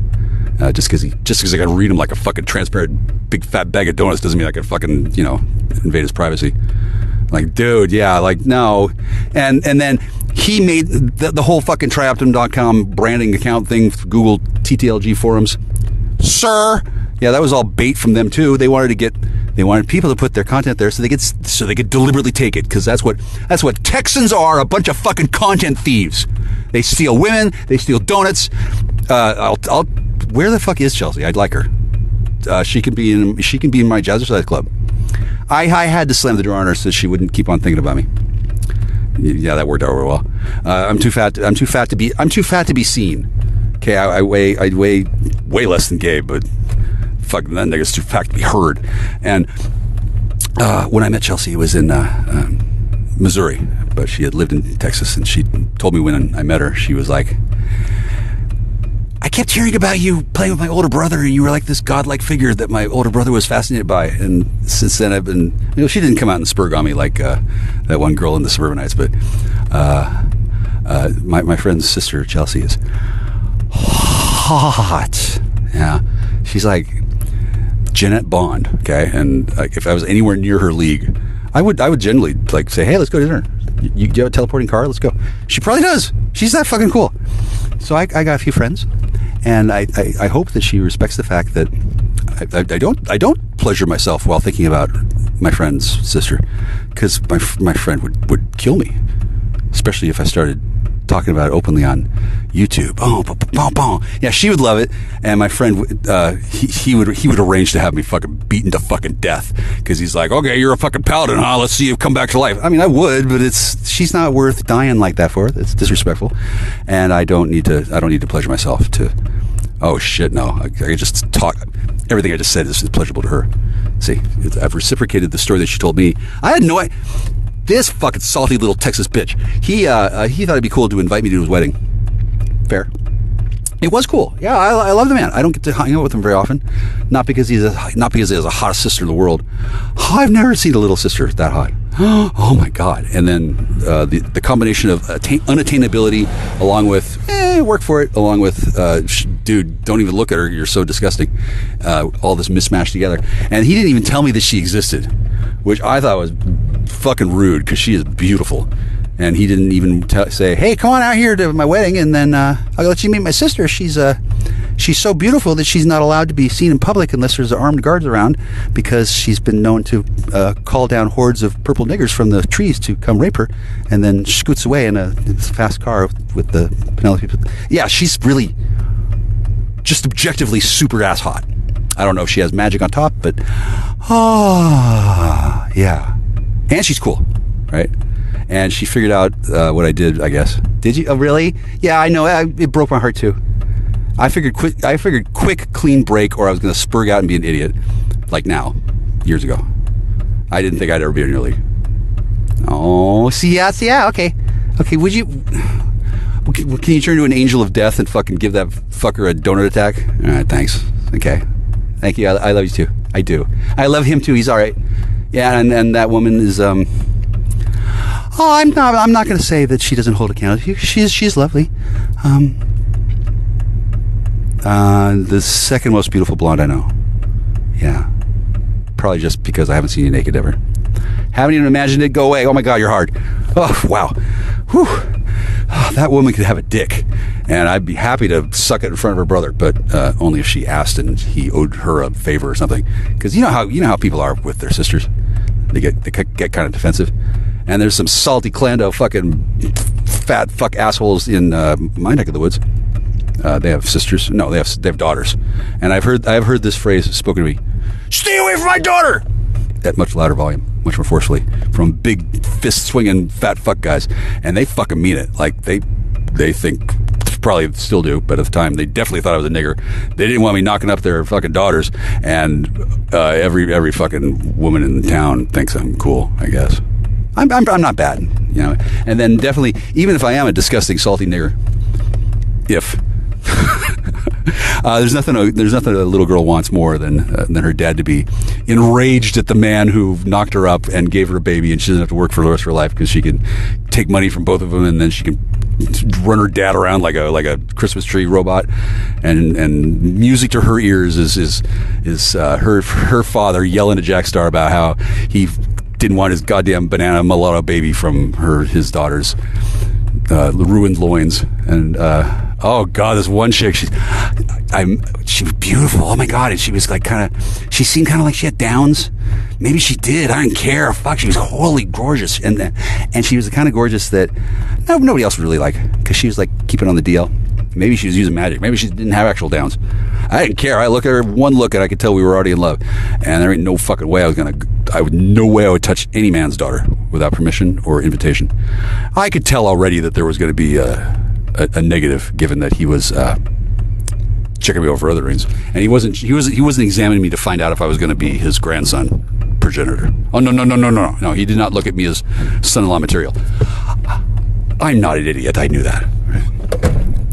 Just because I can read him like a fucking transparent big fat bag of donuts doesn't mean I can fucking invade his privacy. Like, dude, yeah, like, no. And then he made the whole fucking Trioptim.com branding account thing, Google TTLG forums. Sir, yeah, that was all bait from them too. They wanted people to put their content there so they could deliberately take it, because that's what Texans are, a bunch of fucking content thieves. They steal women, they steal donuts. Where the fuck is Chelsea? I'd like her. She can be in my Jazzercise club. I had to slam the door on her so she wouldn't keep on thinking about me. Yeah, that worked out real well. I'm too fat to be seen. Okay, I weigh way less than Gabe, but fuck, that nigga's too fat to be heard. And when I met Chelsea, it was in Missouri, but she had lived in Texas, and she told me when I met her, she was like, I kept hearing about you playing with my older brother, and you were like this godlike figure that my older brother was fascinated by. And since then, I've been, she didn't come out and spurg on me like that one girl in the Suburbanites, but my friend's sister, Chelsea, is hot. Yeah. She's like Jeanette Bond, okay? And like, if I was anywhere near her league, I would generally like say, hey, let's go to dinner. You have a teleporting car? Let's go. She probably does. She's that fucking cool. So I got a few friends, and I hope that she respects the fact that I don't pleasure myself while thinking about my friend's sister, because my friend would kill me, especially if I started talking about it openly on YouTube. Yeah, she would love it, and my friend he would arrange to have me fucking beaten to fucking death, because he's like, okay, you're a fucking paladin, huh? Let's see you come back to life. I mean, I would, but she's not worth dying like that for. It's disrespectful, and I don't need to pleasure myself to. Oh shit, no! I just talk. Everything I just said is pleasurable to her. See, I've reciprocated the story that she told me. I had no idea. This fucking salty little Texas bitch. He thought it'd be cool to invite me to his wedding. Fair. It was cool. Yeah, I love the man. I don't get to hang out with him very often. Not because he has a hottest sister in the world. I've never seen a little sister that hot. Oh my god! And then the combination of unattainability, along with work for it, along with dude, don't even look at her. You're so disgusting. All this mismatched together, and he didn't even tell me that she existed, which I thought was fucking rude, because she is beautiful. And he didn't even say, hey, come on out here to my wedding, and then I'll let you meet my sister. She's so beautiful that she's not allowed to be seen in public unless there's armed guards around, because she's been known to call down hordes of purple niggers from the trees to come rape her, and then scoots away in a fast car with the Penelope. Yeah, she's really just objectively super ass hot. I don't know if she has magic on top, but yeah. And she's cool, right? And she figured out what I did, I guess. Did you? Oh, really? Yeah, I know. It broke my heart too. I figured quick, clean break, or I was going to spurg out and be an idiot. Like now, years ago. I didn't think I'd ever be in your league. Oh, yeah. Okay. Would you? Can you turn into an angel of death and fucking give that fucker a donut attack? All right, thanks. Okay, thank you. I love you too. I do. I love him too. He's all right. Yeah, and that woman is Oh, I'm not going to say that she doesn't hold a candle to you. She's lovely. The second most beautiful blonde I know. Yeah. Probably just because I haven't seen you naked ever. Haven't even imagined it. Go away. Oh my God, you're hard. Oh, wow. Whew. Oh, that woman could have a dick, and I'd be happy to suck it in front of her brother, but only if she asked and he owed her a favor or something. Because you know how people are with their sisters. They get kind of defensive. And there's some salty clando fucking fat fuck assholes in my neck of the woods. They have sisters. No, they have daughters. And I've heard this phrase spoken to me. Stay away from my daughter! At much louder volume, much more forcefully, from big fist swinging fat fuck guys, and they fucking mean it. Like they think, probably still do, but at the time they definitely thought I was a nigger. They didn't want me knocking up their fucking daughters, and every fucking woman in the town thinks I'm cool, I guess. I'm not bad, you know. And then definitely, even if I am a disgusting salty nigger, there's nothing a little girl wants more than her dad to be enraged at the man who knocked her up and gave her a baby, and she doesn't have to work for the rest of her life because she can take money from both of them, and then she can run her dad around like a Christmas tree robot, and music to her ears is her father yelling at Jack Star about how he didn't want his goddamn banana mulatto baby from his daughter's ruined loins. And oh God, this one chick, she was beautiful. Oh my God, and she was like she seemed kind of like she had Downs. Maybe she did. I didn't care. Fuck, she was wholly gorgeous, and she was the kind of gorgeous that nobody else would really like, because she was like keeping on the DL. Maybe she was using magic. Maybe she didn't have actual Downs. I didn't care. I look at her one look and I could tell we were already in love. And there ain't no fucking way I would touch any man's daughter without permission or invitation. I could tell already that there was going to be a negative, given that he was checking me over for other rings, and he wasn't examining me to find out if I was going to be his grandson progenitor. Oh no, he did not look at me as son-in-law material. I'm not an idiot. I knew that.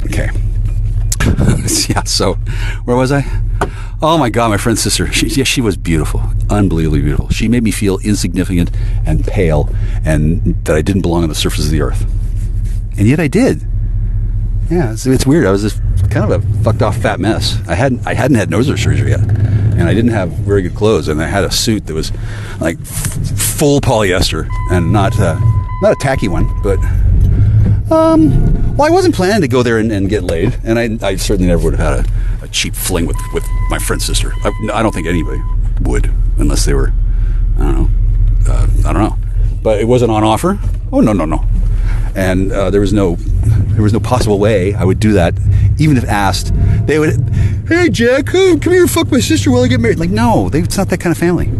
Okay. Yeah, so where was I? Oh my God, my friend's sister. She was beautiful. Unbelievably beautiful. She made me feel insignificant and pale, and that I didn't belong on the surface of the earth. And yet I did. Yeah, it's weird. I was just kind of a fucked off fat mess. I hadn't had nose surgery yet, and I didn't have very good clothes, and I had a suit that was like full polyester and not Not a tacky one, but well, I wasn't planning to go there and get laid, and I certainly never would have had a cheap fling with my friend's sister. I don't think anybody would, unless they were, I don't know. But it wasn't on offer. Oh no. And there was no possible way I would do that, even if asked. They would, hey Jack, come here, fuck my sister while I get married. Like, no, it's not that kind of family.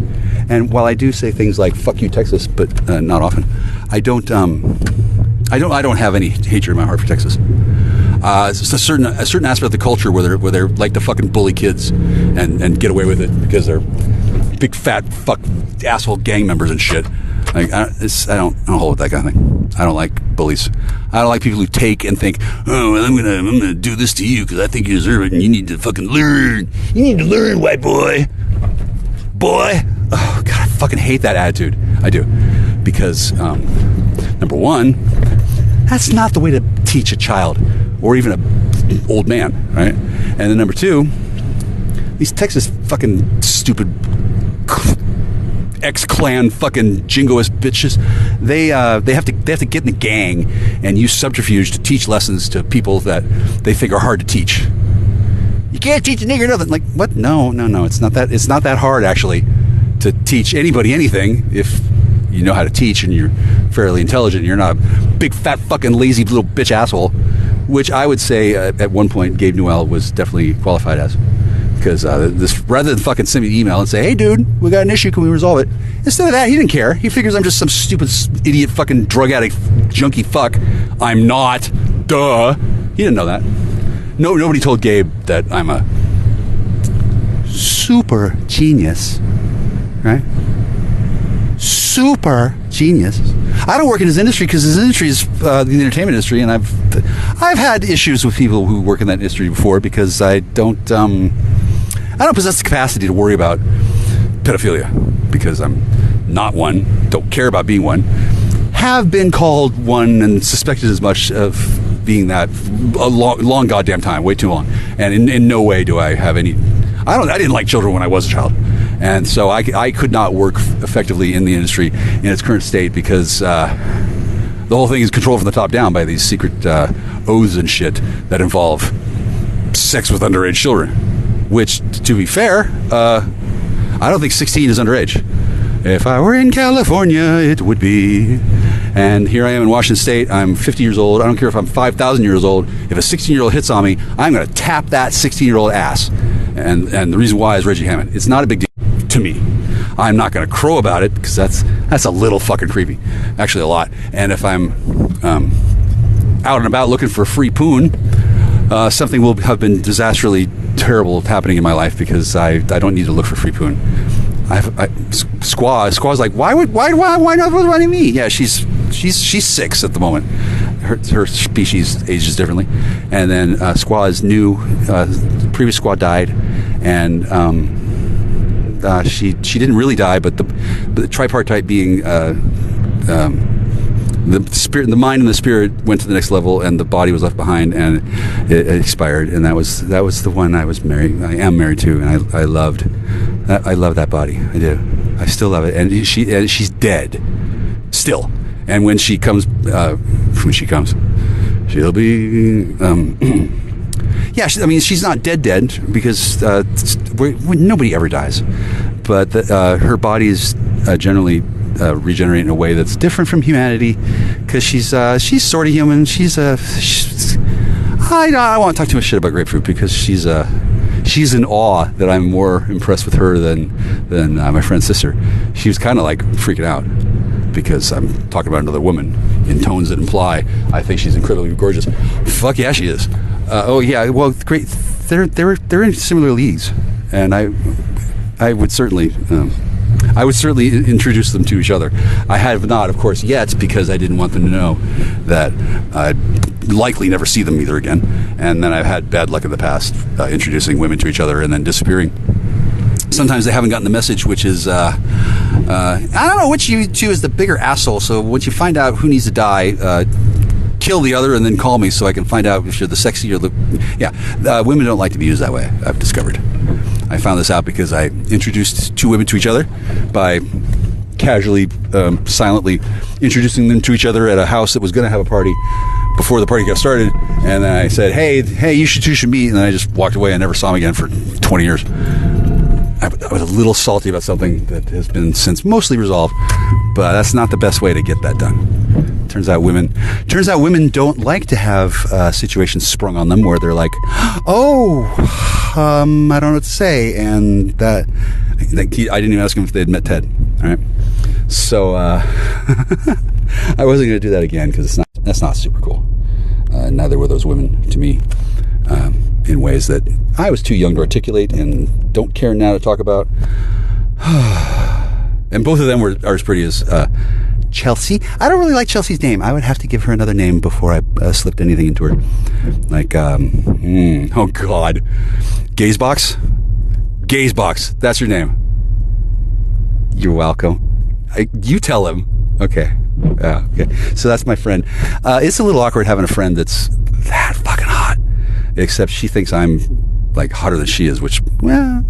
And while I do say things like "fuck you, Texas," but not often, I don't have any hatred in my heart for Texas. It's a certain aspect of the culture where they're like to fucking bully kids and get away with it because they're big fat fuck asshole gang members and shit. Like I don't hold with that kind of thing. I don't like bullies. I don't like people who take and think, oh, well, I'm gonna do this to you because I think you deserve it, and you need to fucking learn. You need to learn, white boy. Oh God, I fucking hate that attitude. I do, because number one, that's not the way to teach a child or even an old man, right? And then number two, these Texas fucking stupid ex-clan fucking jingoist bitches, they have to get in the gang and use subterfuge to teach lessons to people that they think are hard to teach. You can't teach a nigger nothing. Like, what? No. It's not that hard, actually, to teach anybody anything if you know how to teach and you're fairly intelligent. You're not a big fat fucking lazy little bitch asshole, which I would say at one point Gabe Newell was definitely qualified as. Because this, rather than fucking send me an email and say, hey dude, we got an issue, can we resolve it? Instead of that, he didn't care. He figures I'm just some stupid idiot fucking drug addict junkie fuck. I'm not. Duh. He didn't know that. Nobody told Gabe that I'm a super genius, right? Super genius. I don't work in his industry because his industry is the entertainment industry, and I've had issues with people who work in that industry before because I don't possess the capacity to worry about pedophilia because I'm not one, don't care about being one, have been called one and suspected as much of being that a long goddamn time, way too long, and in no way do I have any. I didn't like children when I was a child, and so I could not work effectively in the industry in its current state because the whole thing is controlled from the top down by these secret oaths and shit that involve sex with underage children. Which, to be fair, I don't think 16 is underage. If I were in California, it would be. And here I am in Washington State. I'm 50 years old. I don't care if I'm 5,000 years old. If a 16-year-old hits on me, I'm going to tap that 16-year-old ass. And the reason why is Reggie Hammond. It's not a big deal to me. I'm not going to crow about it because that's a little fucking creepy. Actually, a lot. And if I'm out and about looking for a free poon, something will have been disastrously terrible happening in my life because I don't need to look for free poon. Squaw's like, why not running me? Yeah, she's 6 at the moment. Her species ages differently, and then Squaw is new. The previous Squaw died, and she didn't really die, but the tripartite being the spirit, the mind and the spirit went to the next level, and the body was left behind, and it expired. And that was the one I am married to, and I loved that body. I do. I still love it, and she's dead still. And when she comes, she'll be. Yeah, she's not dead because nobody ever dies, but her body is generally regenerate in a way that's different from humanity because she's sort of human. I don't want to talk too much shit about grapefruit because she's in awe that I'm more impressed with her than my friend's sister. She was kind of like freaking out because I'm talking about another woman in tones that imply I think she's incredibly gorgeous. Fuck yeah, she is. Oh yeah, well, great. They're in similar leagues, and I would certainly introduce them to each other. I have not, of course, yet because I didn't want them to know that I'd likely never see them either again. And then I've had bad luck in the past introducing women to each other and then disappearing. Sometimes they haven't gotten the message, which is I don't know which you two is the bigger asshole. So once you find out who needs to die, kill the other and then call me so I can find out if you're the sexy or the women don't like to be used that way, I've discovered. I found this out because I introduced two women to each other by casually, silently introducing them to each other at a house that was going to have a party before the party got started. And then I said, hey, you two should meet. And then I just walked away and never saw him again for 20 years. I was a little salty about something that has been since mostly resolved, but that's not the best way to get that done. Turns out women don't like to have situations sprung on them where they're like, I don't know what to say. And that I didn't even ask them if they'd met Ted. All right. So I wasn't going to do that again because that's not super cool. Neither were those women to me. In ways that I was too young to articulate and don't care now to talk about. And both of them are as pretty as Chelsea. I don't really like Chelsea's name. I would have to give her another name before I slipped anything into her. Like, oh God. Gazebox? Gazebox. That's your name. You're welcome. You tell him. Okay. Okay. So that's my friend. It's a little awkward having a friend that's that fucking hot. Except she thinks I'm like hotter than she is, which, well,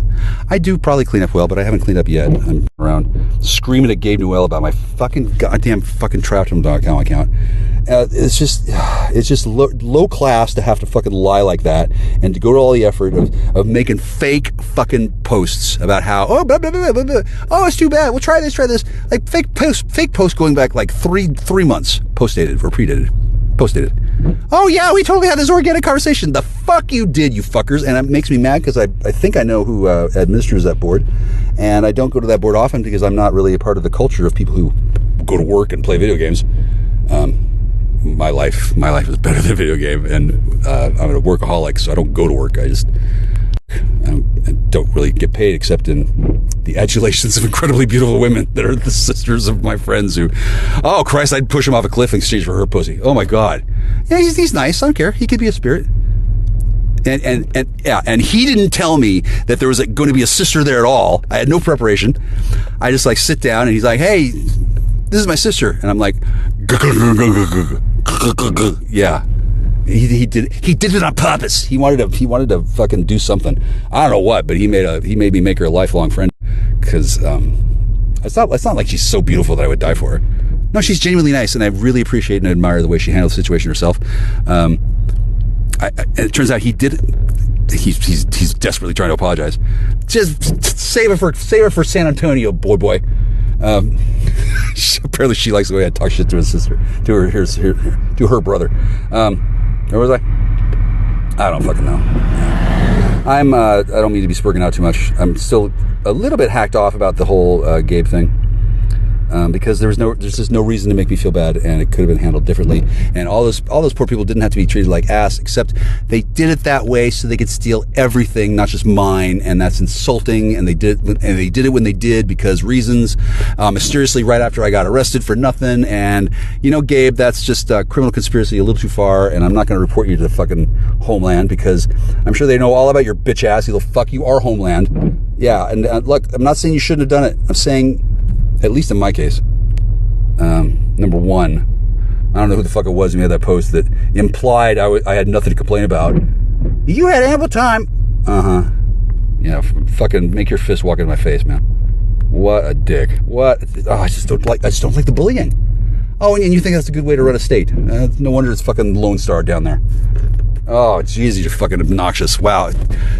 I do probably clean up well, but I haven't cleaned up yet. I'm around screaming at Gabe Newell about my fucking goddamn fucking Traptum.com account. It's just low class to have to fucking lie like that and to go to all the effort of making fake fucking posts about how, blah, blah, blah, blah, blah. Oh, it's too bad. We'll try this. Like fake posts going back like three months, post-dated or pre-dated. Post-dated. Oh yeah, we totally had this organic conversation. The fuck you did, you fuckers. And it makes me mad because I think I know who administers that board, and I don't go to that board often because I'm not really a part of the culture of people who go to work and play video games. My life is better than a video game, and I'm a workaholic, so I don't go to work. I don't really get paid except in the adulations of incredibly beautiful women that are the sisters of my friends who, oh Christ, I'd push him off a cliff in exchange for her pussy. Oh my God. Yeah, he's nice. I don't care. He could be a spirit. And he didn't tell me that there was going to be a sister there at all. I had no preparation. I just like sit down and he's like, hey, this is my sister. And I'm like, yeah. He did it on purpose. He wanted to fucking do something. I don't know what, but he made me make her a lifelong friend because it's not like she's so beautiful that I would die for her. No, she's genuinely nice, and I really appreciate and admire the way she handles the situation herself. It turns out he did it. He's desperately trying to apologize. Just save it for San Antonio, boy. Apparently she likes the way I talk shit to his sister, to her brother. Where was I? I don't fucking know. I don't mean to be spurging out too much. I'm still a little bit hacked off about the whole Gabe thing. Because there's just no reason to make me feel bad, and it could have been handled differently. And all those poor people didn't have to be treated like ass, except they did it that way so they could steal everything, not just mine, and that's insulting. And they did it when they did because reasons. Mysteriously, right after I got arrested for nothing. And Gabe, that's just criminal conspiracy a little too far. And I'm not going to report you to the fucking Homeland because I'm sure they know all about your bitch ass. You'll fuck you are Homeland. Yeah, and look, I'm not saying you shouldn't have done it. I'm saying, at least in my case, number one, I don't know who the fuck it was who made that post that implied I had nothing to complain about. You had ample time. Yeah, fucking make your fist walk in my face, man. What a dick. What? Oh, I just don't like the bullying. Oh, and you think that's a good way to run a state? No wonder it's fucking Lone Star down there. Oh, jeez, you're fucking obnoxious. Wow.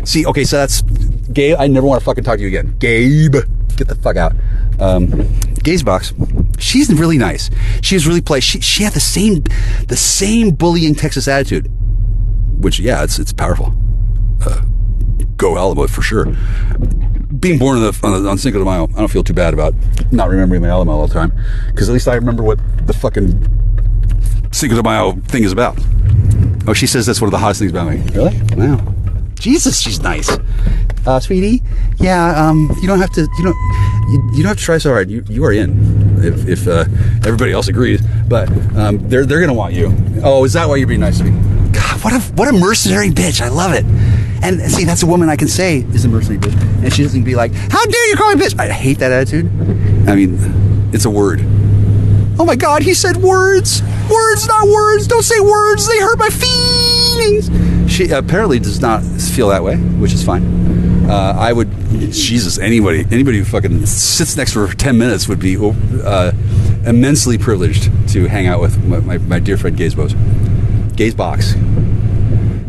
See, okay, so that's Gabe. I never want to fucking talk to you again. Gabe, get the fuck out. Gazebox, she's really nice. She was really polite. She had the same bullying Texas attitude, which, yeah, it's powerful. Go Alamo for sure. Being born on Cinco de Mayo, I don't feel too bad about not remembering my Alamo all the time, because at least I remember what the fucking Cinco de Mayo thing is about. Oh, she says that's one of the hottest things about me. Really? Wow. Jesus, she's nice. Sweetie, yeah, you don't have to try so hard. You are in, if everybody else agrees. But they're gonna want you. Oh, is that why you're being nice to me? God, what a mercenary bitch. I love it. And see, that's a woman I can say is a mercenary bitch, and she doesn't be like, how dare you call me bitch? I hate that attitude. I mean, it's a word. Oh my God, he said words. Words, not words. Don't say words. They hurt my feelings. She apparently does not feel that way, which is fine. I would, Jesus, anybody who fucking sits next to her for 10 minutes would be immensely privileged to hang out with my dear friend Gaze Bose. Gaze Box.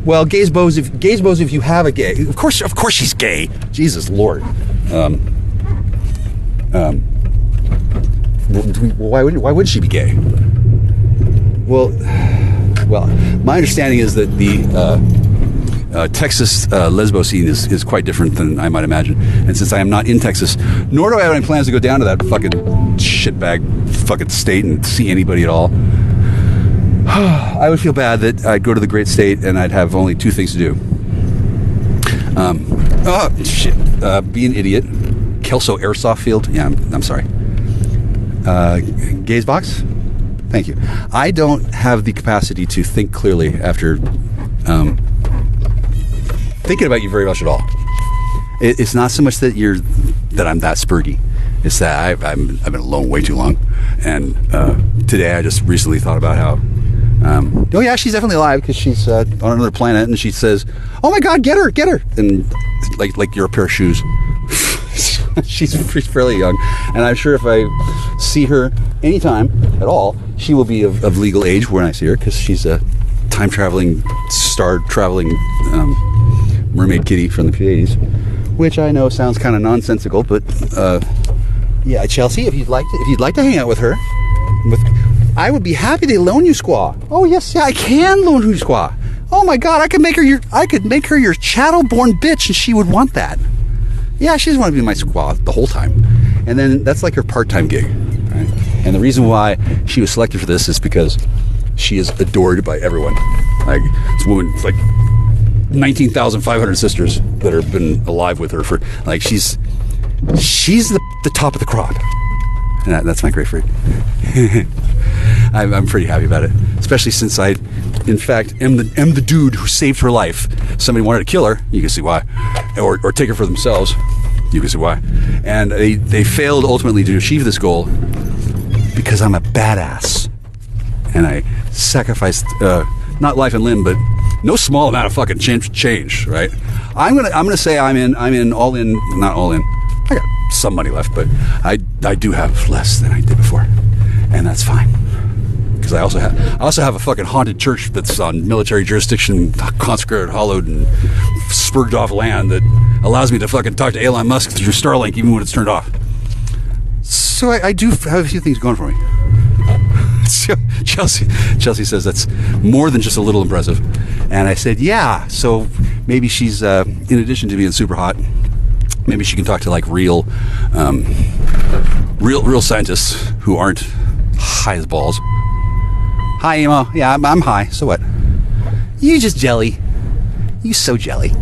Well, Gaze Bose, if you have a gay, of course she's gay. Jesus Lord. Why would she be gay? Well, my understanding is that the Texas lesbo scene is quite different than I might imagine. And since I am not in Texas, nor do I have any plans to go down to that fucking shitbag fucking state and see anybody at all, I would feel bad that I'd go to the great state and I'd have only two things to do. Be an idiot. Kelso Airsoft Field. Yeah, I'm sorry. Gaze Box. Thank you. I don't have the capacity to think clearly after thinking about you very much at all. It's not so much that I'm that spurgy. It's that I've been alone way too long, and today I just recently thought about how oh yeah, she's definitely alive because she's on another planet, and she says, "Oh my God, get her!" And like you're a pair of shoes. She's fairly young, and I'm sure if I see her anytime at all, she will be of legal age when I see her, because she's a time-traveling, star-traveling mermaid kitty from the '80s, which I know sounds kind of nonsensical, but yeah, Chelsea, if you'd like to hang out with her, I would be happy to loan you Squaw. Oh yes, yeah, I can loan you Squaw. Oh my God, I could make her your chattel-born bitch, and she would want that. Yeah, she doesn't want to be my squaw the whole time. And then that's like her part-time gig, right? And the reason why she was selected for this is because she is adored by everyone. Like, this woman, it's like 19,500 sisters that have been alive with her for, like, she's the top of the crop. And that's my great freak. I'm pretty happy about it, especially since I, in fact, am the dude who saved her life. Somebody wanted to kill her, you can see why, or take her for themselves, you can see why. And they failed ultimately to achieve this goal because I'm a badass, and I sacrificed not life and limb, but no small amount of fucking change, right? I'm gonna say I'm in all in, not all in. I got some money left, but I do have less than I did before, and that's fine. Because I also have a fucking haunted church that's on military jurisdiction, consecrated, hallowed, and spurged off land that allows me to fucking talk to Elon Musk through Starlink even when it's turned off. So I do have a few things going for me. So Chelsea says that's more than just a little impressive, and I said, yeah. So maybe she's in addition to being super hot, maybe she can talk to like real scientists who aren't high as balls. Hi, Emo. Yeah, I'm high. So what? You just jelly. You so jelly.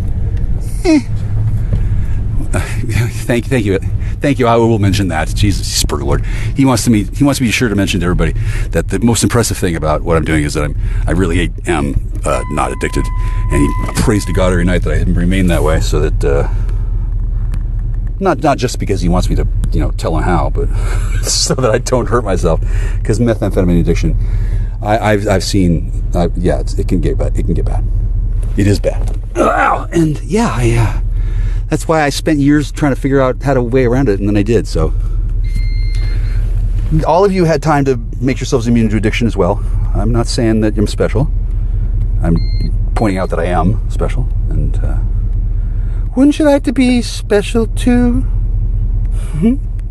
Thank you. I will mention that. Jesus, spur Lord. He wants me to be sure to mention to everybody that the most impressive thing about what I'm doing is that I really am not addicted, and he prays to God every night that I remain that way, so that not just because he wants me to tell him how, but so that I don't hurt myself, because methamphetamine addiction, I've seen, it can get bad. It can get bad. It is bad. Ow! And yeah, that's why I spent years trying to figure out how to way around it, and then I did. So all of you had time to make yourselves immune to addiction as well. I'm not saying that I'm special. I'm pointing out that I am special, and wouldn't you like to be special too?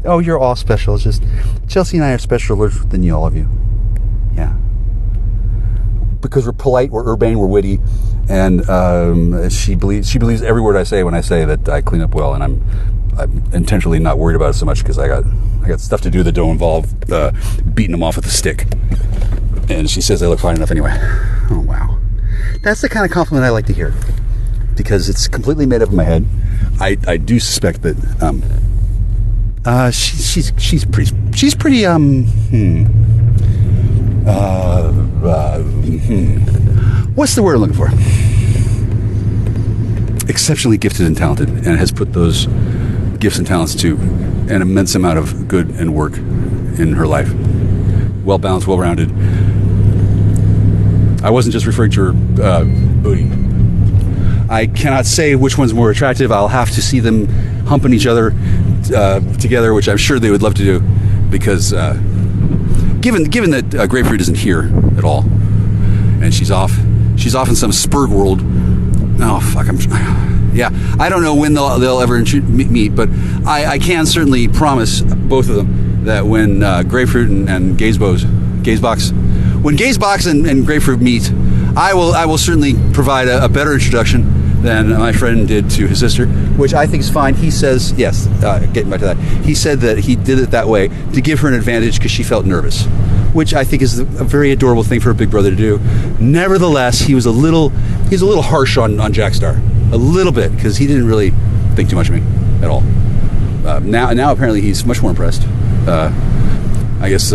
Oh, you're all special. It's just Chelsea and I are specialer than all of you. Yeah. Because we're polite, we're urbane, we're witty, and she believes every word I say when I say that I clean up well, and I'm intentionally not worried about it so much because I got stuff to do that don't involve beating them off with a stick. And she says I look fine enough anyway. Oh wow, that's the kind of compliment I like to hear, because it's completely made up in my head. I do suspect that she's pretty what's the word I'm looking for? Exceptionally gifted and talented, and has put those gifts and talents to an immense amount of good and work in her life. Well balanced, well rounded. I wasn't just referring to her booty. I cannot say which one's more attractive. I'll have to see them humping each other together, which I'm sure they would love to do, because given that Grapefruit isn't here at all, and she's off in some Spurg world. Oh fuck! I don't know when they'll ever meet, but I can certainly promise both of them that when Grapefruit and Gazebox, when Gazebox and Grapefruit meet, I will certainly provide a better introduction than my friend did to his sister, which I think is fine. He says, yes, getting back to that, he said that he did it that way to give her an advantage because she felt nervous, which I think is a very adorable thing for a big brother to do. Nevertheless, he's a little harsh on Jackstar, a little bit, because he didn't really think too much of me at all. Now apparently he's much more impressed. I guess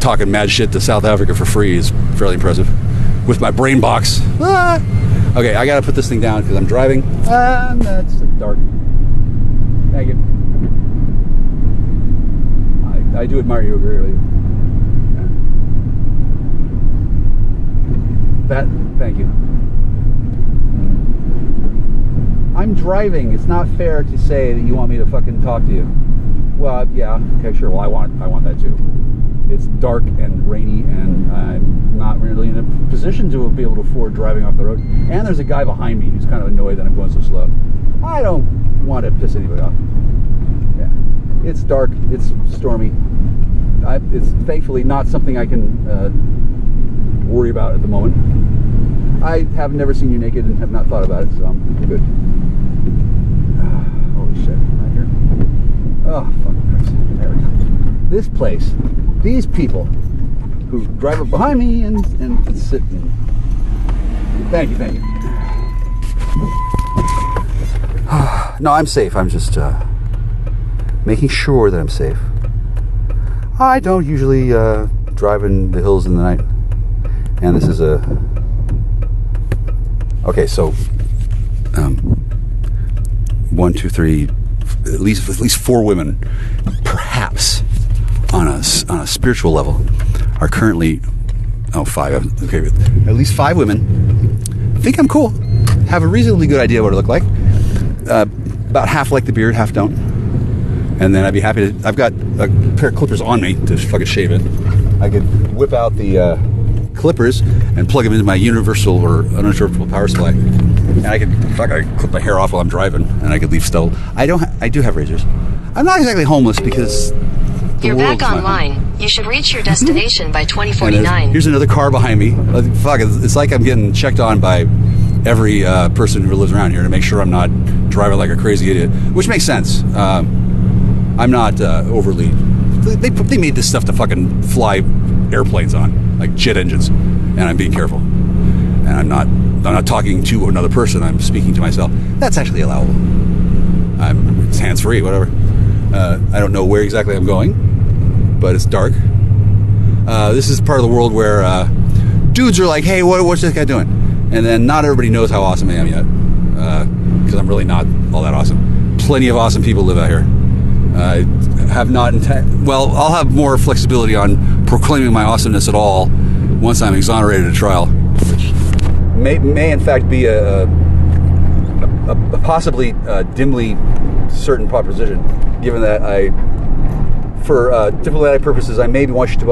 talking mad shit to South Africa for free is fairly impressive with my brain box. Okay, I gotta put this thing down because I'm driving. That's dark. Thank you. I do admire you greatly. Thank you. I'm driving. It's not fair to say that you want me to fucking talk to you. Well, yeah, okay, sure. Well, I want that too. It's dark and rainy, and I'm not really in a position to be able to afford driving off the road. And there's a guy behind me who's kind of annoyed that I'm going so slow. I don't want to piss anybody off. Yeah, it's dark. It's stormy. It's thankfully not something I can worry about at the moment. I have never seen you naked and have not thought about it, so I'm good. Holy shit! Right here. Oh, fucking Christ! There we go. This place. These people who drive up behind me and sit and... Thank you. No, I'm safe. I'm just making sure that I'm safe. I don't usually drive in the hills in the night. And this is a... Okay, so... 1, 2, 3... At least 4 women, perhaps... On a spiritual level, are currently 5. Okay, at least 5 women think I'm cool, have a reasonably good idea what I look like. About half like the beard, half don't. And then I'd be happy to. I've got a pair of clippers on me to fucking shave it. I could whip out the clippers and plug them into my universal or uninterruptible power supply, and I could clip my hair off while I'm driving, and I could leave stubble. I do have razors. I'm not exactly homeless because. You're back online. You should reach your destination by 2049. Here's another car behind me. Fuck, it's like I'm getting checked on by every person who lives around here to make sure I'm not driving like a crazy idiot, which makes sense. I'm not overly... They made this stuff to fucking fly airplanes on, like jet engines, and I'm being careful. And I'm not talking to another person, I'm speaking to myself. That's actually allowable. It's hands-free, whatever. I don't know where exactly I'm going, but it's dark. This is part of the world where dudes are like, hey, what's this guy doing? And then not everybody knows how awesome I am yet, because I'm really not all that awesome. Plenty of awesome people live out here. I have not... Well, I'll have more flexibility on proclaiming my awesomeness at all once I'm exonerated at trial, which may in fact be a possibly dimly certain proposition, given that for diplomatic purposes, I may wish to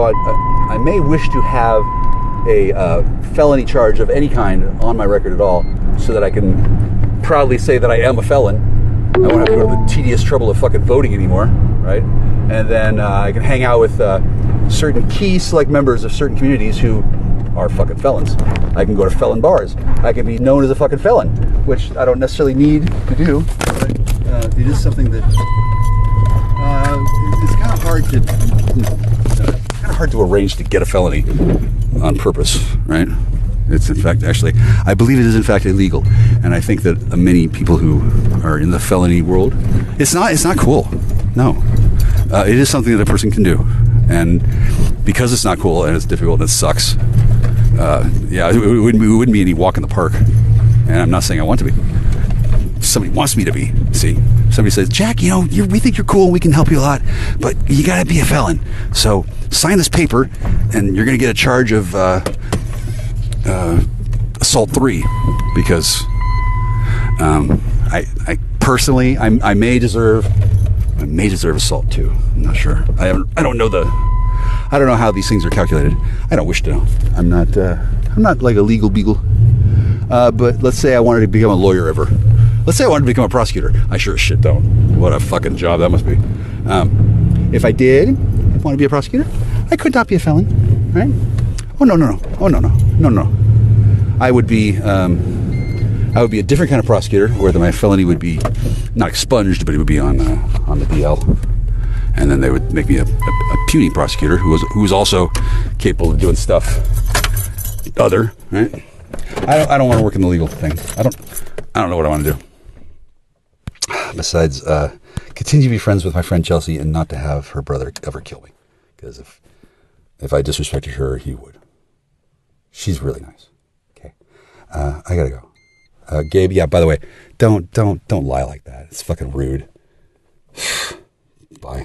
have a felony charge of any kind on my record at all, so that I can proudly say that I am a felon. I won't have to go to the tedious trouble of fucking voting anymore, right? And then I can hang out with certain key select members of certain communities who are fucking felons. I can go to felon bars. I can be known as a fucking felon, which I don't necessarily need to do, but it is something that it's kind of hard to arrange to get a felony on purpose, right? It's in fact, actually, I believe it is in fact illegal, and I think that many people who are in the felony world, it's not cool. No, it is something that a person can do, and because it's not cool and it's difficult and it sucks. It wouldn't be any walk in the park, and I'm not saying I want to be. Somebody wants me to be. See, somebody says, Jack, we think you're cool, we can help you a lot, but you gotta be a felon. So sign this paper, and you're gonna get a charge of assault 3, because I personally, I may deserve assault too. I'm not sure. I don't know how these things are calculated. I don't wish to know. I'm not like a legal beagle. But let's say I wanted to become a lawyer ever. Let's say I wanted to become a prosecutor. I sure as shit don't. What a fucking job that must be. If I did want to be a prosecutor, I could not be a felon, right? Oh no. I would be a different kind of prosecutor, where my felony would be not expunged, but it would be on the DL, and then they would make me a puny prosecutor who was also capable of doing stuff right? I don't want to work in the legal thing. I don't know what I want to do. Besides, continue to be friends with my friend Chelsea and not to have her brother ever kill me, because if I disrespected her, he would. She's really nice. Okay, I gotta go. Gabe, yeah. By the way, don't lie like that. It's fucking rude.